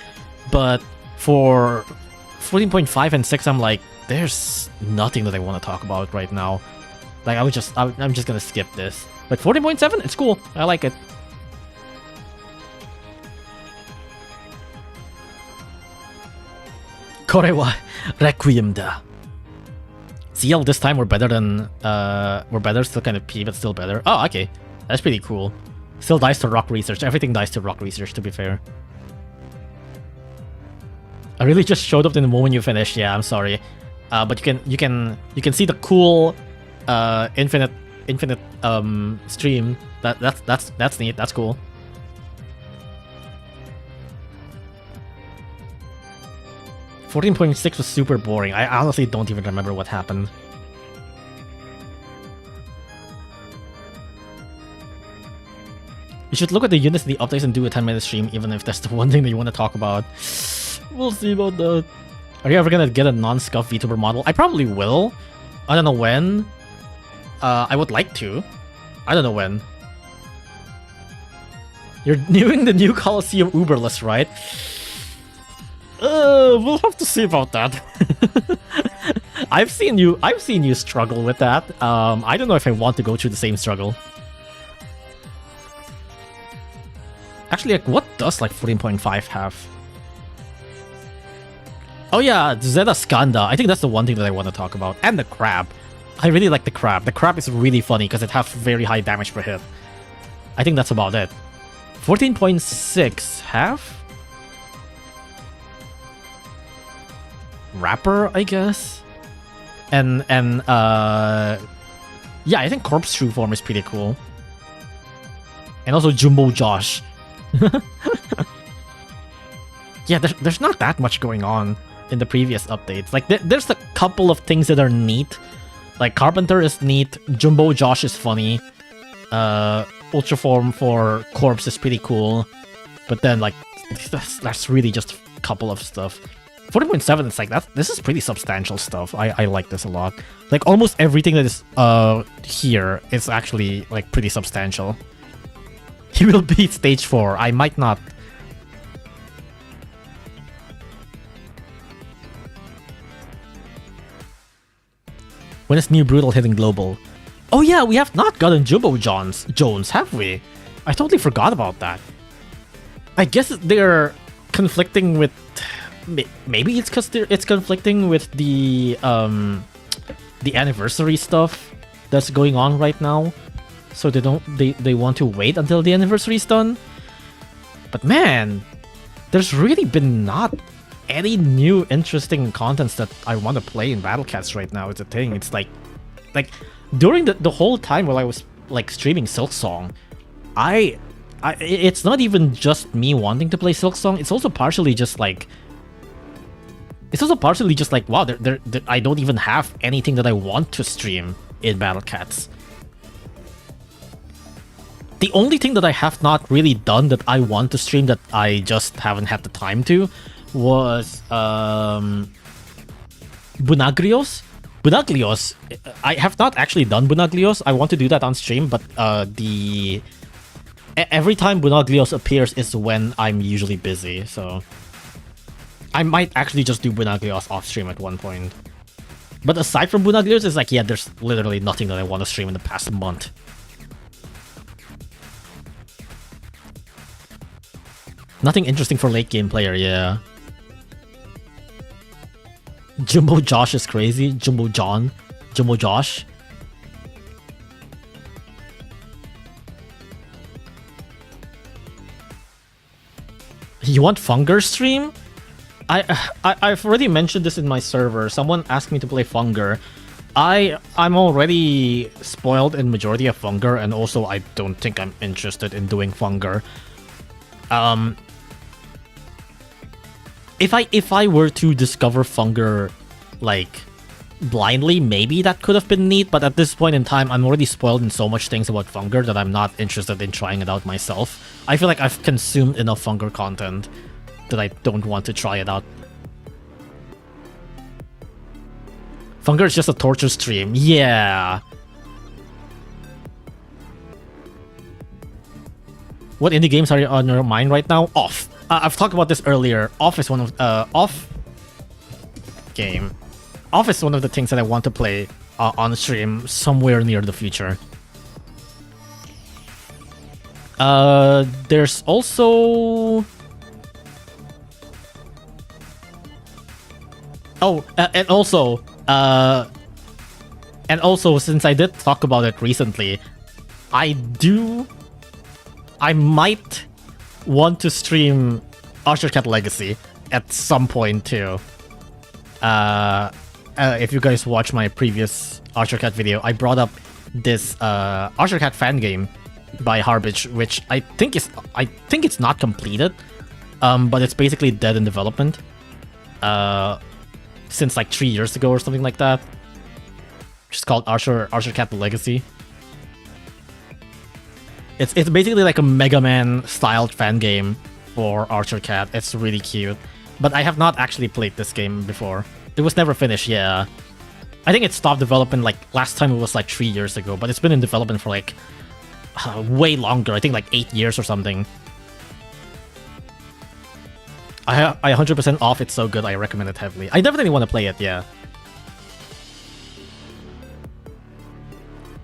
But for 14.5 and 6 I'm like, there's nothing that I want to talk about right now. Like I'm just gonna skip this. But 14.7, it's cool. I like it. Korewa Requiem da. CL this time we're better, still kind of P, but still better. Oh, okay. That's pretty cool. Still dies to rock research. Everything dies to rock research, to be fair. I really just showed up in the moment you finished. Yeah, I'm sorry. But you can see the cool infinite stream. That's neat. That's cool. .6 was super boring. I honestly don't even remember what happened. You should look at the units and the updates and do a 10-minute stream, even if that's the one thing that you want to talk about. We'll see about that. Are you ever gonna get a non-scuff VTuber model? I probably will. I don't know when. I would like to. I don't know when. You're doing the new Colosseum Uberless, right? We'll have to see about that. I've seen you struggle with that. I don't know if I want to go through the same struggle. Actually, like, what does like 14.5 have? Oh yeah, Zeta Skanda. I think that's the one thing that I want to talk about. And the crab. I really like the crab. The crab is really funny because it has very high damage per hit. I think that's about it. 14.6 have? Rapper, I guess? And yeah, I think Corpse True Form is pretty cool. And also Jumbo Josh. Yeah, there's not that much going on in the previous updates. Like, there's a couple of things that are neat. Like, Carpenter is neat, Jumbo Josh is funny, Ultra Form for Corpse is pretty cool, but then, like, that's really just a couple of stuff. 40.7, it's like, this is pretty substantial stuff. I like this a lot. Like, almost everything that is here is actually, like, pretty substantial. He will beat stage 4. I might not. When is New Brutal hitting global? Oh yeah, we have not gotten Jumbo Jones, have we? I totally forgot about that. I guess they're conflicting with... Maybe it's because it's conflicting with the anniversary stuff that's going on right now. So they want to wait until the anniversary is done. But man, there's really been not any new interesting contents that I want to play in Battlecats right now. It's a thing. It's like during the whole time while I was like streaming Silksong, it's not even just me wanting to play Silksong. It's also partially just like wow, I don't even have anything that I want to stream in Battlecats. The only thing that I have not really done that I want to stream that I just haven't had the time to was Bunaglios. Bunaglios, I have not actually done Bunaglios. I want to do that on stream, but every time Bunaglios appears is when I'm usually busy, so I might actually just do Bunaglios off stream at one point. But aside from Bunaglios, it's like, yeah, there's literally nothing that I want to stream in the past month. Nothing interesting for late game player, yeah. Jumbo Josh is crazy. Jumbo John. Jumbo Josh. You want Funger stream? I've already mentioned this in my server. Someone asked me to play Funger. I'm already spoiled in majority of Funger, and also I don't think I'm interested in doing Funger. If I were to discover Funger like blindly, maybe that could have been neat, but at this point in time, I'm already spoiled in so much things about Funger that I'm not interested in trying it out myself. I feel like I've consumed enough Funger content that I don't want to try it out. Funger is just a torture stream. Yeah. What indie games are on your mind right now? Off. I've talked about this earlier. Off is one of Off game. Off is one of the things that I want to play on stream somewhere near the future. There's also... Oh, and also, since I did talk about it recently, I might want to stream Archercat Legacy at some point too. If you guys watch my previous Archercat video, I brought up this Archercat fan game by Harbage, which I think it's not completed, but it's basically dead in development. Since like 3 years ago or something like that. It's called Archercat Legacy. It's basically like a Mega Man styled fan game for Archercat. It's really cute. But I have not actually played this game before. It was never finished, yeah. I think it stopped development like last time it was like 3 years ago, but it's been in development for like way longer. I think like 8 years or something. I 100% off. It's so good. I recommend it heavily. I definitely want to play it, yeah.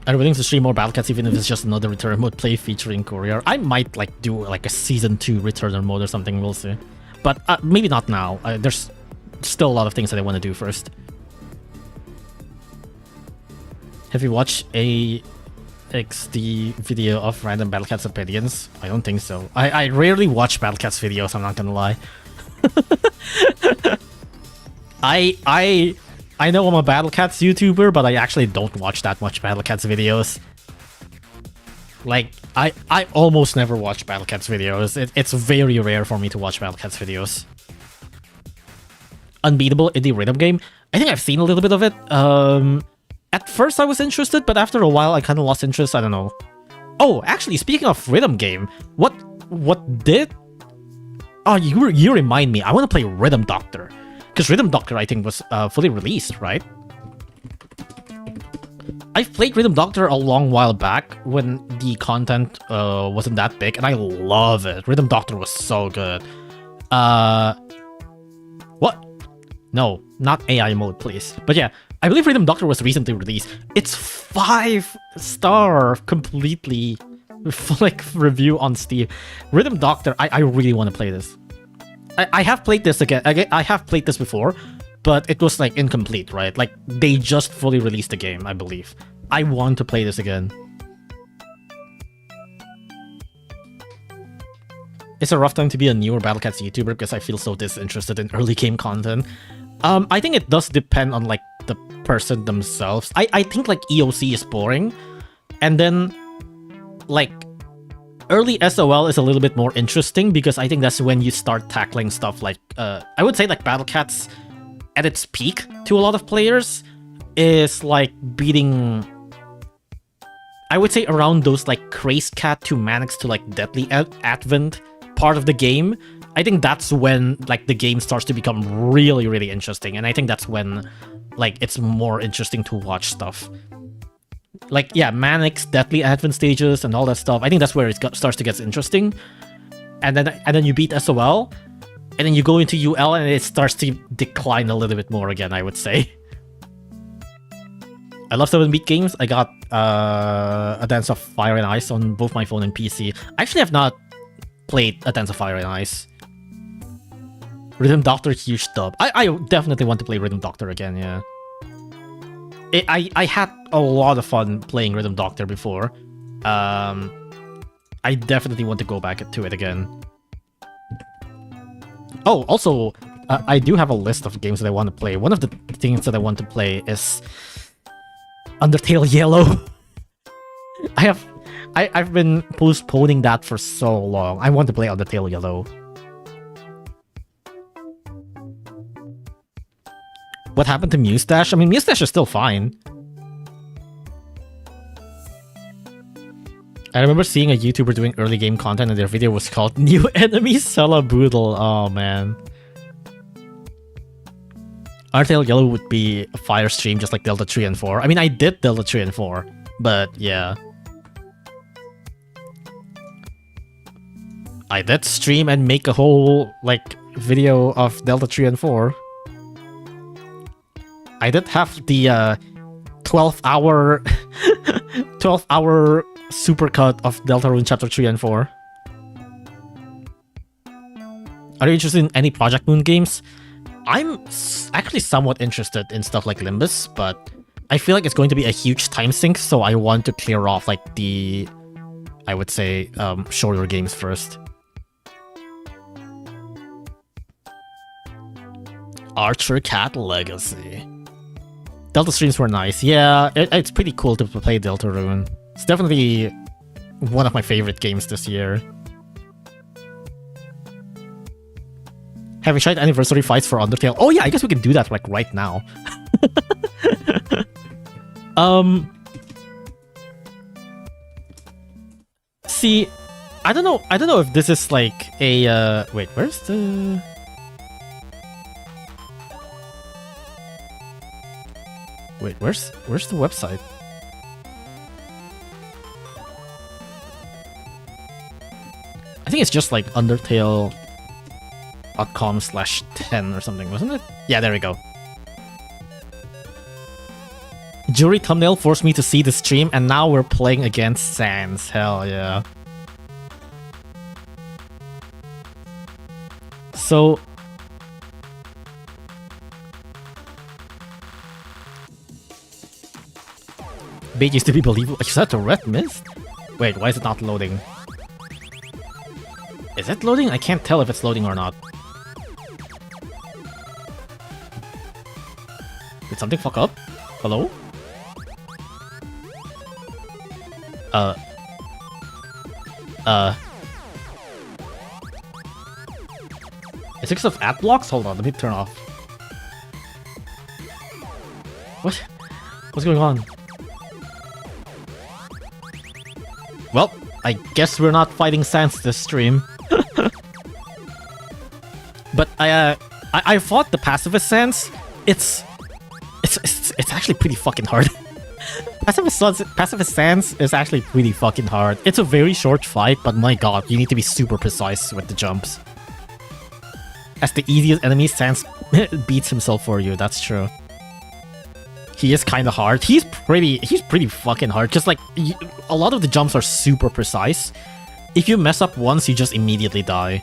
I'm willing to stream more Battlecats even if it's just another return mode play featuring Courier. I might like do like a season 2 returner mode or something, we'll see. But maybe not now. There's still a lot of things that I want to do first. Have you watched a XD video of random Battlecats opinions? I don't think so. I rarely watch Battlecats videos, I'm not gonna lie. I know I'm a Battlecats YouTuber, but I actually don't watch that much Battlecats videos. Like, I almost never watch Battlecats videos. It's very rare for me to watch Battlecats videos. Unbeatable indie rhythm game. I think I've seen a little bit of it. At first I was interested, but after a while I kind of lost interest. I don't know. Oh, actually, speaking of rhythm game, what did... Oh, you remind me. I want to play Rhythm Doctor. Because Rhythm Doctor, I think, was fully released, right? I've played Rhythm Doctor a long while back when the content wasn't that big, and I love it. Rhythm Doctor was so good. What? No, not AI mode, please. But yeah, I believe Rhythm Doctor was recently released. It's 5-star completely, like, review on Steam. Rhythm Doctor, I really want to play this. I have played this again. I have played this before, but it was like incomplete, right? Like they just fully released the game, I believe. I want to play this again. It's a rough time to be a newer Battlecats YouTuber because I feel so disinterested in early game content. I think it does depend on like the person themselves. I think like EOC is boring, and then like early SOL is a little bit more interesting because I think that's when you start tackling stuff like I would say like Battlecats at its peak to a lot of players is like beating, I would say around those like Craze Cat to Manix to like Deadly Advent part of the game. I think that's when like the game starts to become really, really interesting, and I think that's when like it's more interesting to watch stuff. Like yeah, Manix, Deadly Advent stages, and all that stuff. I think that's where it starts to get interesting, and then you beat SOL, and then you go into UL, and it starts to decline a little bit more again. I would say. I love 7-bit games. I got A Dance of Fire and Ice on both my phone and PC. I actually have not played A Dance of Fire and Ice. Rhythm Doctor, huge dub. I definitely want to play Rhythm Doctor again, yeah. I had a lot of fun playing Rhythm Doctor before. I definitely want to go back to it again. Oh, also, I do have a list of games that I want to play. One of the things that I want to play is Undertale Yellow. I've been postponing that for so long. I want to play Undertale Yellow. What happened to Mustache? I mean, Mustache is still fine. I remember seeing a YouTuber doing early game content and their video was called New Enemy Boodle. Oh man. Undertale Yellow would be a fire stream just like Delta 3 and 4. I mean, I did Delta 3 and 4, but yeah. I did stream and make a whole, like, video of Delta 3 and 4. I did have the 12-hour 12-hour supercut of Deltarune Chapter 3 and 4. Are you interested in any Project Moon games? I'm actually somewhat interested in stuff like Limbus, but I feel like it's going to be a huge time sink, so I want to clear off like the, I would say, shorter games first. Archer Cat Legacy. Delta streams were nice. Yeah, it's pretty cool to play Deltarune. It's definitely one of my favorite games this year. Have you tried anniversary fights for Undertale? Oh yeah, I guess we can do that like right now. See, I don't know if this is like a wait, where's the Wait, where's the website? I think it's just like undertale.com/10 or something, wasn't it? Yeah, there we go. Juri thumbnail forced me to see the stream, and now we're playing against Sans. Hell yeah. So Bait used to be believable. Is that a red mist? Wait, why is it not loading? Is it loading? I can't tell if it's loading or not. Did something fuck up? Hello? Is it because of ad blocks? Hold on, let me turn off. What? What's going on? Well, I guess we're not fighting Sans this stream. But I fought the pacifist Sans. It's actually pretty fucking hard. Pacifist Sans is actually pretty fucking hard. It's a very short fight, but my god, you need to be super precise with the jumps. As the easiest enemy, Sans beats himself for you. That's true. He is kind of hard. He's pretty fucking hard. Just like a lot of the jumps are super precise. If you mess up once, you just immediately die.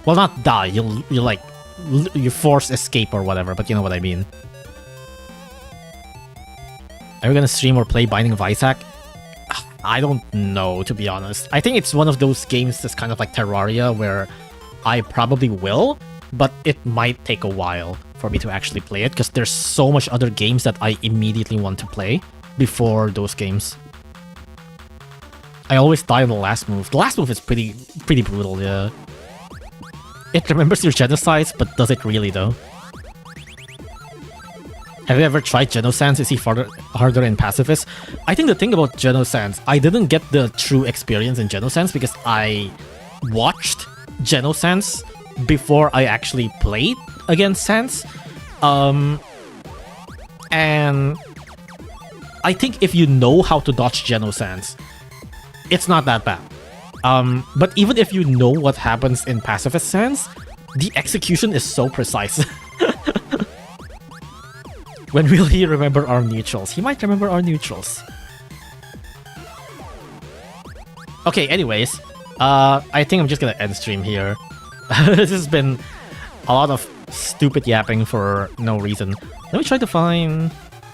Well, not die. You like you force escape or whatever, but you know what I mean. Are we gonna stream or play Binding of Isaac? I don't know, to be honest. I think it's one of those games that's kind of like Terraria, where I probably will, but it might take a while for me to actually play it, because there's so much other games that I immediately want to play before those games. I always die on the last move. The last move is pretty brutal, yeah. It remembers your genocides, but does it really though? Have you ever tried Genosands? Is he harder in Pacifist? I think the thing about Genosands, I didn't get the true experience in Genosands because I watched Genosands before I actually played against Sans. And I think if you know how to dodge Genosands, it's not that bad. But even if you know what happens in Pacifist Sans, the execution is so precise. When will he remember our neutrals? He might remember our neutrals. Okay, anyways, I think I'm just gonna end stream here. This has been a lot of stupid yapping for no reason. Let me try to find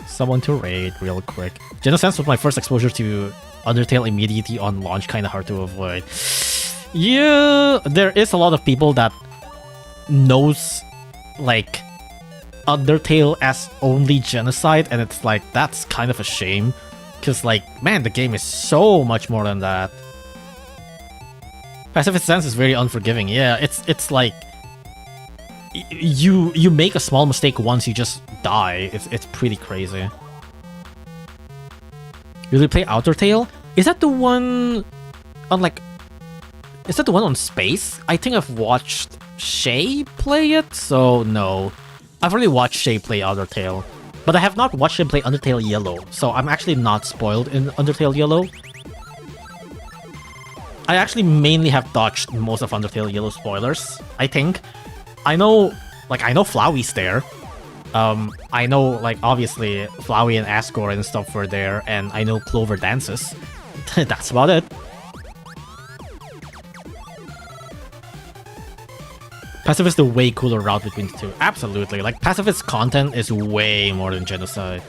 someone to raid real quick. Genosense was my first exposure to Undertale immediately on launch, kinda hard to avoid. Yeah, there is a lot of people that knows, like, Undertale as only genocide, and it's like, that's kind of a shame, because like, man, the game is so much more than that. Pacifist Sense is very unforgiving. Yeah, it's like you make a small mistake once, you just die. It's pretty crazy. Will you play Outertale? Is that the one on like, is that the one on Space? I think I've watched Shay play it, so no. I've already watched Shay play Undertale, but I have not watched him play Undertale Yellow, so I'm actually not spoiled in Undertale Yellow. I actually mainly have dodged most of Undertale Yellow spoilers, I think. I know Flowey's there. I know, like, obviously, Flowey and Asgore and stuff were there, and I know Clover dances. That's about it. Pacifist is the way cooler route between the two. Absolutely. Like, Pacifist's content is way more than genocide.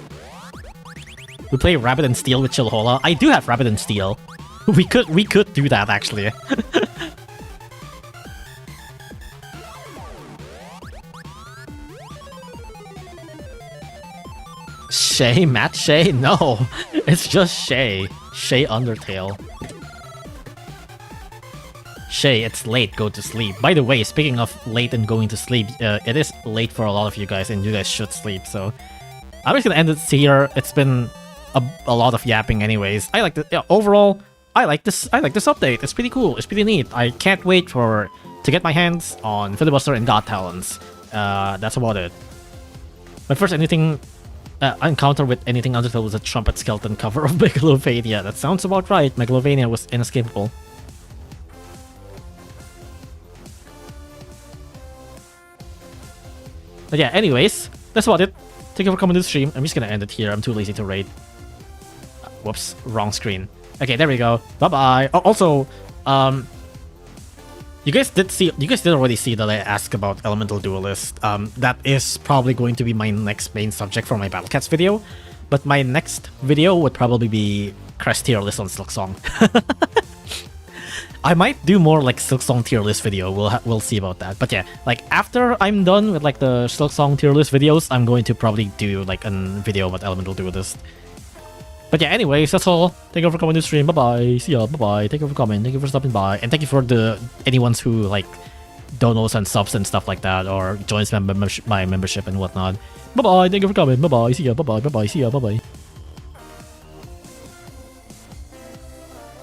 We play Rabbit and Steel with Chillhola. I do have Rabbit and Steel. We could do that, actually. Shay? Matt Shay? No. It's just Shay. Shay Undertale. Shay, it's late, go to sleep. By the way, speaking of late and going to sleep, it is late for a lot of you guys, and you guys should sleep, so I'm just gonna end it here. It's been a lot of yapping anyways. I like the overall, I like this update. It's pretty cool, it's pretty neat. I can't wait to get my hands on Filibuster and God Talons. That's about it. My first encounter with anything Undertale was a Trumpet Skeleton cover of Megalovania. That sounds about right. Megalovania was inescapable. But yeah, anyways, that's about it. Thank you for coming to the stream. I'm just gonna end it here. I'm too lazy to raid. Whoops, wrong screen. Okay, there we go. Bye-bye. Oh, also, you guys did already see that I asked about Elemental Duelist. That is probably going to be my next main subject for my Battlecats video. But my next video would probably be Crest tier list on Silksong. I might do more like Silksong tier list video. We'll see about that. But yeah, like after I'm done with like the Silksong tier list videos, I'm going to probably do like a video about Elemental Duelist. But yeah, anyways, that's all. Thank you for coming to the stream. Bye bye. See ya. Bye bye. Thank you for coming. Thank you for stopping by, and thank you for anyone who like donos and subs and stuff like that, or joins my membership and whatnot. Bye bye. Thank you for coming. Bye bye. See ya. Bye bye. Bye bye. See ya. Bye bye.